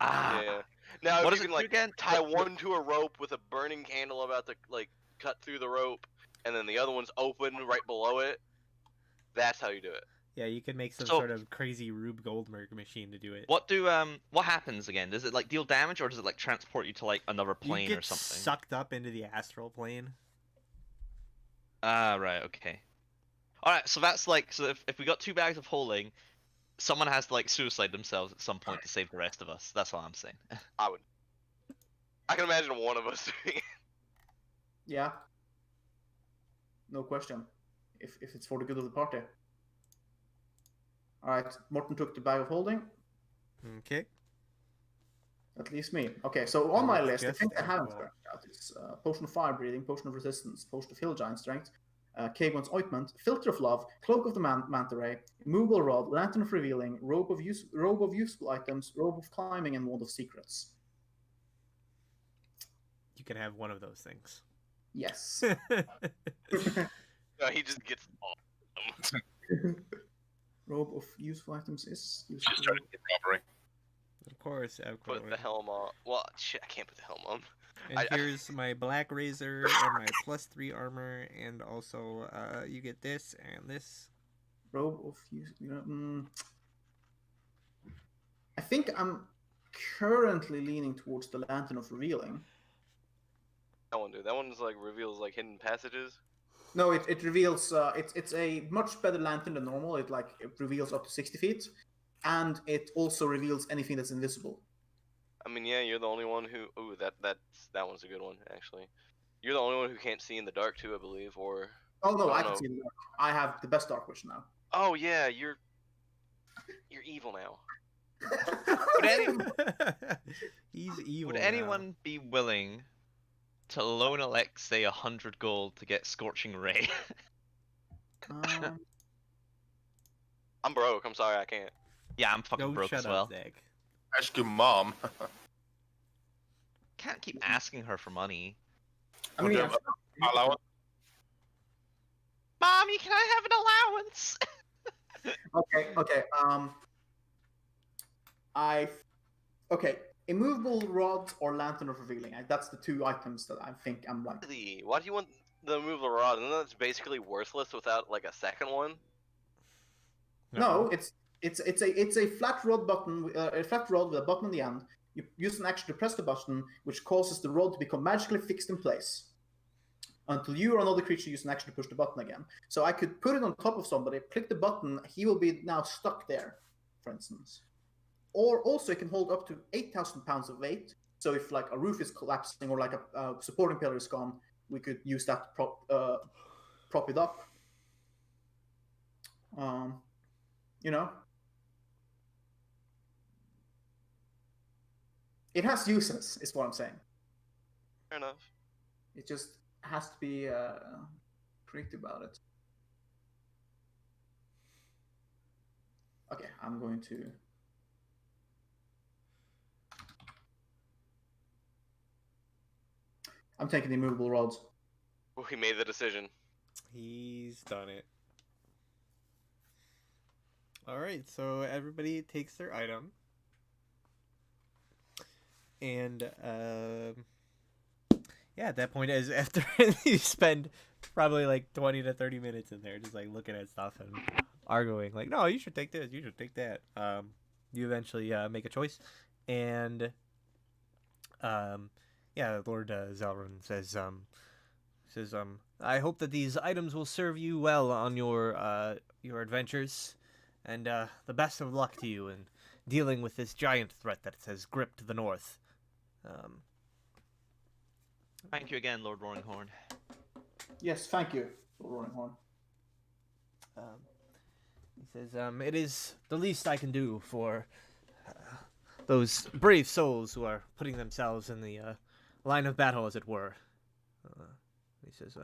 Ah, Yeah. Now What if does you can it do like again? tie one to a rope with a burning candle about to like cut through the rope, and then the other one's open right below it, that's how you do it. Yeah, you can make some So- sort of crazy Rube Goldberg machine to do it. what happens again? Does it like deal damage or does it like transport you to like another You plane get or something? sucked up into the astral plane. Ah, right, okay. Alright, so that's like, so if we got 2 bags of holding, someone has to like suicide themselves at some point to save the rest of us. That's all I'm saying. I can imagine one of us doing it. Yeah. No question. If it's for the good of the party. All right. Morton took the bag of holding. Okay. That leaves me. Okay, so on And my it's list, the just things I haven't alcohol. scratched out is potion of fire breathing, potion of resistance, potion of hill giant strength, K1's ointment, filter of love, cloak of the manta ray, immovable rod, lantern of revealing, robe of useful items, robe of climbing, and wand of secrets. You can have one of those things. Yes. No, he just gets all. Robe of useful items is Just useful. started with robbery. Of course, Put the helm on. Well, shit, I can't put the helm on. And I- here's my black razor and my +3 armor, and also you get this and this. Robe of I think I'm currently leaning towards the lantern of revealing. That one, dude. That one's like reveals like hidden passages. No, it reveals. It's a much better lantern than normal. It reveals up to 60 feet, and it also reveals anything that's invisible. I mean, yeah, you're the only one who. Ooh, that one's a good one actually. You're the only one who can't see in the dark too, I believe. Or Oh no, I I don't can know. see the dark. I have the best dark vision now. oh yeah, you're evil now. Would any- He's evil. Would now. anyone be willing to loan Alexei 100 gold to get Scorching Ray? Um, I'm broke. I'm sorry, I can't. Yeah, I'm fucking No, broke shut as well. up, Zach. Ask your mom. Can't keep asking her for money. I mean, Okay, allowance. Mommy, can I have an allowance? okay. Okay. Immovable rod or lantern of revealing. That's the two items that I think I'm like. Why do you want the removal rod? And that's basically worthless without like a second one. No, it's a flat rod button, a flat rod with a button on the end. You use an action to press the button, which causes the rod to become magically fixed in place until you or another creature use an action to push the button again. So I could put it on top of somebody, click the button, he will be now stuck there, for instance. Or also it can hold up to 8,000 pounds of weight. So if like a roof is collapsing or like a supporting pillar is gone, we could use that to prop it up. You know, it has uses, is what I'm saying. Fair enough. It just has to be creative about it. Okay, I'm going to. I'm taking the immovable rods. We made the decision. He's done it. Alright, so everybody takes their item. And, yeah, at that point, as after you spend probably like 20 to 30 minutes in there just like looking at stuff and arguing, like, no, you should take this, you should take that. You eventually make a choice. And, yeah, Lord Zelrun says, I hope that these items will serve you well on your adventures, and the best of luck to you in dealing with this giant threat that has gripped the north. Thank you again, Lord Roaringhorn. Yes, thank you, Roaringhorn. He says, it is the least I can do for those brave souls who are putting themselves in the line of battle, as it were. He says,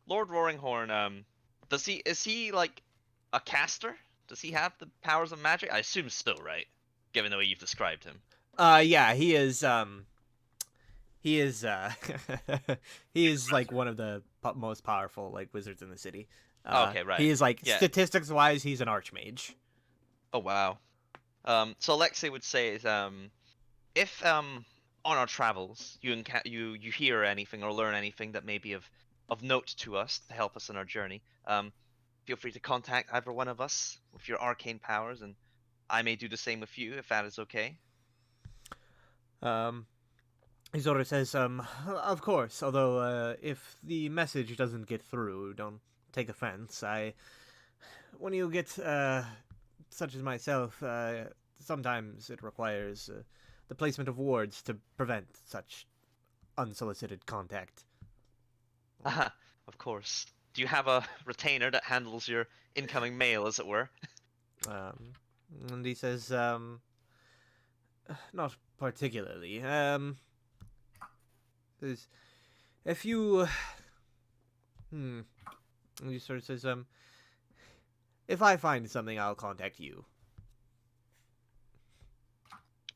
Lord Roaringhorn, is he like a caster? Does he have the powers of magic? I assume so, right? Given the way you've described him. yeah, he is, he is, he is like one of the most powerful like wizards in the city. Okay, right. He is like, Yeah. statistics-wise, he's an archmage. Oh wow. So Alexei would say is if on our travels you hear anything or learn anything that may be of note to us to help us in our journey, feel free to contact either one of us with your arcane powers, and I may do the same with you if that is okay. Isolde says, of course, although if the message doesn't get through, don't take offense. When you get such as myself, sometimes it requires the placement of wards to prevent such unsolicited contact. Of course. Do you have a retainer that handles your incoming mail, as it were? And he says, not particularly. There's if you, and he sort of says, if I find something, I'll contact you.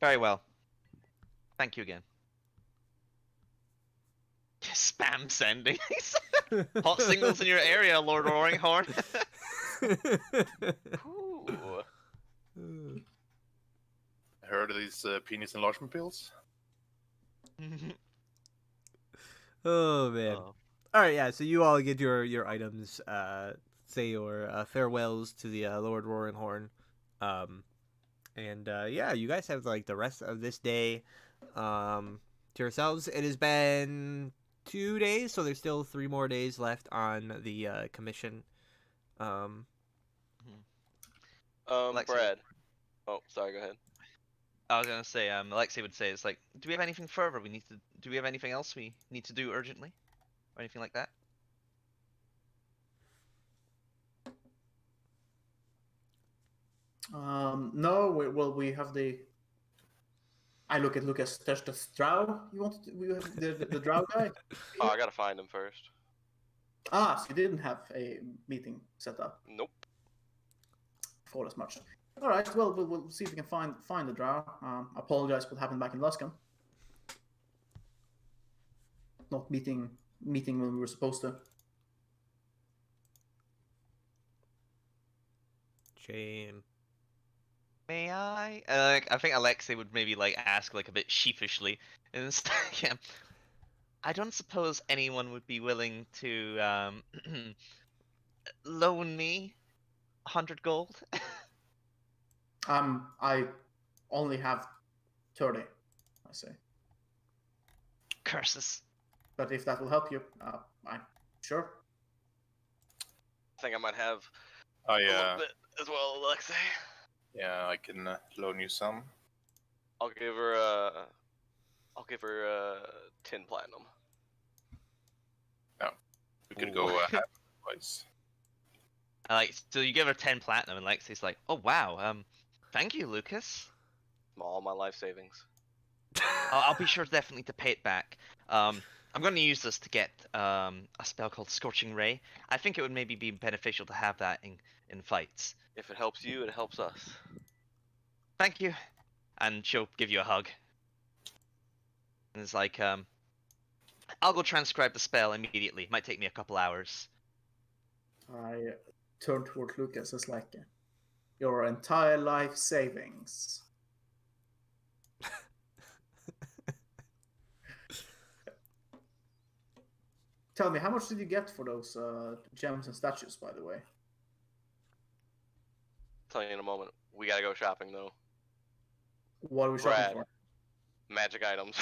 Very well. Thank you again. Spam sending. Hot signals in your area, Lord Roaringhorn. Ooh. Heard of these penis enlargement pills? Oh man. Oh. All right, yeah. So you all get your items. Say your farewells to the Lord Roaringhorn. And yeah, you guys have like the rest of this day to yourselves. It has been 2 days, so there's still 3 more days left on the commission. Alexi. Brad. Oh, sorry. Go ahead. I was gonna say, Alexei would say, it's like, do we have anything further do we have anything else we need to do urgently? Or anything like that? No, we have the. I look at Lucas. There's the Drow. You want to? We have the Drow guy. Oh, I gotta find him first. Ah, so you didn't have a meeting set up. Nope. Thought as much. All right. Well, we'll see if we can find the Drow. Apologize for what happened back in Luskan. Not meeting when we were supposed to. Shame. May I? I think Alexei would maybe like ask like a bit sheepishly, and yeah, I don't suppose anyone would be willing to loan me 100 gold. I only have 30. I say. Curses. But if that will help you, I'm sure. I think I might have Oh a little yeah, bit as well, Alexei. yeah. I can loan you some. I'll give her 10 platinum. We could Ooh. go half twice. So you give her 10 platinum, and Alexei's like, oh wow, thank you, Lucas. All my life savings. I'll be sure definitely to pay it back. I'm going to use this to get a spell called Scorching Ray. I think it would maybe be beneficial to have that in fights. If it helps you, it helps us. Thank you. And she'll give you a hug. And it's like, I'll go transcribe the spell immediately. Might take me a couple hours. I turn toward Lucas as like your entire life savings. Tell me, how much did you get for those gems and statues, by the way? Tell you in a moment. We gotta go shopping though. What are we shopping Brad. for? Magic items.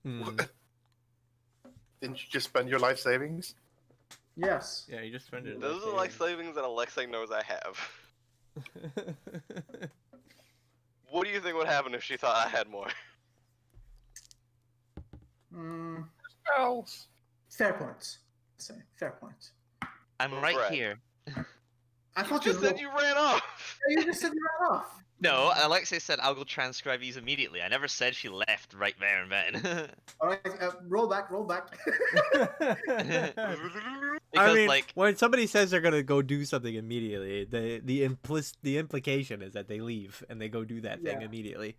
Hmm. Didn't you just spend your life savings? Yes. Yeah, you just spend it. Those are like savings that Alexei knows I have. What do you think would happen if she thought I had more? Mm, Spells. fair point. I say fair point. I'm Oh, right Brad. here. I You thought just said you ran off. You just said you ran off. No, Alexei said I'll go transcribe these immediately. I never said she left right there and then. All right, roll back. Because I mean, like, when somebody says they're gonna go do something immediately, the implication is that they leave and they go do that thing Yeah. immediately.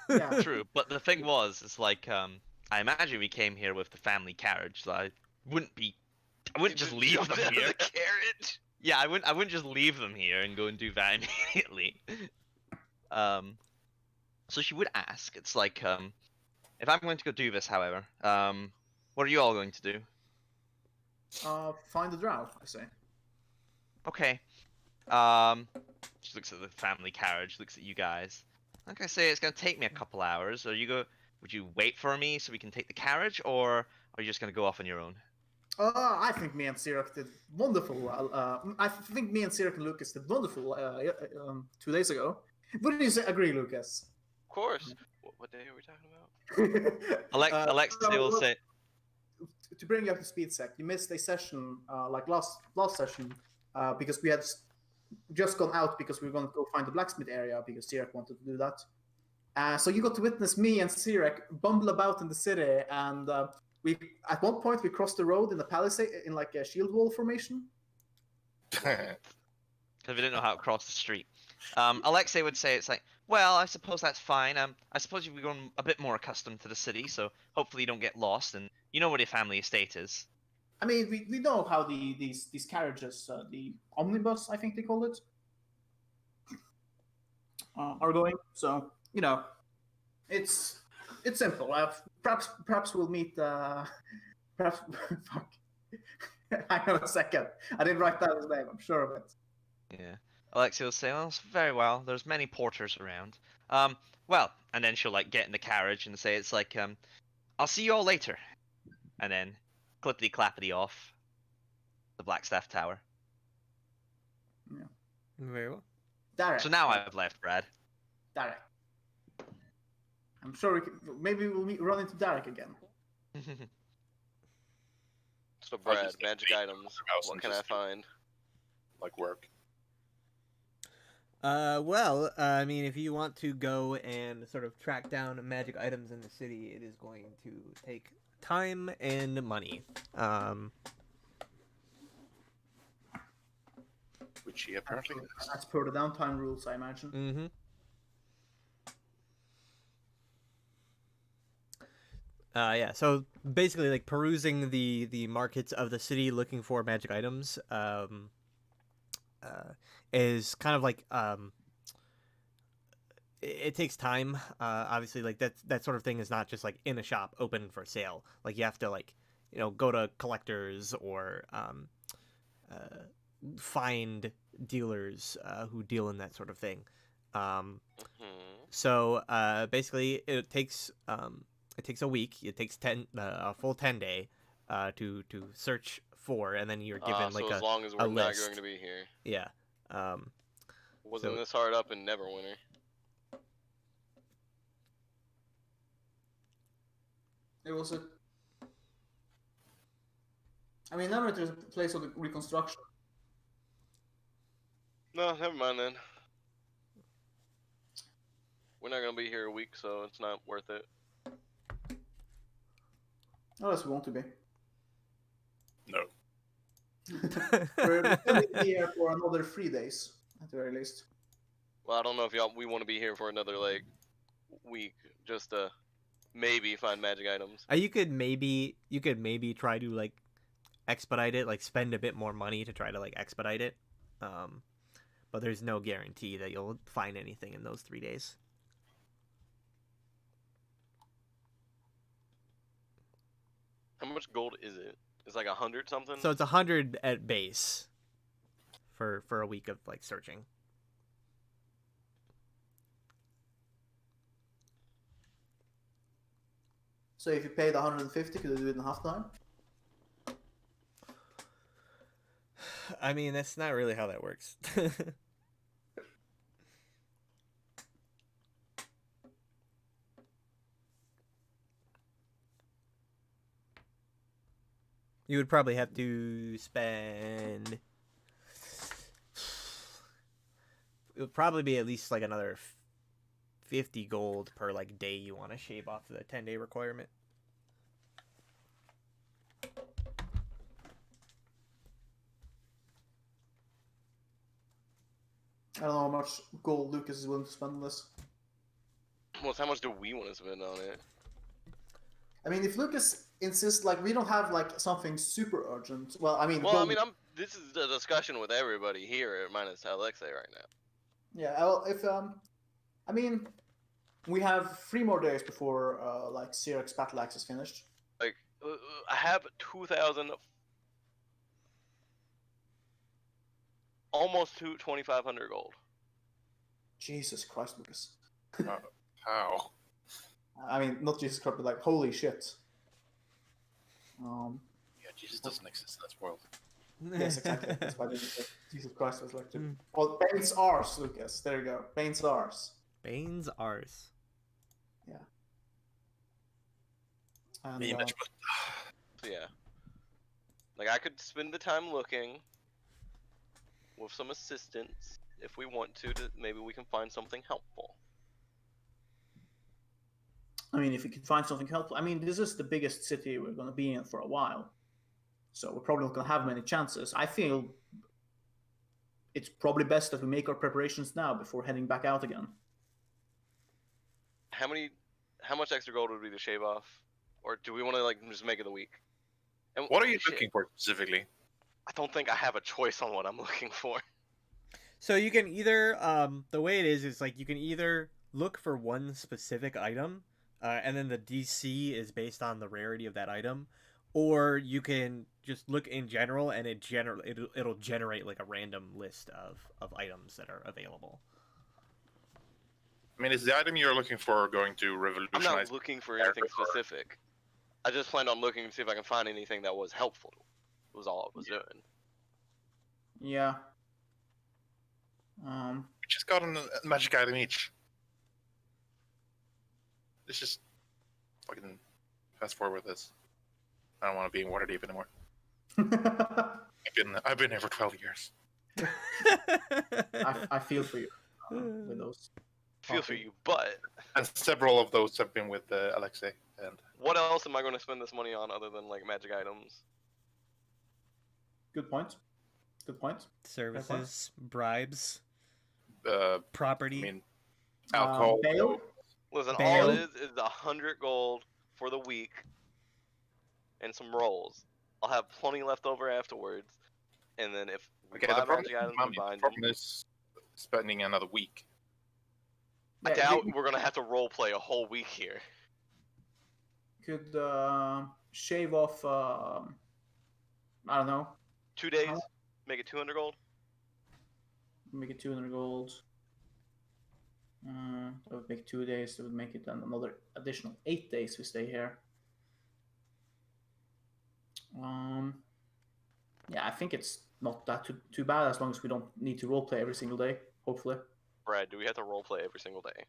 Yeah. true. But the thing was, it's like, I imagine we came here with the family carriage, so I wouldn't just leave them here. The carriage. Yeah, I wouldn't just leave them here and go and do that immediately. So she would ask. It's like, if I'm going to go do this, however, what are you all going to do? Find the drow, I say. Okay. She looks at the family carriage, looks at you guys. Like I say, it's gonna take me a couple hours. Would you wait for me so we can take the carriage, or are you just gonna go off on your own? I think me and Sirak did wonderful. I think me and Sirak and Lucas did wonderful 2 days ago. Wouldn't you say, agree, Lucas? Of course. What day are we talking about? Alexei will say, To bring you up to speed, Sec, you missed a session like last session because we had just gone out because we were going to go find the blacksmith area because Sirak wanted to do that. So you got to witness me and Sirak bumble about in the city, and we at one point we crossed the road in the palisade in like a shield wall formation. because we didn't know how to cross the street. Alexei would say, it's like, well, I suppose that's fine. I suppose you've grown a bit more accustomed to the city, so hopefully you don't get lost, and you know where your family estate is. I mean, we know how these carriages, the omnibus, I think they call it, are going. So you know, it's simple. Perhaps we'll meet. Perhaps fuck. Hang on a second. I didn't write down his name. I'm sure of it. Yeah. Alexia will say, well, very well. There's many porters around. Well, and then she'll like get in the carriage and say, it's like, I'll see you all later. And then clippity clappity off the Blackstaff Tower. Very well. Derek. So now I've left, Brad. Derek. I'm sure maybe we'll run into Derek again. So Brad, just magic leave items. house What and can I just- find? Like work. Well, I mean, if you want to go and sort of track down magic items in the city, it is going to take time and money. Which he apparently does. As per the downtime rules, I imagine. Mm-hmm. Yeah, so basically, like, perusing the markets of the city looking for magic items is kind of like it takes time. Obviously, like that sort of thing is not just like in a shop open for sale. Like you have to like go to collectors or find dealers who deal in that sort of thing. So basically, it takes a week. It takes a full 10-day to search for, and then you're given So like as long as a we're not list. going to be here. Yeah. Wasn't So- this hard up in Neverwinter? It was a. I mean, never there's a place of the reconstruction. No, never mind then. We're not gonna be here a week, so it's not worth it. Unless we want to be. No. We're going to be here for another 3 days, at the very least. Well, I don't know if we want to be here for another like week, just to maybe find magic items. You could maybe try to like expedite it, like spend a bit more money to try to like expedite it. But there's no guarantee that you'll find anything in those 3 days. How much gold is it? It's like 100 something. So it's 100 at base for a week of like searching. So if you paid 150, could you do it in half time? I mean, that's not really how that works. You would probably have to spend. It would probably be at least like another 50 gold per like day you want to shave off the 10-day requirement. I don't know how much gold Lucas is willing to spend on this. Well, how much do we want to spend on it? I mean, if Lucas insists, like, we don't have like something super urgent. Well, I mean, Well, I gold- mean, this is a discussion with everybody here, minus Alexei right now. yeah. Well, if I mean, we have 3 more days before like Syrax Battle Axe is finished. Like, I have 2,000, almost 2,500 gold. Jesus Christ, Lucas. How? I mean, not Jesus Christ, but like, holy shit. Yeah, Jesus doesn't exist in this world. Yes, exactly. That's why I didn't say Jesus Christ was like, Mm. well, Bane's ours, Lucas. There you go. Bane's ours. Bane's ours. And, Me, that's what- So yeah, like I could spend the time looking with some assistance if we want to maybe we can find something helpful. I mean, if we can find something helpful. I mean, this is the biggest city we're going to be in for a while. So we're probably not going to have many chances. I feel it's probably best that we make our preparations now before heading back out again. How much extra gold would be to shave off, or do we want to like just make it a week? And What are you shit, looking for specifically? I don't think I have a choice on what I'm looking for. So you can either the way it is like you can either look for one specific item, and then the DC is based on the rarity of that item, or you can just look in general and it'll generate like a random list of items that are available. I mean, is the item you're looking for going to I'm revolutionize? not looking for anything specific. I just planned on looking to see if I can find anything that was helpful. Was all I was doing. Yeah. We just got a magic item each. Let's just fucking fast forward this. I don't want to be in Waterdeep anymore. I've been here for 12 years. I feel for you with those. Feel for you, but And several of those have been with Alexei. And what else am I going to spend this money on other than like magic items? Good point. Good point. Services, bribes, I property. mean, alcohol. Bail? Listen, Bail? all it is 100 gold for the week and some rolls. I'll have plenty left over afterwards, and then if we Okay, buy the problem, magic items, we bind them. problem is spending another week. I Yeah, doubt you we're gonna have to role play a whole week here. could shave off, I don't know, 2 days, make it 200 gold. make it 200 gold. That would make 2 days. That would make it another additional 8 days we stay here. Yeah, I think it's not that too bad as long as we don't need to roleplay every single day. Hopefully. Brad, do we have to role play every single day?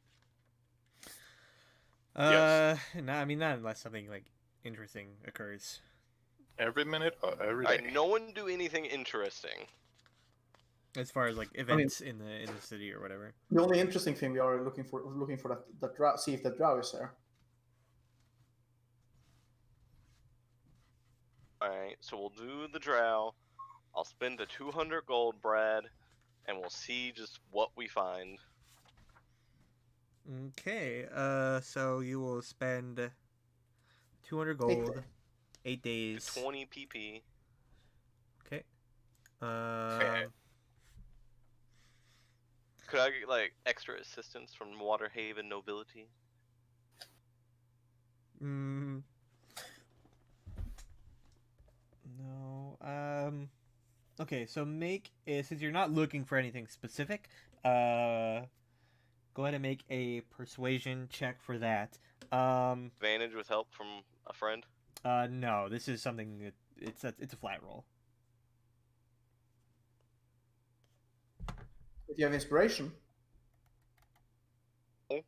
No, I mean not unless something like interesting occurs. Every minute or every All day. right, no one do anything interesting. As far as like events in the city or whatever. The only interesting thing we are looking for that drow. See if that drow is there. Alright, so we'll do the drow. I'll spend the 200 gold, Brad, and we'll see just what we find. Okay. So you will spend 200 Eight gold, days. 8 days. 20 PP. Okay. Fair. Could I get like extra assistance from Waterhaven nobility? Mm, no. Okay, so since you're not looking for anything specific, go ahead and make a persuasion check for that. Advantage with help from a friend? No, this is something that it's a flat roll. If you have inspiration. Oh.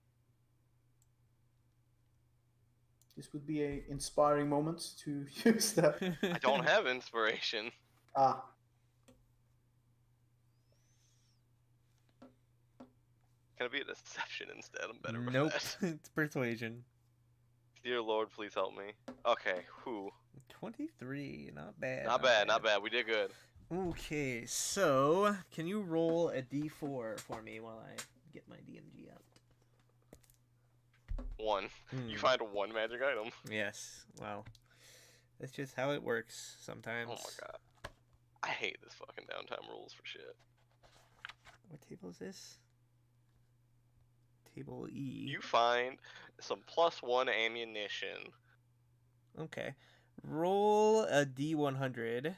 This would be a inspiring moment to use that. I don't have inspiration. Ah, Can it be a deception instead? I'm better with Nope, that. it's persuasion. Dear Lord, please help me. Okay, whew. 23, not bad. Not bad, not bad. We did good. Okay, so can you roll a d4 for me while I get my DMG out? 1. You find one magic item. Yes. Well, that's just how it works sometimes. Oh my god. I hate this fucking downtime rules for shit. What table is this? Table E. You find some +1 ammunition. Okay. Roll a D100.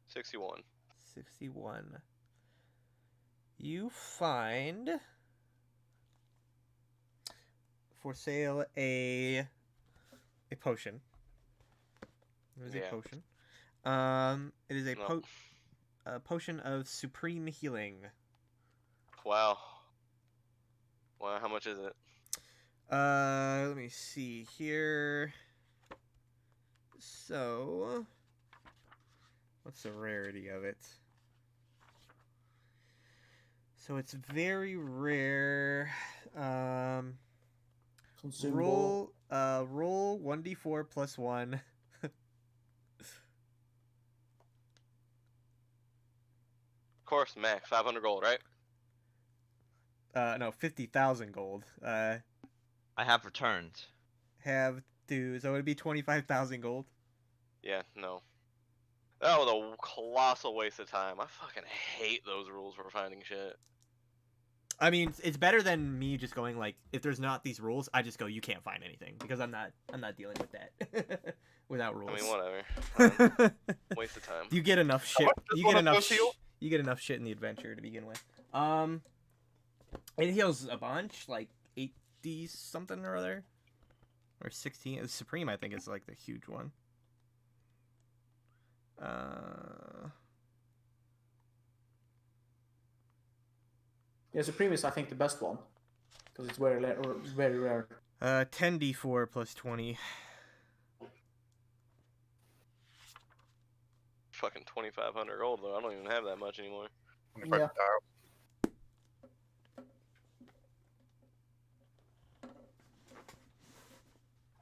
61. 61. You find for sale a potion. It is Yeah. a potion. It is No. a potion of supreme healing. Wow. Wow, how much is it? Let me see here. So, what's the rarity of it? So it's very rare. consumable. Roll 1d4 plus 1. Of course, max 500 gold, right? No, 50,000 gold. I have returned. So it'd be 25,000 gold. Yeah, no. That was a colossal waste of time. I fucking hate those rules for finding shit. I mean, it's better than me just going like, if there's not these rules, I just go, you can't find anything because I'm not dealing with that without rules. I mean, whatever. Waste of time. You get enough shit. much does You one get of enough. those heal? You get enough shit in the adventure to begin with. It heals a bunch, like 80 something or other, or 16. Supreme, I think, is like the huge one. Yeah, Supreme is, I think, the best one. Because it's very rare. 10d4 plus 20. Fucking 2,500 gold, though. I don't even have that much anymore. 25,000.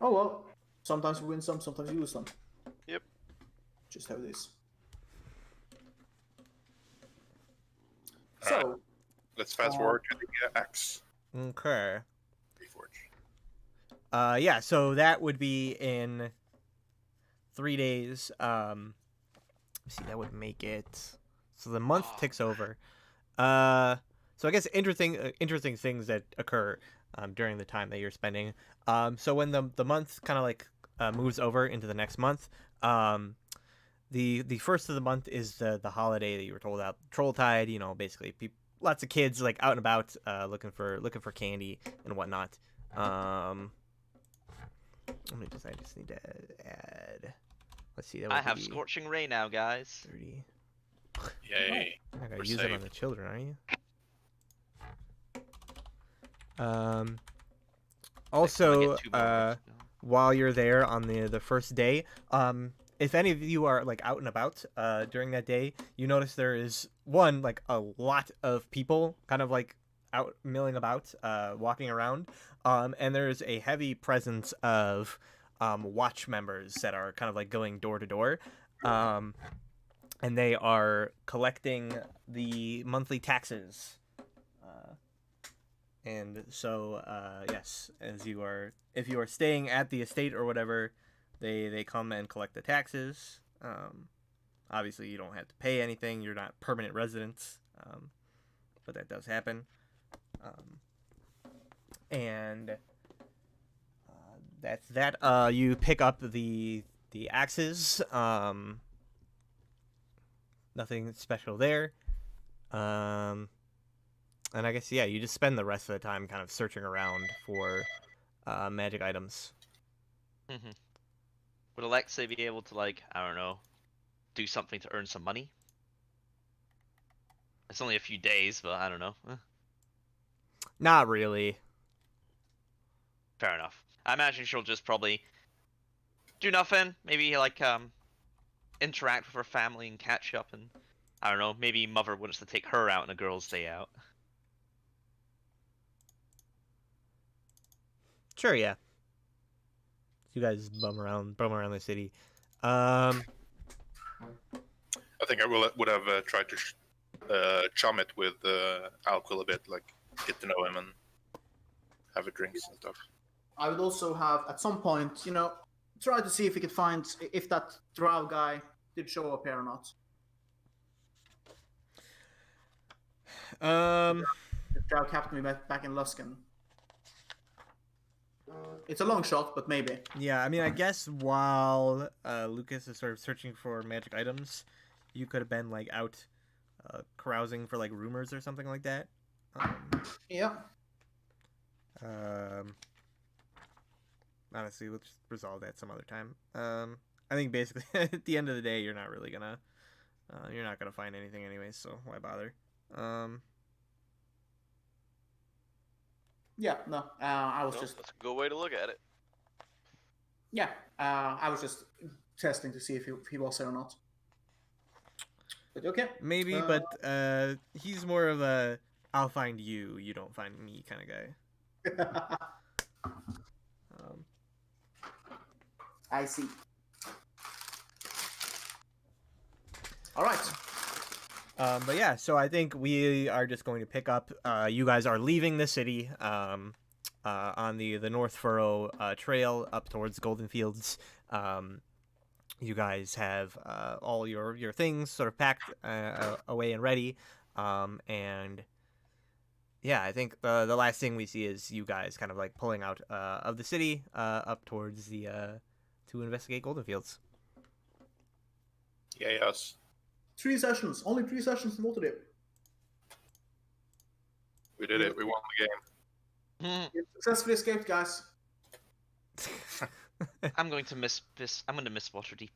Oh well. Sometimes you win some, sometimes you lose some. Yep. Just how it is. Alright. So, Let's fast forward to the axe. Okay. Reforge. Yeah, so that would be in 3 days. See, that would make it. So the month ticks over. So I guess interesting things that occur during the time that you're spending. So when the month kind of like moves over into the next month, the first of the month is the holiday that you were told about, Trolltide. You know, basically lots of kids like out and about looking for candy and whatnot. I just need to add. Let's see. That I would have be Scorching Ray now, guys. 30. Yay. I gotta We're use it on saved. the children, are you? Also, Get 2 more words. while you're there on the first day, if any of you are like out and about during that day, you notice there is like a lot of people kind of like out milling about, walking around, and there's a heavy presence of watch members that are kind of like going door to door, and they are collecting the monthly taxes. And so, yes, if you are staying at the estate or whatever, they come and collect the taxes. Obviously, you don't have to pay anything. You're not permanent residents, but that does happen. And that's that. You pick up the axes. Nothing special there. And I guess, yeah, you just spend the rest of the time kind of searching around for magic items. Mm-hmm. Would Alexei be able to, like, I don't know, do something to earn some money? It's only a few days, but I don't know. Not really. Fair enough. I imagine she'll just probably do nothing. Maybe, like, interact with her family and catch up, and I don't know, maybe Mother wants to take her out on a girl's day out. Sure, yeah. You guys bum around the city. I think I would have tried to chum it with Alquil a bit, like get to know him and have a drinks and stuff. I would also have, at some point, try to see if we could find if that drow guy did show up here or not. The drow captain we met back in Luskan. It's a long shot, but maybe. Yeah, I mean, I guess while Lucas is sort of searching for magic items, you could have been, like, out carousing for, like, rumors or something like that. Yeah. Honestly, let's just resolve that some other time. I think basically at the end of the day, you're not really gonna, you're not gonna find anything anyways, so why bother? Yeah, no, I was Well, just, that's a good way to look at it. yeah, I was just testing to see if he was there or not. But okay. Maybe, but he's more of a I'll find you, you don't find me kind of guy. I see. All right. But yeah, so I think we are just going to pick up. You guys are leaving the city on the North Furrow trail up towards Golden Fields. You guys have all your things sort of packed away and ready. And yeah, I think the last thing we see is you guys kind of like pulling out of the city up towards the to investigate Golden Fields. Yeah, yes. 3 sessions. Only 3 sessions in Waterdeep. We did it. We won the game. You successfully escaped, guys. I'm going to miss this. I'm going to miss Waterdeep.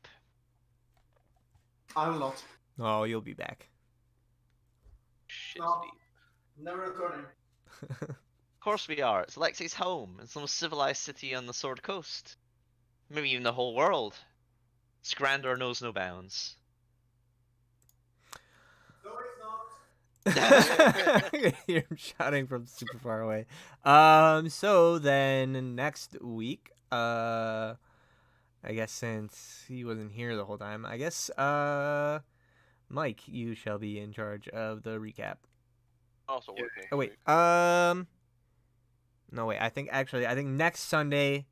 I will not. Oh, you'll be back. Shit, No. Steve. Never returning. Of course we are. It's Alexei's home. It's the most civilized city on the Sword Coast. Maybe even the whole world. Its grandeur knows no bounds. No, it's not. You're shouting from super far away. So then next week, I guess since he wasn't here the whole time, I guess Mike, you shall be in charge of the recap. Also working. Oh wait, no wait. I think next Sunday,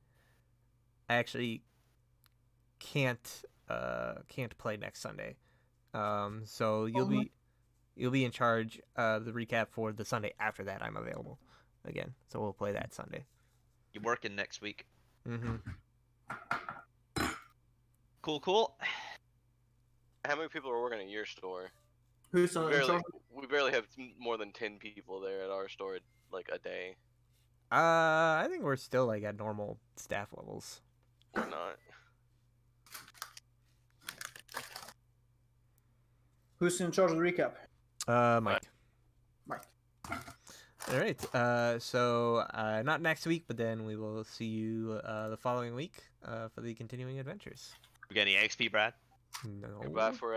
I actually can't play next Sunday. So you'll be in charge of the recap for the Sunday after that. I'm available again, so we'll play that Sunday. You're working next week. Mm-hmm. Cool. How many people are working at your store? Who's We barely have more than 10 people there at our store, like, a day. I think we're still like at normal staff levels. We're not. Who's in charge of the recap? Mike. Mike. All right. So not next week, but then we will see you the following week for the continuing adventures. We got any XP, Brad? No. Goodbye for